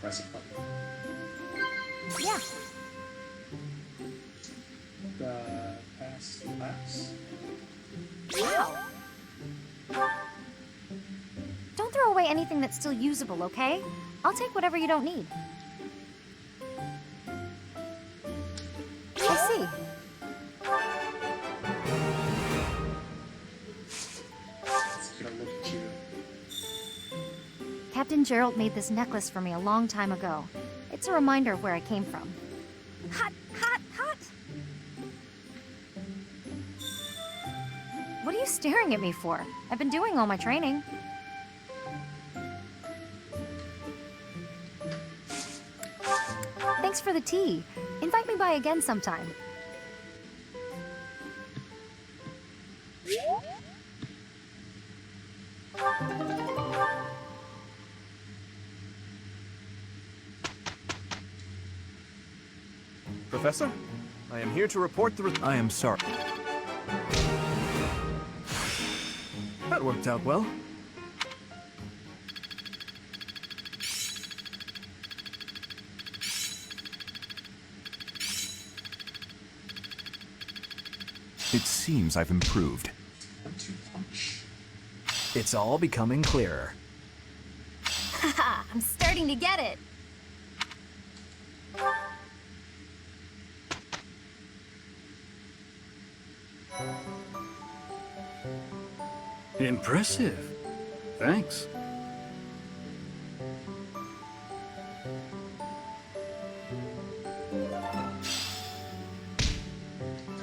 Press a button. Yeah. The past laps. Wow. Don't throw away anything that's still usable, okay? I'll take whatever you don't need. I see. It's gonna look at you. Captain Gerald made this necklace for me a long time ago. It's a reminder of where I came from. Hot, hot, hot! What are you staring at me for? I've been doing all my training. Thanks for the tea. Invite me by again sometime. Professor, I am here to report the I am sorry. That worked out well. It seems I've improved. It's all becoming clearer. Haha, I'm starting to get it. Impressive. Thanks.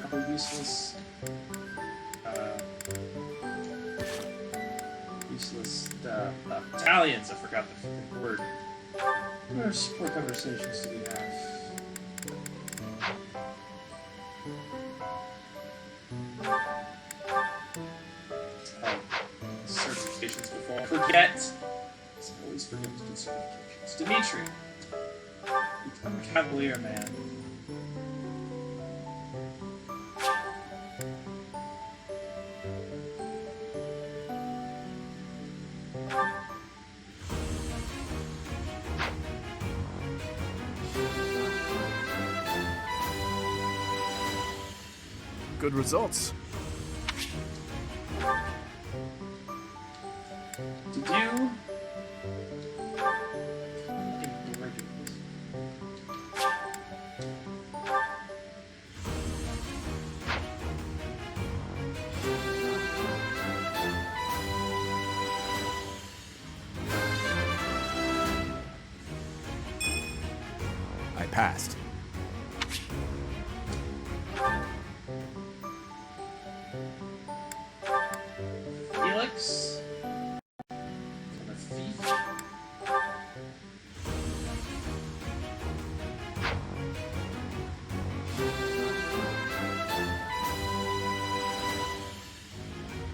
Couple useless. Battalions. I forgot the fucking word. What support conversations do we have? Certifications before I forget. I always forget to do certifications. Dimitri, become a Cavalier man. good results. Did you? I passed. Felix? I'm a thief.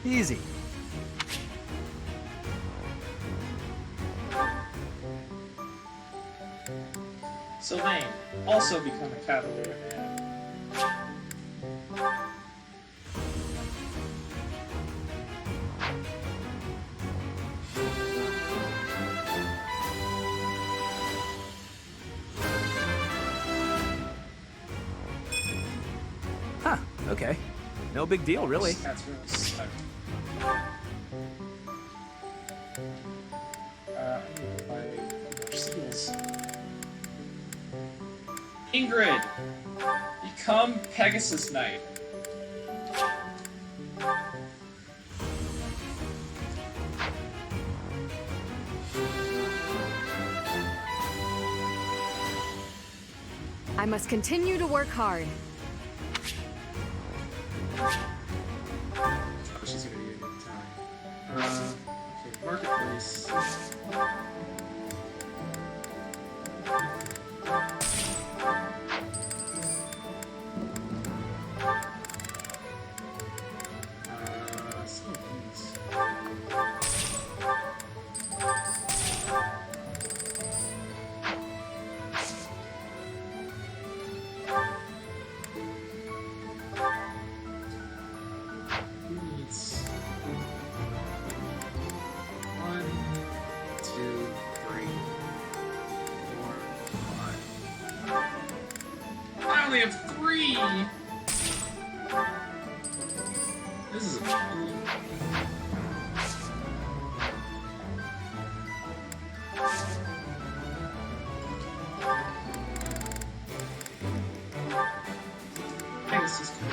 Easy. Sylvain, also become a Cavalier man. Huh, okay. No big deal, really. That's really sucked. I need to buy more seals. Ingrid! Become Pegasus Knight. I must continue to work hard. Oh, she's gonna be a good time. Okay, marketplace. Some of these. only have 3! This is a problem. Pegasus cool.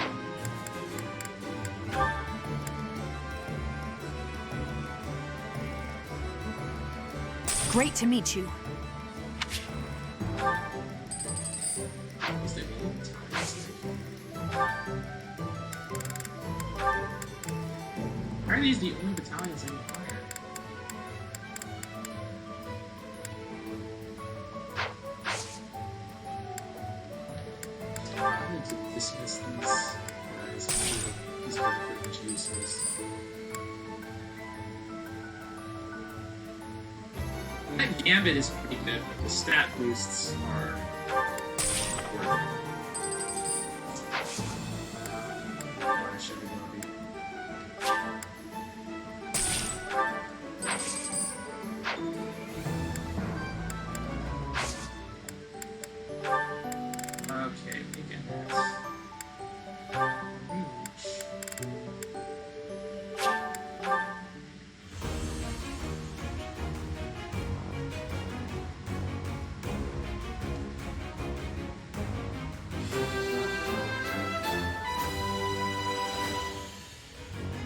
Great to meet you. Why are these the only battalions I can fire? I need to dismiss these guys. These are pretty much useless. That Gambit is pretty good, but the stat boosts are worth it. Why should it not be? Okay, we can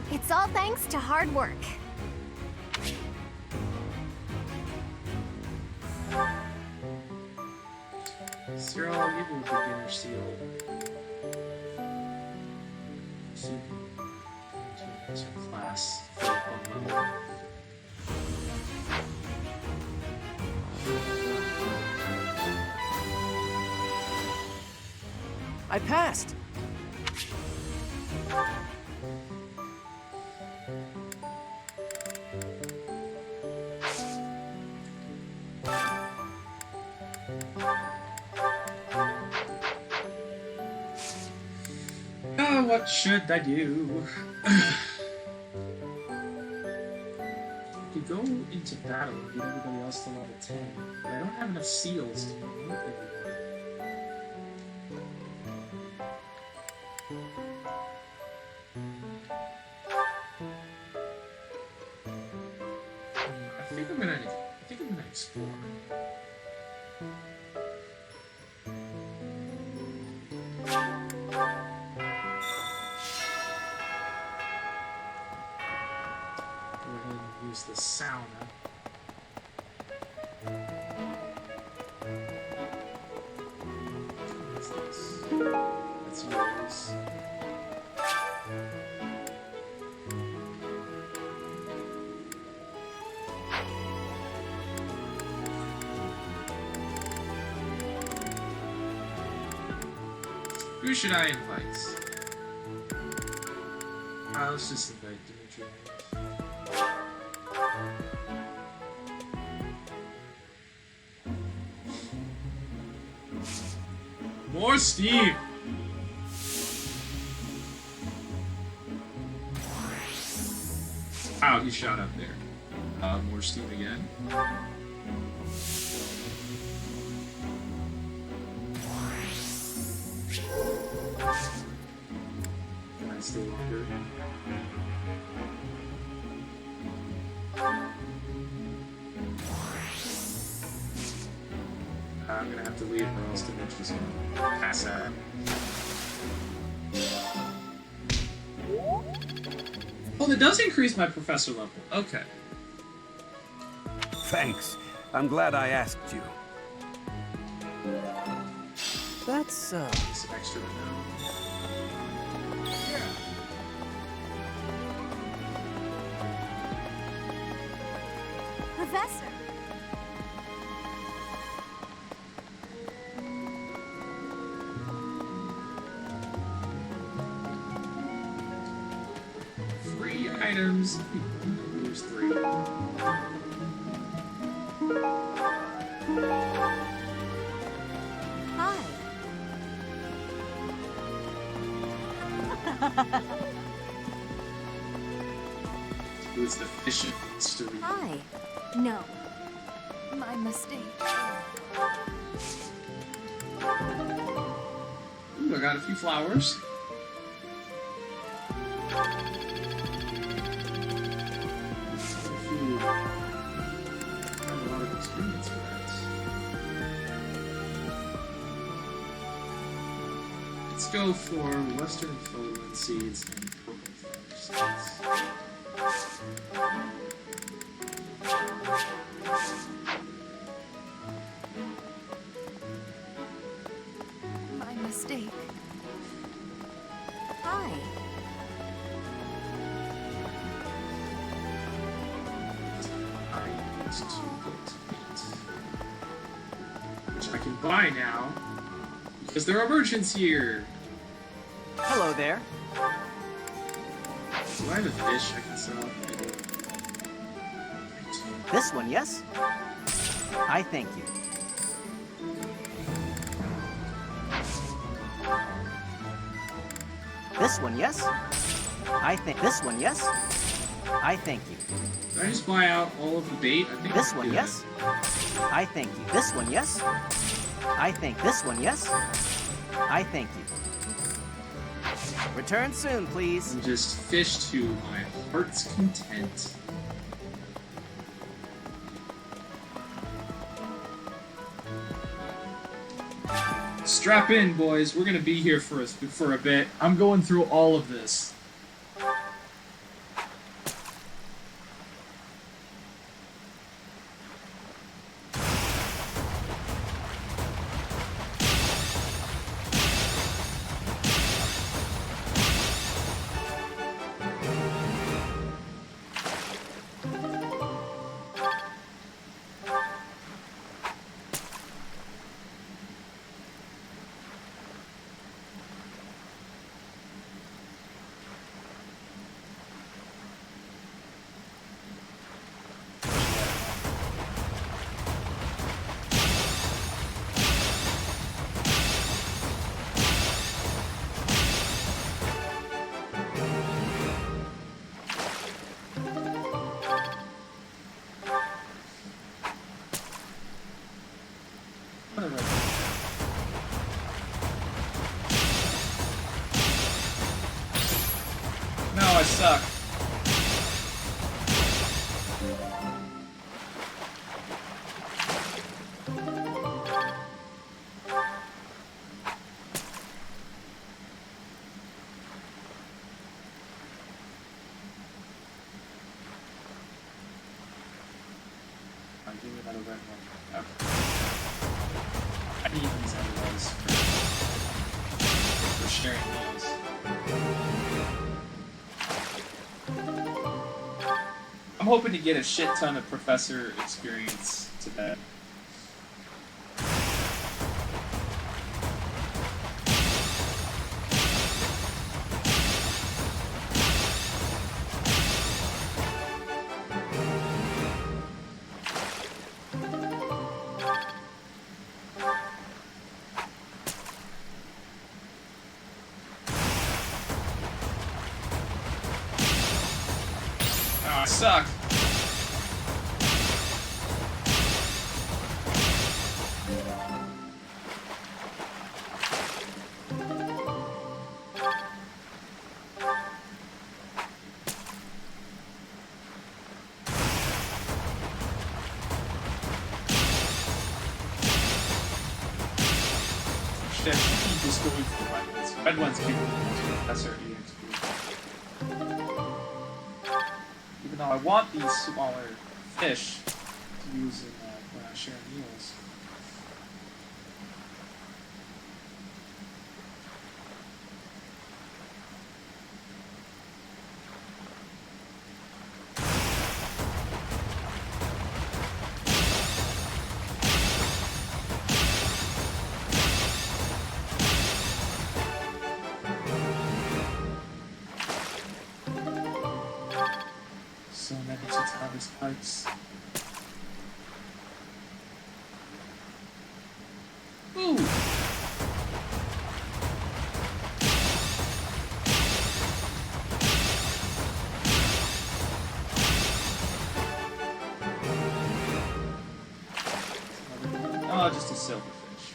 It's all thanks to hard work. Cyril, I'll give you a beginner seal. So you can change your class for one level. I passed! Oh, what should I do? I could go into battle and get everybody else to level 10, but I don't have enough seals to promote everyone. I think I'm gonna explore. Go ahead and use the sauna. What's this? That's yours. Who should I invite? Let's just invite Dimitri. More Steve! Wow, he shot up there. More Steve again. Can I stay longer? I'm gonna have to leave or else Dimitri's gonna pass out. Oh, that does increase my professor level. Okay. Thanks. I'm glad I asked you. That's, Some extra now. Professor! Free items. Here's 3. Hi. Who's the efficient mystery? Hi. No. My mistake. Ooh, I got a few flowers. A lot of experience for that. Let's go for Western Folan seeds and purple flower seeds. My mistake. Hi. Which I can buy now because there are merchants here. Hello there. Do I have a fish I can sell? This one, yes? I thank you. This one, yes? I think this one, yes? I thank you. Did I just buy out all of the bait? I think This I one, did. yes? I thank you. This one, yes? I think this one, yes? I thank you. Return soon, please. And just fish to my heart's content. Strap in, boys. We're gonna be here for a bit. I'm going through all of this. No, I suck. I'll give you another red one. Okay. I need these anyways for sharing meals. I'm hoping to get a shit ton of professor experience today. Oh, I suck. Shit, I should be just going for red ones. Red ones give me professor EXP. Even though I want these smaller fish to use in when I share meals. So many Chitavis pipes. Ooh! Oh, just a silverfish.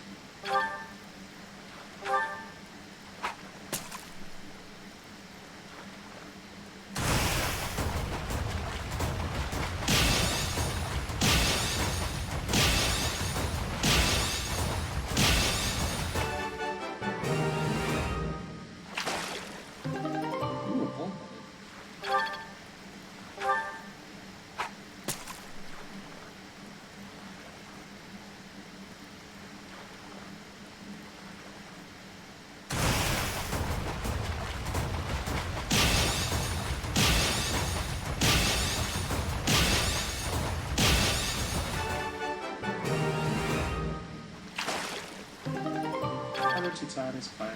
Titanis Pike.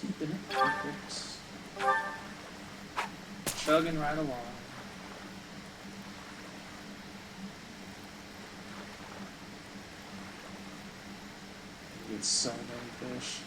Keeping it perfect. Chugging right along. Get so many fish.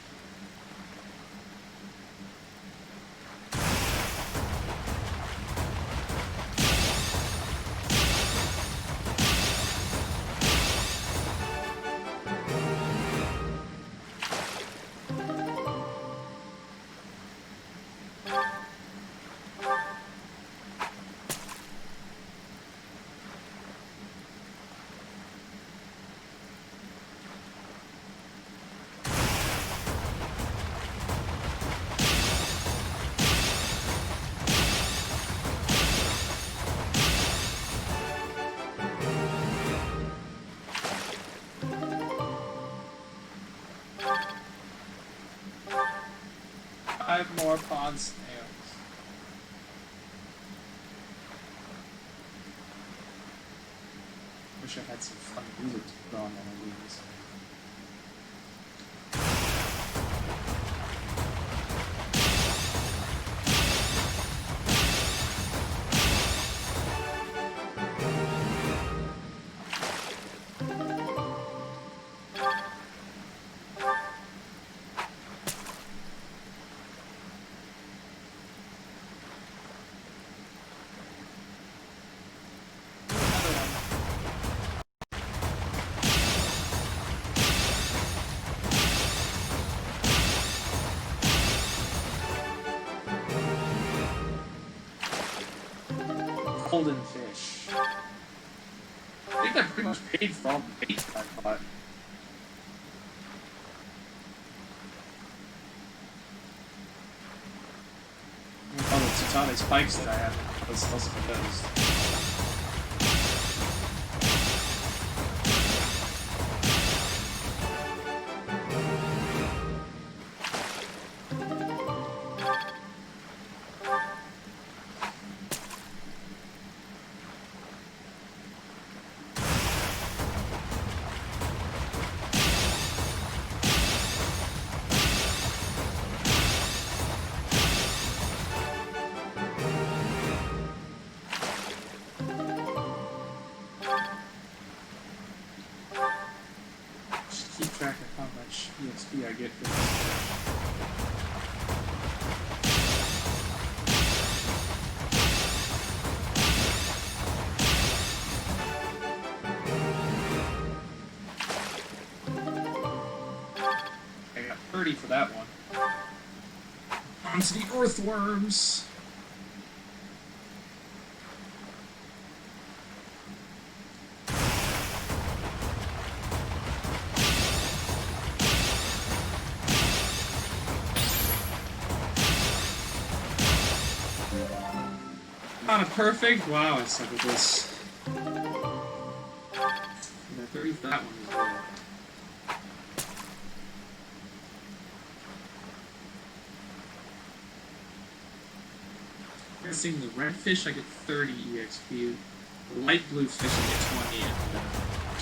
Five more pond snails. Wish I had some fun music to put on one of these. Golden fish. I think I pretty much paid for all the bait I bought. All the Titani spikes that I have was also those. Keep track of how much EXP I get for this. I got 30 for that one. On to the earthworms. Not a perfect. Wow, I suck at this. Yeah, 30 for that one as well. Guessing the red fish, I get 30 EXP. The light blue fish, I get 20, and the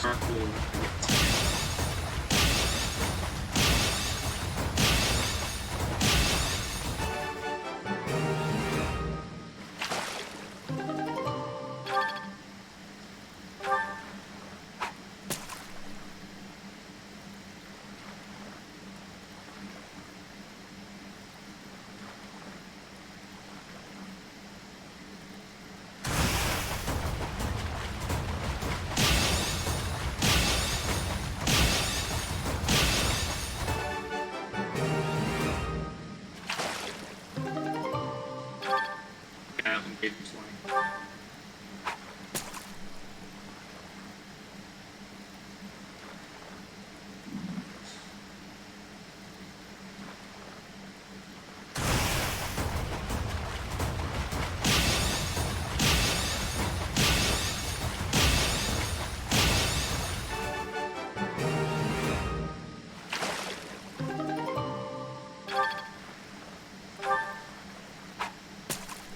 dark blue, I get 10.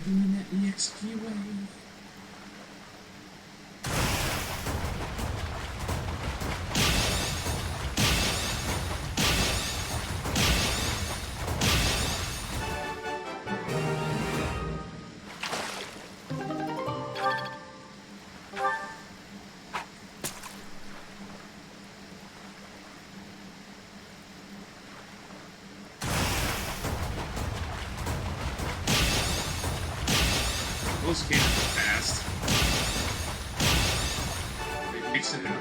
Doing that EXP wave. Those can't go fast. They mix it up.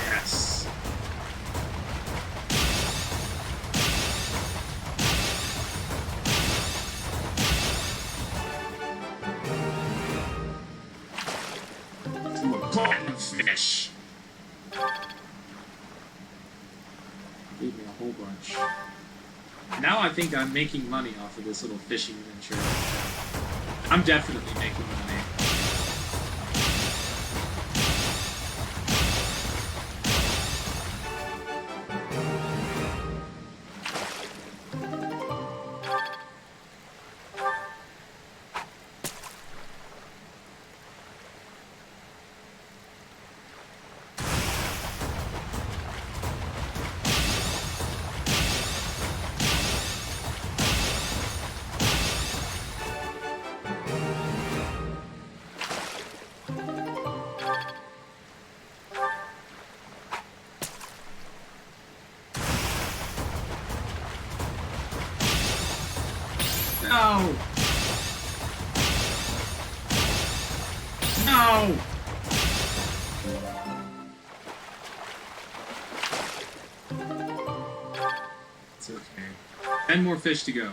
Yes. Fish. Gave me a whole bunch. Now I think I'm making money off of this little fishing venture. I'm definitely making money. No! No! It's okay. 10 more fish to go.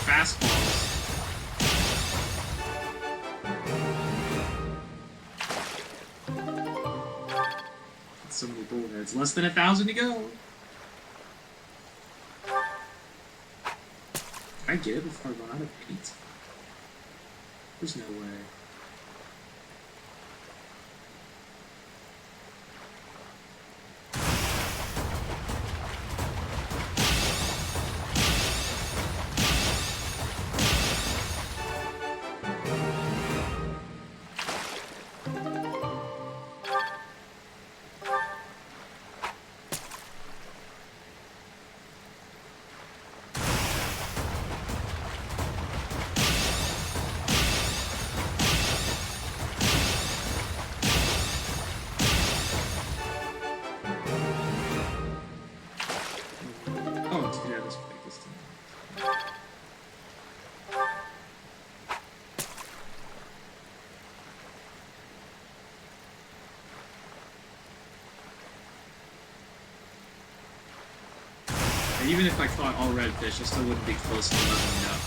Fastballs. So many bullheads. Less than 1,000 to go. Can I get it before I run out of paint? There's no way. Even if I caught all redfish, I still wouldn't be close to leveling up.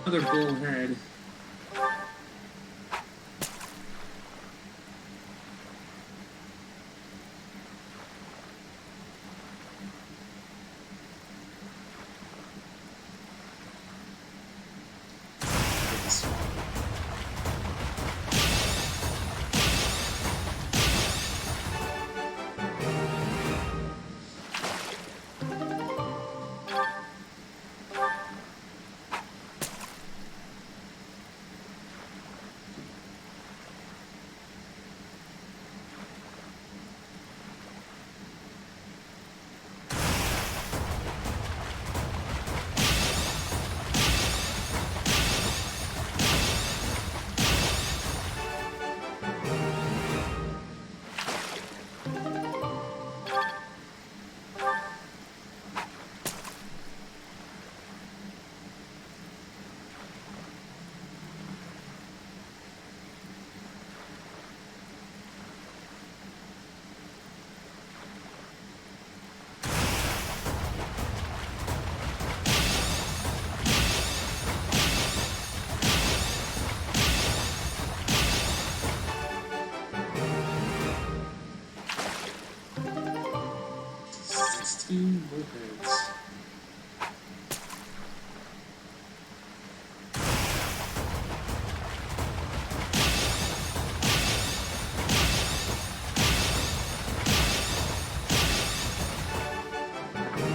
Another bullhead. 16 warheads.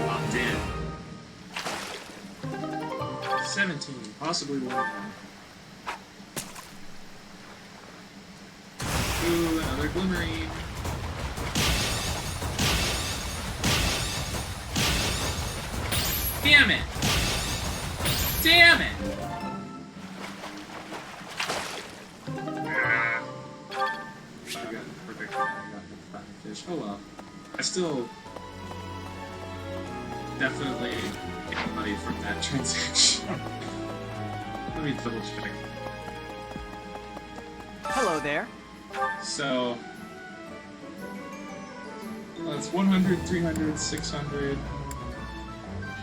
Locked in. 17, possibly one more. Ooh, another glimmering. Damn it! Damn it! Ah. I got perfect. I got the flat fish. Oh well. I still definitely get money from that transaction. Let me double check. Hello there. So, that's 100, 300, 600,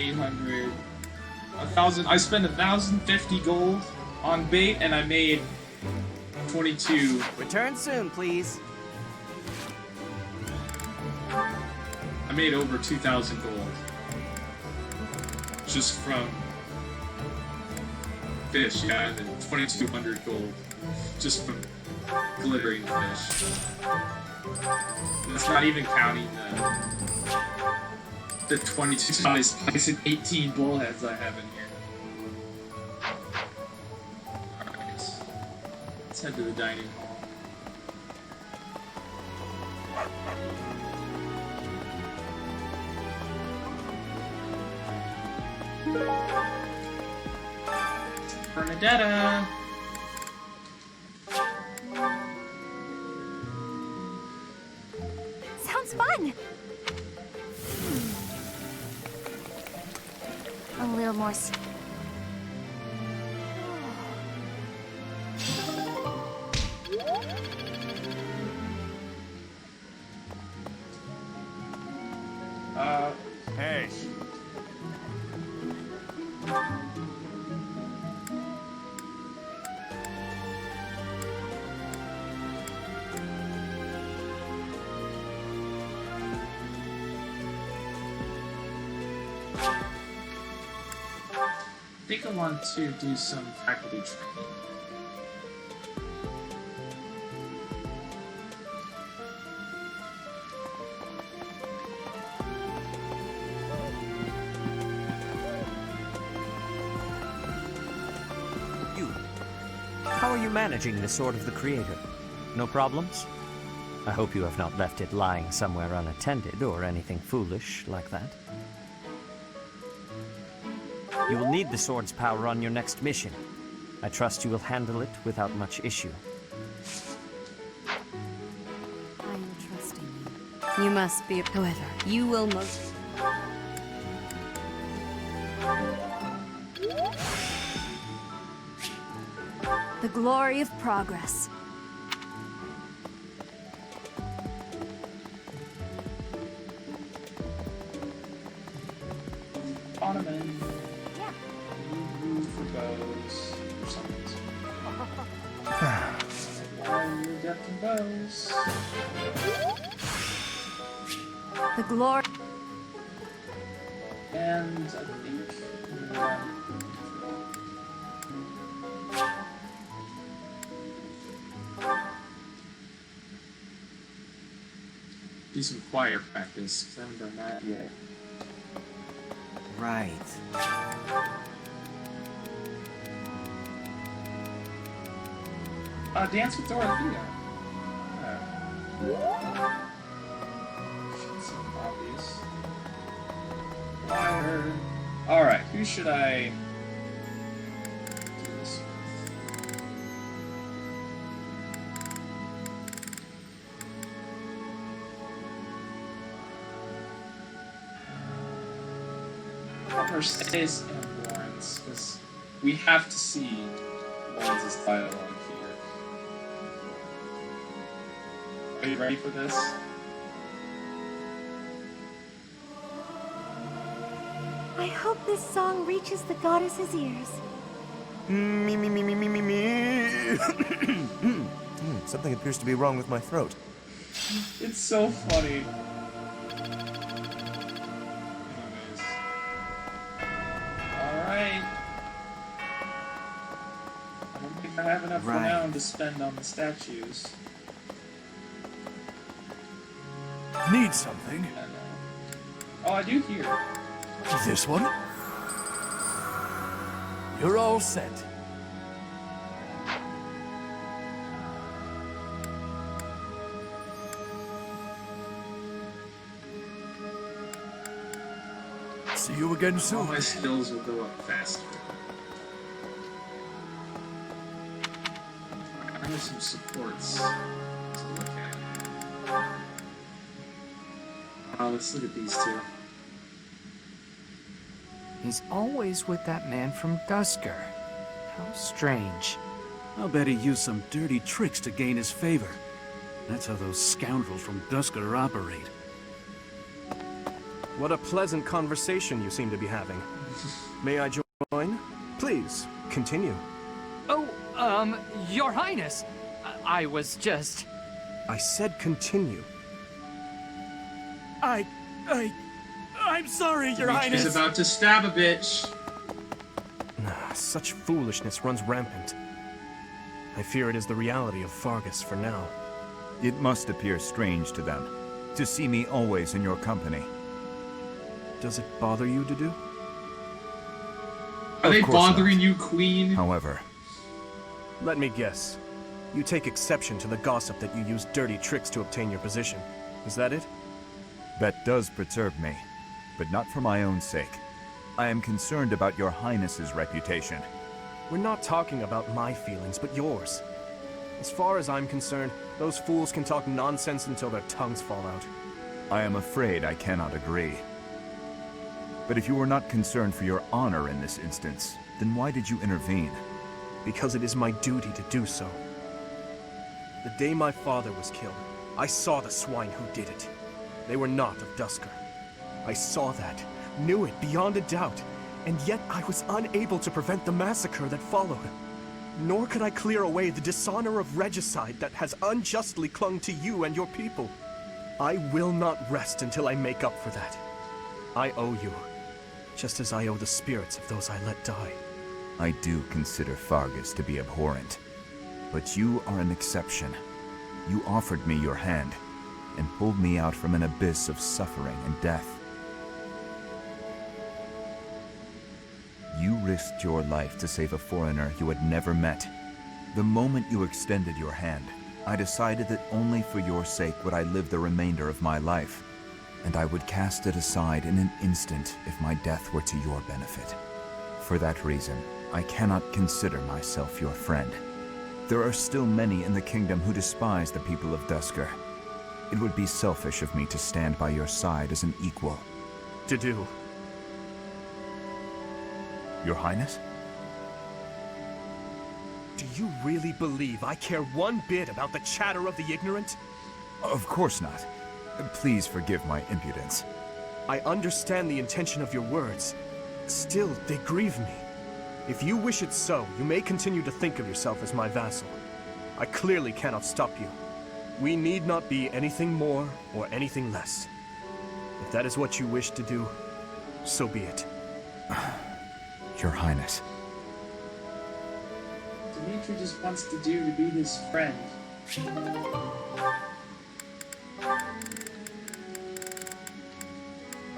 800, 1,000. I spent 1,050 gold on bait, and I made 22. Return soon, please. I made over 2,000 gold just from fish, yeah, and then 2,200 gold just from glittering fish. That's not even counting the 22 size and 18 bullheads I have in here. Alright. Let's head to the dining hall. Bernadetta! Sounds fun! A little more. Hey. I think I want to do some faculty training. How are you managing the Sword of the Creator? No problems? I hope you have not left it lying somewhere unattended or anything foolish like that. You will need the sword's power on your next mission. I trust you will handle it without much issue. I am trusting you. You must be, however, you will most... The glory of progress. Ottoman. Yeah. Move for bows. For some reason. Why are you adept in bows? The glory. And I think. Do some choir practice, because I haven't done that yet. Right. Dance with Dorothea. Should seem obvious. Choir. Alright, who should I do this with? Mercedes and Lawrence, because we have to see Lawrence's dialogue here. Are you ready for this? I hope this song reaches the goddess's ears. Me. Something appears to be wrong with my throat. It's so funny. if I have enough renown to spend on the statues. Need something? Oh, I do hear. This one? You're all set. See you again soon. All my skills will go up faster. I have some supports to look at. Oh, let's look at these two. He's always with that man from Dusker. How strange. I'll bet he used some dirty tricks to gain his favor. That's how those scoundrels from Dusker operate. What a pleasant conversation you seem to be having. May I join? Please, continue. Oh, Your Highness, I was just... I said continue. I'm sorry, Your Highness! He's about to stab a bitch. Such foolishness runs rampant. I fear it is the reality of Fargus for now. It must appear strange to them, to see me always in your company. Does it bother you to do? Are they bothering you, Queen? However... Let me guess. You take exception to the gossip that you use dirty tricks to obtain your position. Is that it? That does perturb me, but not for my own sake. I am concerned about your Highness's reputation. We're not talking about my feelings, but yours. As far as I'm concerned, those fools can talk nonsense until their tongues fall out. I am afraid I cannot agree. But if you were not concerned for your honor in this instance, then why did you intervene? Because it is my duty to do so. The day my father was killed, I saw the swine who did it. They were not of Dusker. I saw that, knew it beyond a doubt, and yet I was unable to prevent the massacre that followed. Nor could I clear away the dishonor of regicide that has unjustly clung to you and your people. I will not rest until I make up for that. I owe you, just as I owe the spirits of those I let die. I do consider Fargus to be abhorrent, but you are an exception. You offered me your hand, and pulled me out from an abyss of suffering and death. You risked your life to save a foreigner you had never met. The moment you extended your hand, I decided that only for your sake would I live the remainder of my life, and I would cast it aside in an instant if my death were to your benefit. For that reason, I cannot consider myself your friend. There are still many in the kingdom who despise the people of Dusker. It would be selfish of me to stand by your side as an equal. To do? Your Highness? Do you really believe I care one bit about the chatter of the ignorant? Of course not. Please forgive my impudence. I understand the intention of your words. Still, they grieve me. If you wish it so, you may continue to think of yourself as my vassal. I clearly cannot stop you. We need not be anything more or anything less. If that is what you wish to do, so be it. Your Highness. Dimitri just wants to do to be his friend.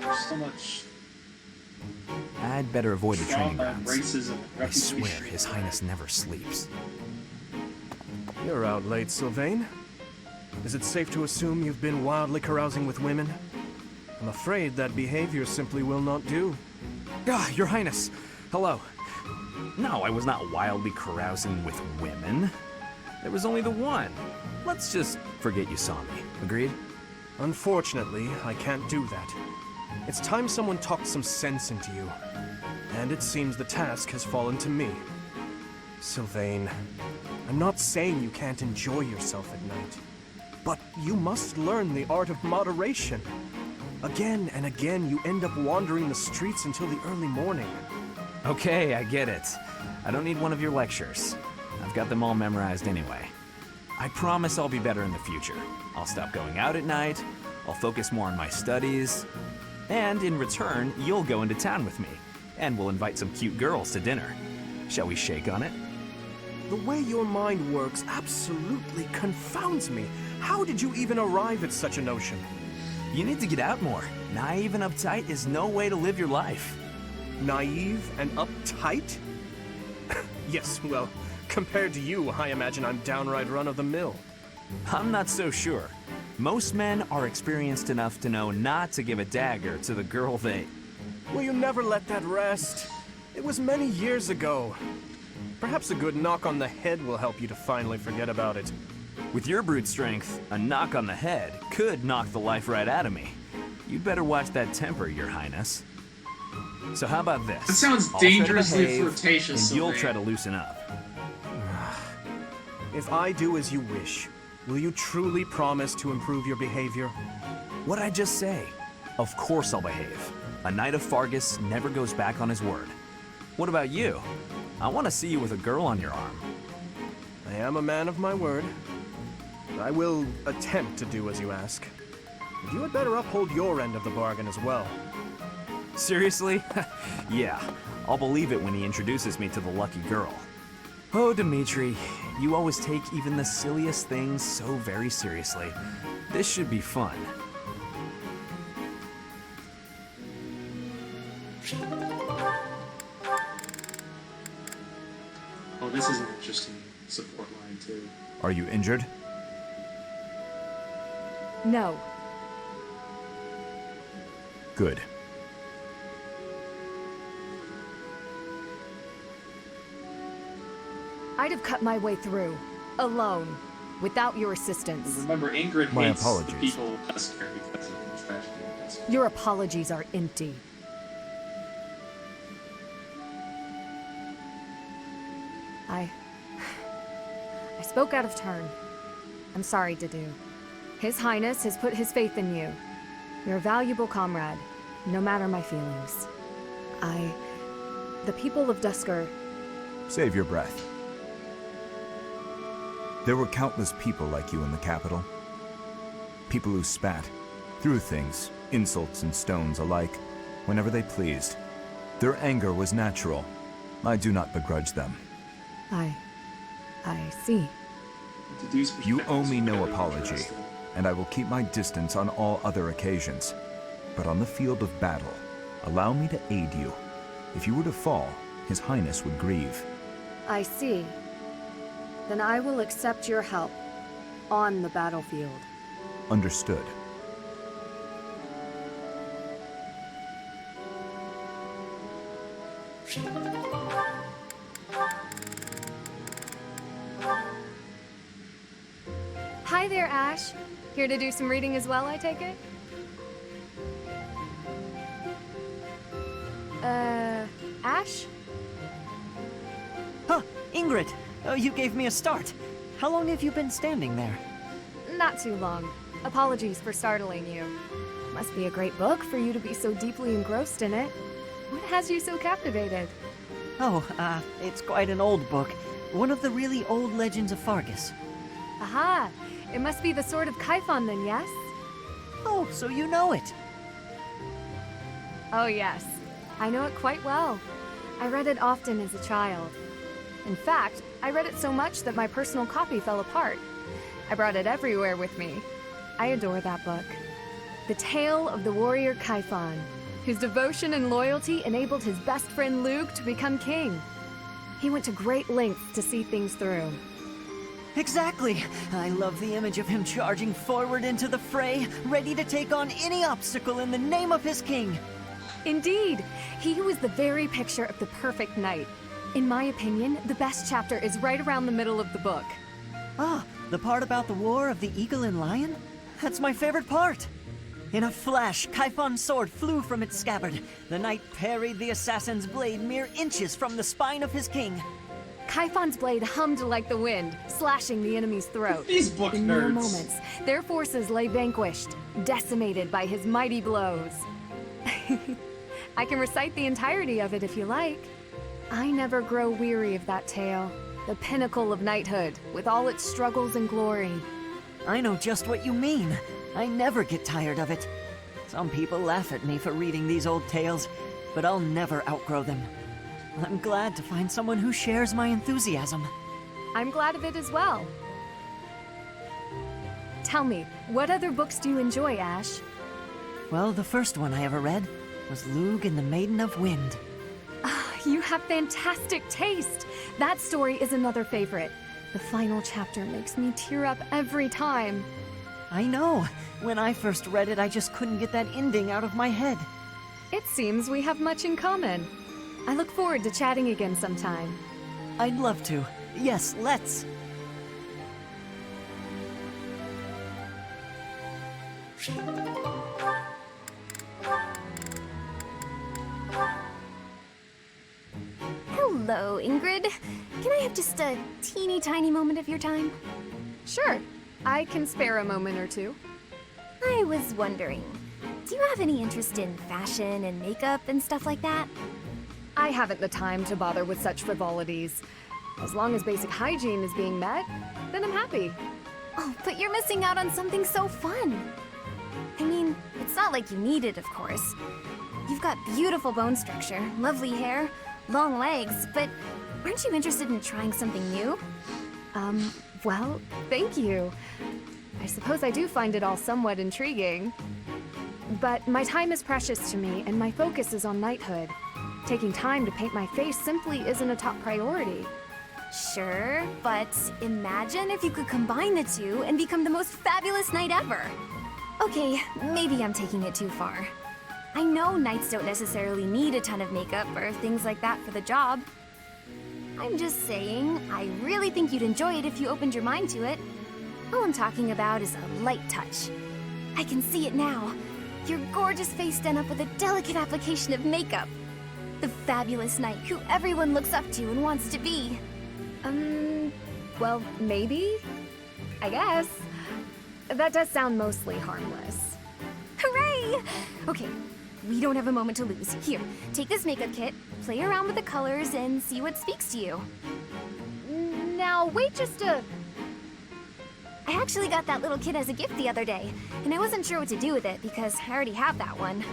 There's so much... I'd better avoid the training trauma, grounds. racism, I swear reputation. His Highness never sleeps. You're out late, Sylvain. Is it safe to assume you've been wildly carousing with women? I'm afraid that behavior simply will not do. Ah, Your Highness! Hello. No, I was not wildly carousing with women. There was only the one. Let's just forget you saw me. Agreed? Unfortunately, I can't do that. It's time someone talked some sense into you. And it seems the task has fallen to me. Sylvain, I'm not saying you can't enjoy yourself at night. But you must learn the art of moderation. Again and again, you end up wandering the streets until the early morning. Okay, I get it. I don't need one of your lectures. I've got them all memorized anyway. I promise I'll be better in the future. I'll stop going out at night, I'll focus more on my studies, and in return, you'll go into town with me, and we'll invite some cute girls to dinner. Shall we shake on it? The way your mind works absolutely confounds me. How did you even arrive at such a notion? You need to get out more. Naive and uptight is no way to live your life. Naive and uptight? Yes, well, compared to you, I imagine I'm downright run-of-the-mill. I'm not so sure. Most men are experienced enough to know not to give a dagger to the girl they... Will you never let that rest? It was many years ago. Perhaps a good knock on the head will help you to finally forget about it. With your brute strength, a knock on the head could knock the life right out of me. You'd better watch that temper, Your Highness. So how about this? That sounds I'll try to dangerously behave, flirtatious, and you'll Sylvain. try to loosen up. If I do as you wish, will you truly promise to improve your behavior? What'd I just say? Of course I'll behave. A Knight of Fargus never goes back on his word. What about you? I want to see you with a girl on your arm. I am a man of my word. I will attempt to do as you ask. But you had better uphold your end of the bargain as well. Seriously? Yeah, I'll believe it when he introduces me to the lucky girl. Oh, Dimitri, you always take even the silliest things so very seriously. This should be fun. Oh, this is an interesting support line, too. Are you injured? No. Good. I'd have cut my way through, alone, without your assistance. Remember, Ingrid My hates apologies. the people of Dusker because of the tragedy of Dusker. Your apologies are empty. I spoke out of turn. I'm sorry, Dedue. His Highness has put his faith in you. You're a valuable comrade, no matter my feelings. The people of Dusker... Save your breath. There were countless people like you in the capital. People who spat, threw things, insults and stones alike, whenever they pleased. Their anger was natural. I do not begrudge them. I see. You owe me no apology, and I will keep my distance on all other occasions. But on the field of battle, allow me to aid you. If you were to fall, His Highness would grieve. I see. Then I will accept your help on the battlefield. Understood. Hi there, Ash. Here to do some reading as well, I take it? Ash? Huh, Ingrid! You gave me a start. How long have you been standing there? Not too long. Apologies for startling you. Must be a great book for you to be so deeply engrossed in it. What has you so captivated? Oh, it's quite an old book. One of the really old legends of Fargus. Aha! It must be the Sword of Kaifon then, yes? Oh, so you know it. Oh yes. I know it quite well. I read it often as a child. In fact, I read it so much that my personal copy fell apart. I brought it everywhere with me. I adore that book. The tale of the warrior Kaifon, whose devotion and loyalty enabled his best friend Luke to become king. He went to great lengths to see things through. Exactly! I love the image of him charging forward into the fray, ready to take on any obstacle in the name of his king. Indeed! He was the very picture of the perfect knight. In my opinion, the best chapter is right around the middle of the book. Ah, the part about the War of the Eagle and Lion? That's my favorite part! In a flash, Kaifon's sword flew from its scabbard. The knight parried the assassin's blade mere inches from the spine of his king. Kaifon's blade hummed like the wind, slashing the enemy's throat. These book In nerds. mere moments, their forces lay vanquished, decimated by his mighty blows. I can recite the entirety of it if you like. I never grow weary of that tale, the pinnacle of knighthood, with all its struggles and glory. I know just what you mean. I never get tired of it. Some people laugh at me for reading these old tales, but I'll never outgrow them. I'm glad to find someone who shares my enthusiasm. I'm glad of it as well. Tell me, what other books do you enjoy, Ash? Well, the first one I ever read was Lug and the Maiden of Wind. You have fantastic taste. That story is another favorite. The final chapter makes me tear up every time. I know. When I first read it, I just couldn't get that ending out of my head. It seems we have much in common. I look forward to chatting again sometime. I'd love to. Yes, let's. Hello, Ingrid. Can I have just a teeny tiny moment of your time? Sure. I can spare a moment or two. I was wondering, do you have any interest in fashion and makeup and stuff like that? I haven't the time to bother with such frivolities. As long as basic hygiene is being met, then I'm happy. Oh, but you're missing out on something so fun. I mean, it's not like you need it, of course. You've got beautiful bone structure, lovely hair, long legs, but aren't you interested in trying something new? Well, thank you. I suppose I do find it all somewhat intriguing. But my time is precious to me, and my focus is on knighthood. Taking time to paint my face simply isn't a top priority. Sure, but imagine if you could combine the two and become the most fabulous knight ever. Okay, maybe I'm taking it too far. I know knights don't necessarily need a ton of makeup or things like that for the job. I'm just saying, I really think you'd enjoy it if you opened your mind to it. All I'm talking about is a light touch. I can see it now. Your gorgeous face done up with a delicate application of makeup. The fabulous knight who everyone looks up to and wants to be. Well, maybe? I guess. That does sound mostly harmless. Hooray! Okay, we don't have a moment to lose. Here, take this makeup kit, play around with the colors, and see what speaks to you. Now, wait just a... I actually got that little kit as a gift the other day, and I wasn't sure what to do with it because I already have that one.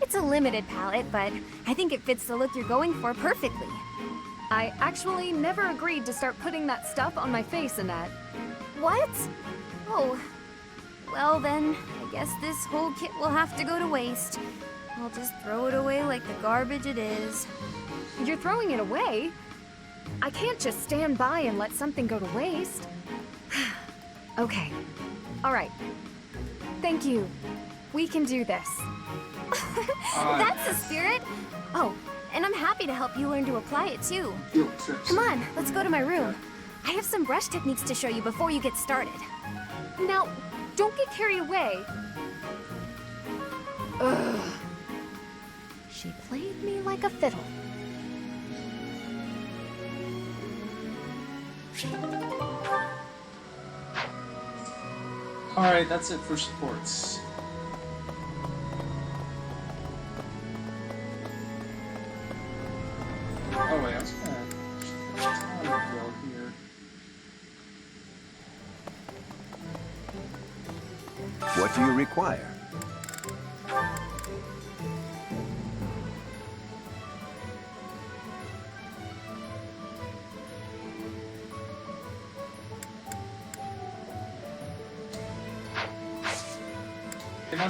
It's a limited palette, but I think it fits the look you're going for perfectly. I actually never agreed to start putting that stuff on my face, Annette. What? Oh, well then, I guess this whole kit will have to go to waste. I'll just throw it away like the garbage it is. You're throwing it away? I can't just stand by and let something go to waste. Okay. All right. Thank you. We can do this. That's the spirit! Oh, and I'm happy to help you learn to apply it too. Come on, let's go to my room. I have some brush techniques to show you before you get started. Now, don't get carried away. Ugh. She played me like a fiddle. Alright, that's it for sports. Oh wait, I was gonna time real here. What do you require?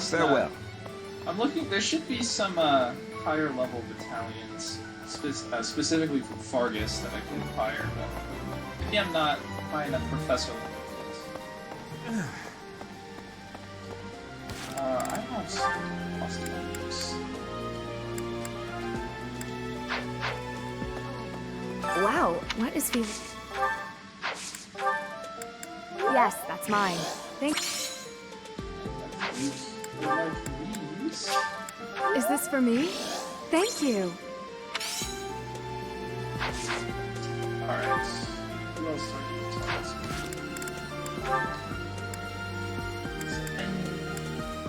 Farewell. I'm looking. There should be some higher level battalions, specifically from Fargus, that I can hire. But maybe I'm not high enough professor level. I have some possibilities. Wow, what is he? Yes, that's mine. Thanks. Is this for me? Thank you. Alright. Who else do I need to tell us?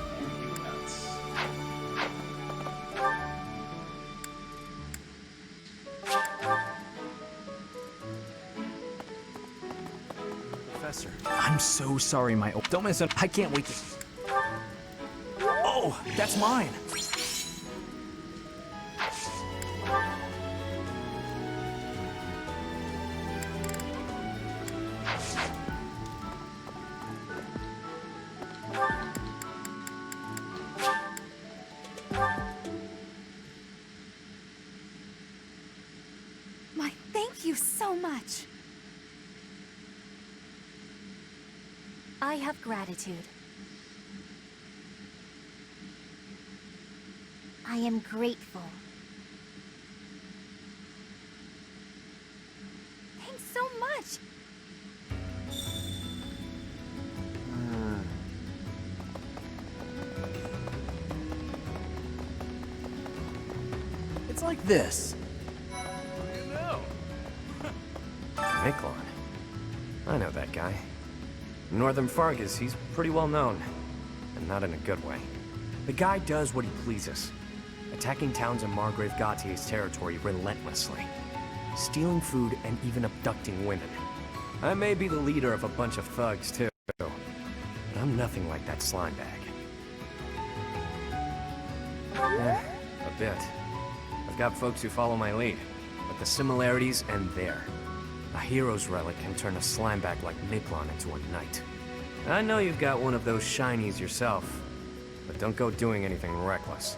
Anything else? Professor, I'm so sorry, my old... Don't miss it. I can't wait to... Oh, that's mine. Thank you so much. I have gratitude. I am grateful. Thanks so much. It's like this. You know. Miklon. I know that guy. In Northern Fargus, he's pretty well known. And not in a good way. The guy does what he pleases. Attacking towns in Margrave Gautier's territory relentlessly. Stealing food and even abducting women. I may be the leader of a bunch of thugs, too. But I'm nothing like that slime bag. A bit. I've got folks who follow my lead. But the similarities end there. A hero's relic can turn a slimebag like Miklon into a knight. I know you've got one of those shinies yourself, but don't go doing anything reckless.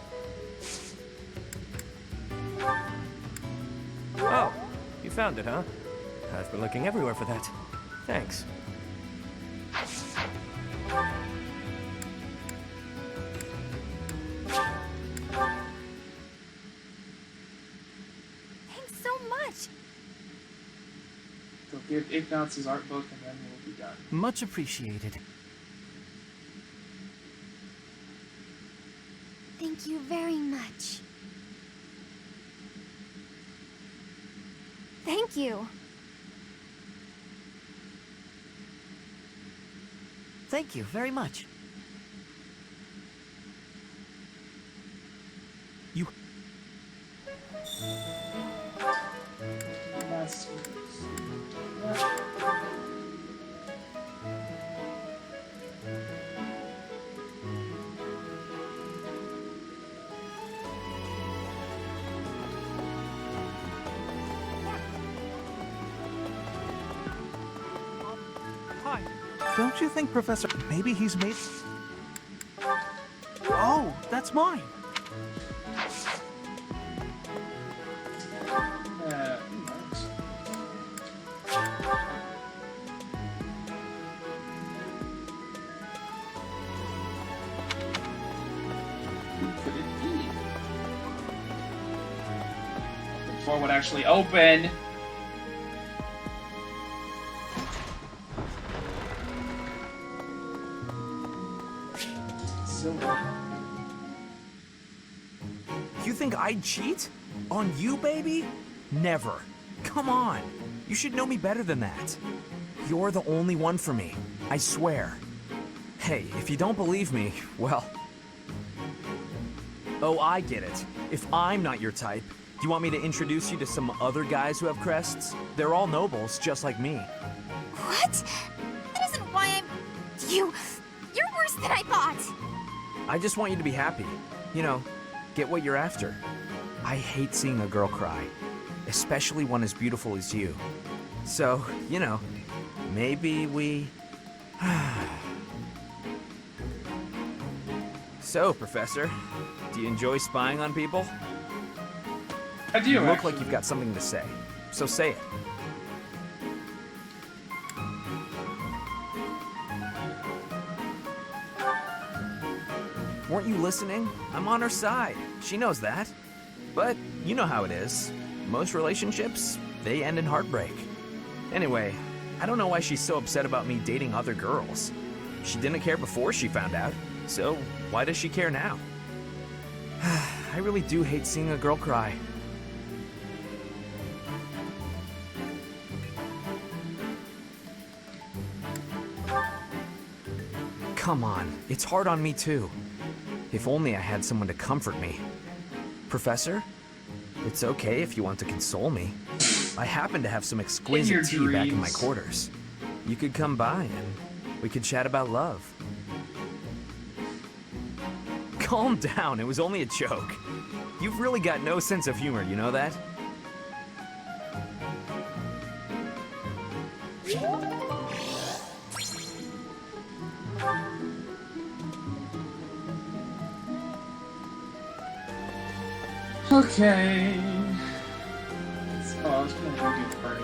Oh, you found it, huh? I've been looking everywhere for that. Thanks. Thanks so much. They'll give Ignatz his art book and then we'll be done. Much appreciated. Thank you very much. Thank you. Thank you very much. You... That's... Hi. Don't you think, Professor, maybe he's made... Oh, that's mine. The door would actually open. You think I'd cheat? On you, baby? Never. Come on. You should know me better than that. You're the only one for me. I swear. Hey, if you don't believe me, well... Oh, I get it. If I'm not your type, do you want me to introduce you to some other guys who have crests? They're all nobles, just like me. What? That isn't why I'm... You're worse than I thought. I just want you to be happy. You know, get what you're after. I hate seeing a girl cry, especially one as beautiful as you. So, you know, maybe we... So, Professor, do you enjoy spying on people? I do, You look actually. like you've got something to say, so say it. Weren't you listening? I'm on her side. She knows that. But you know how it is. Most relationships, they end in heartbreak. Anyway, I don't know why she's so upset about me dating other girls. She didn't care before she found out, so why does she care now? I really do hate seeing a girl cry. Come on, it's hard on me too. If only I had someone to comfort me. Professor, it's okay if you want to console me. I happen to have some exquisite tea back in my quarters. You could come by and we could chat about love. Calm down, it was only a joke. You've really got no sense of humor, you know that? Okay. Oh, I was gonna go get Bernie.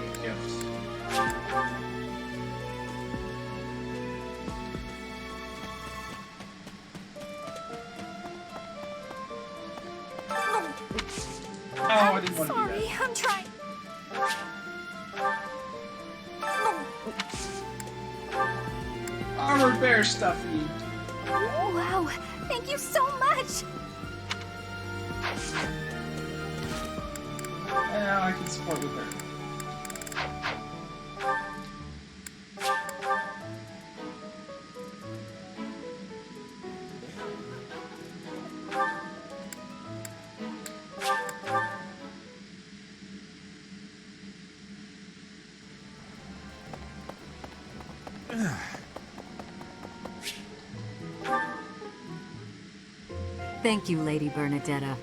bear stuffy. Wow, thank you so much! Yeah, I can support with her. Thank you, Lady Bernadetta.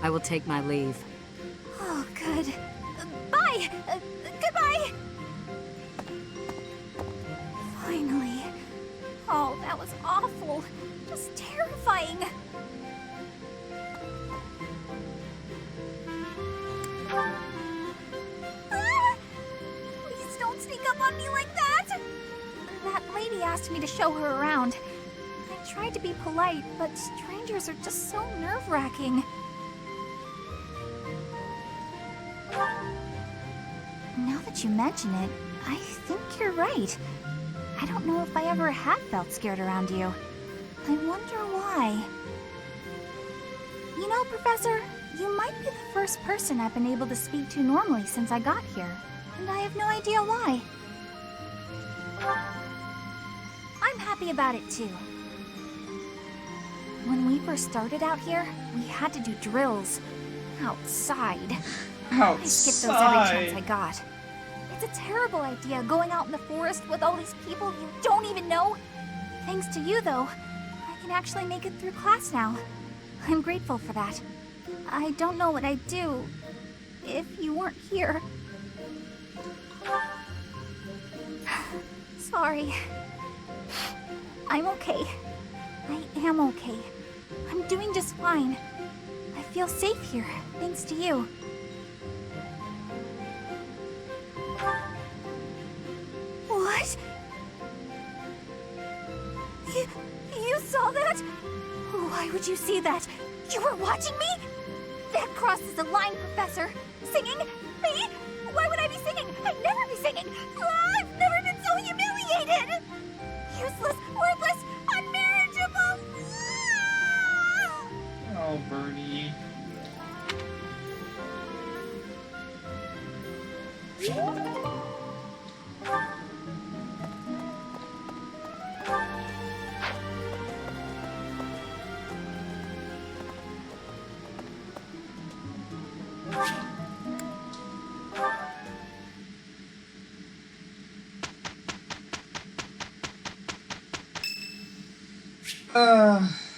I will take my leave. Oh, good. Bye! Goodbye! Finally. Oh, that was awful. Just terrifying. Ah! Please don't sneak up on me like that! That lady asked me to show her around. I tried to be polite, but strangers are just so nerve-wracking. Now that you mention it, I think you're right. I don't know if I ever have felt scared around you. I wonder why. You know, Professor, you might be the first person I've been able to speak to normally since I got here, and I have no idea why. I'm happy about it too. When we first started out here, we had to do drills outside. I skipped those every chance I got. It's a terrible idea going out in the forest with all these people you don't even know. Thanks to you, though, I can actually make it through class now. I'm grateful for that. I don't know what I'd do if you weren't here. Sorry. I'm okay. I am okay. I'm doing just fine. I feel safe here, thanks to you. What? You saw that? Why would you see that? You were watching me? That crosses the line, Professor. Singing? Me? Why would I be singing? I'd never be singing. I've never been so humiliated. Useless, worthless, unmarriageable. Oh, Bernie.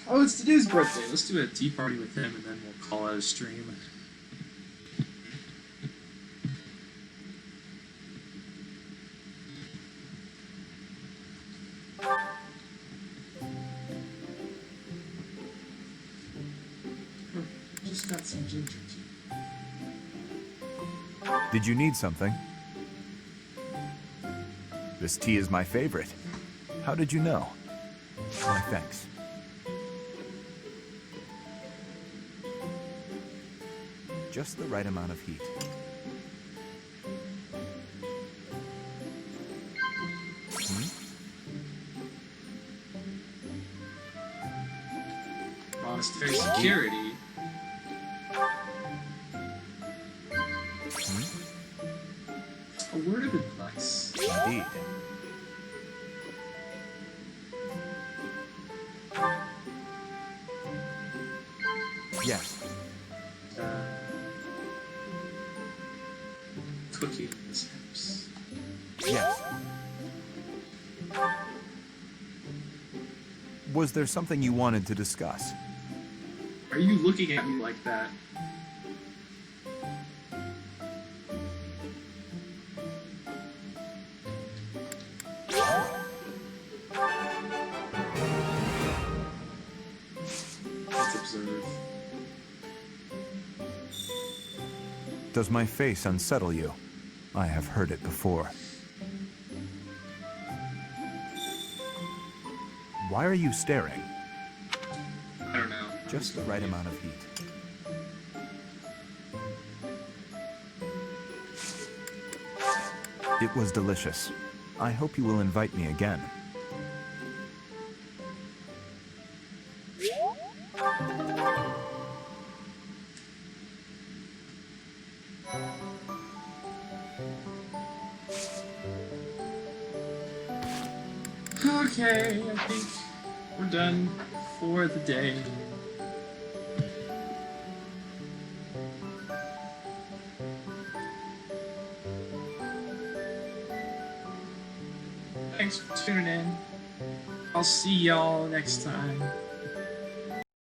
Oh, it's Dadu's birthday. Let's do a tea party with him, and then we'll call out a stream. Just got some ginger tea. Did you need something? This tea is my favorite. How did you know? Why, thanks. Just the right amount of heat. Monastery security. A word of advice. Indeed. Yes. Cookie mishaps. Yes. Was there something you wanted to discuss? Are you looking at me like that? Let's observe. Does my face unsettle you? I have heard it before. Why are you staring? I don't know. Just the right amount of heat. It was delicious. I hope you will invite me again. Okay, I think we're done for the day. Thanks for tuning in. I'll see y'all next time.